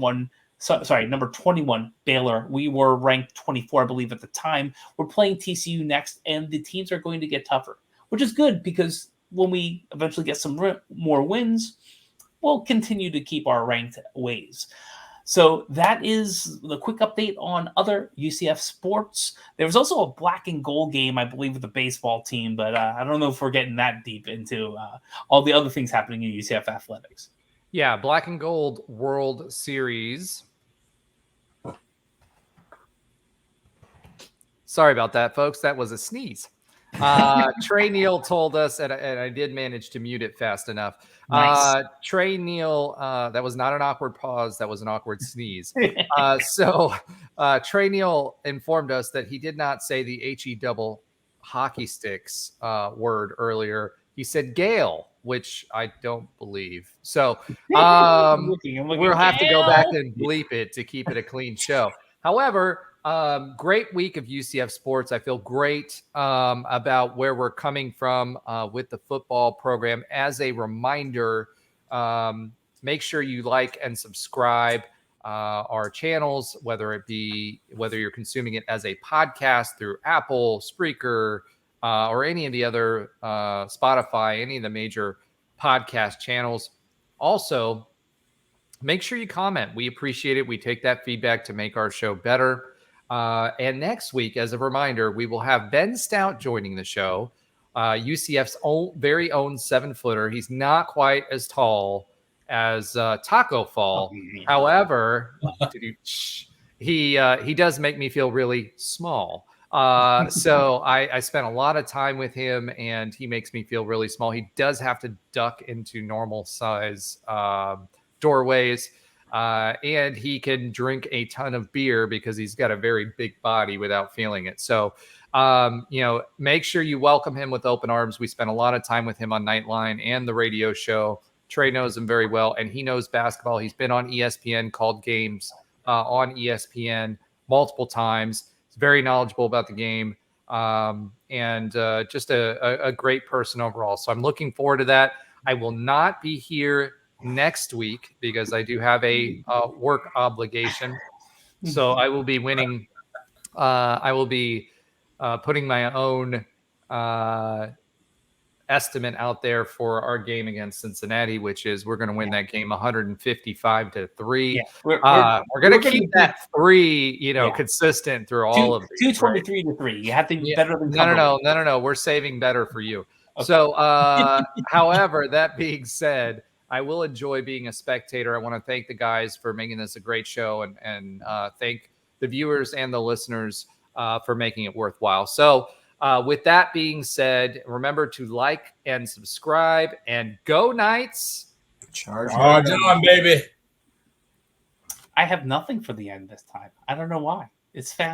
B: 21 Baylor. We were ranked 24, I believe, at the time. We're playing TCU next, and the teams are going to get tougher, which is good because when we eventually get some more wins, we'll continue to keep our ranked ways. So that is the quick update on other UCF sports. There was also a black and gold game, I believe, with the baseball team, but I don't know if we're getting that deep into all the other things happening in UCF athletics.
A: Yeah, black and gold World Series. Sorry about that, folks. That was a sneeze. Trey Neal told us, and I did manage to mute it fast enough.
B: Nice.
A: Trey Neal, that was not an awkward pause. That was an awkward sneeze. So Trey Neal informed us that he did not say the HE double hockey sticks word earlier. He said Gale, which I don't believe. So we'll have to go back and bleep it to keep it a clean show. However, great week of UCF sports. I feel great about where we're coming from with the football program. As a reminder, make sure you like and subscribe our channels, whether you're consuming it as a podcast through Apple, Spreaker, or any of the other Spotify, any of the major podcast channels. Also, make sure you comment. We appreciate it. We take that feedback to make our show better. And next week, as a reminder, we will have Ben Stout joining the show, UCF's very own 7-footer. He's not quite as tall as Taco Fall. However, he does make me feel really small. So I spent a lot of time with him, and he makes me feel really small. He does have to duck into normal size doorways. And he can drink a ton of beer because he's got a very big body without feeling it. So, make sure you welcome him with open arms. We spent a lot of time with him on Nightline and the radio show. Trey knows him very well, and he knows basketball. He's been on ESPN, called games on ESPN multiple times. He's very knowledgeable about the game, and just a great person overall. So I'm looking forward to that. I will not be here next week because I do have a work obligation. So I will be winning. I will be putting my own estimate out there for our game against Cincinnati, which is we're going to win that game 155-3.
B: Yeah,
A: we're going to keep that 3, consistent through all of these.
B: 223-3. You have to be better than
A: no. We're saving better for you. Okay. So, however, that being said, I will enjoy being a spectator. I want to thank the guys for making this a great show, and thank the viewers and the listeners for making it worthwhile. So with that being said, remember to like and subscribe, and go Knights.
C: Charge.
D: John, baby.
B: I have nothing for the end this time. I don't know why. It's fast.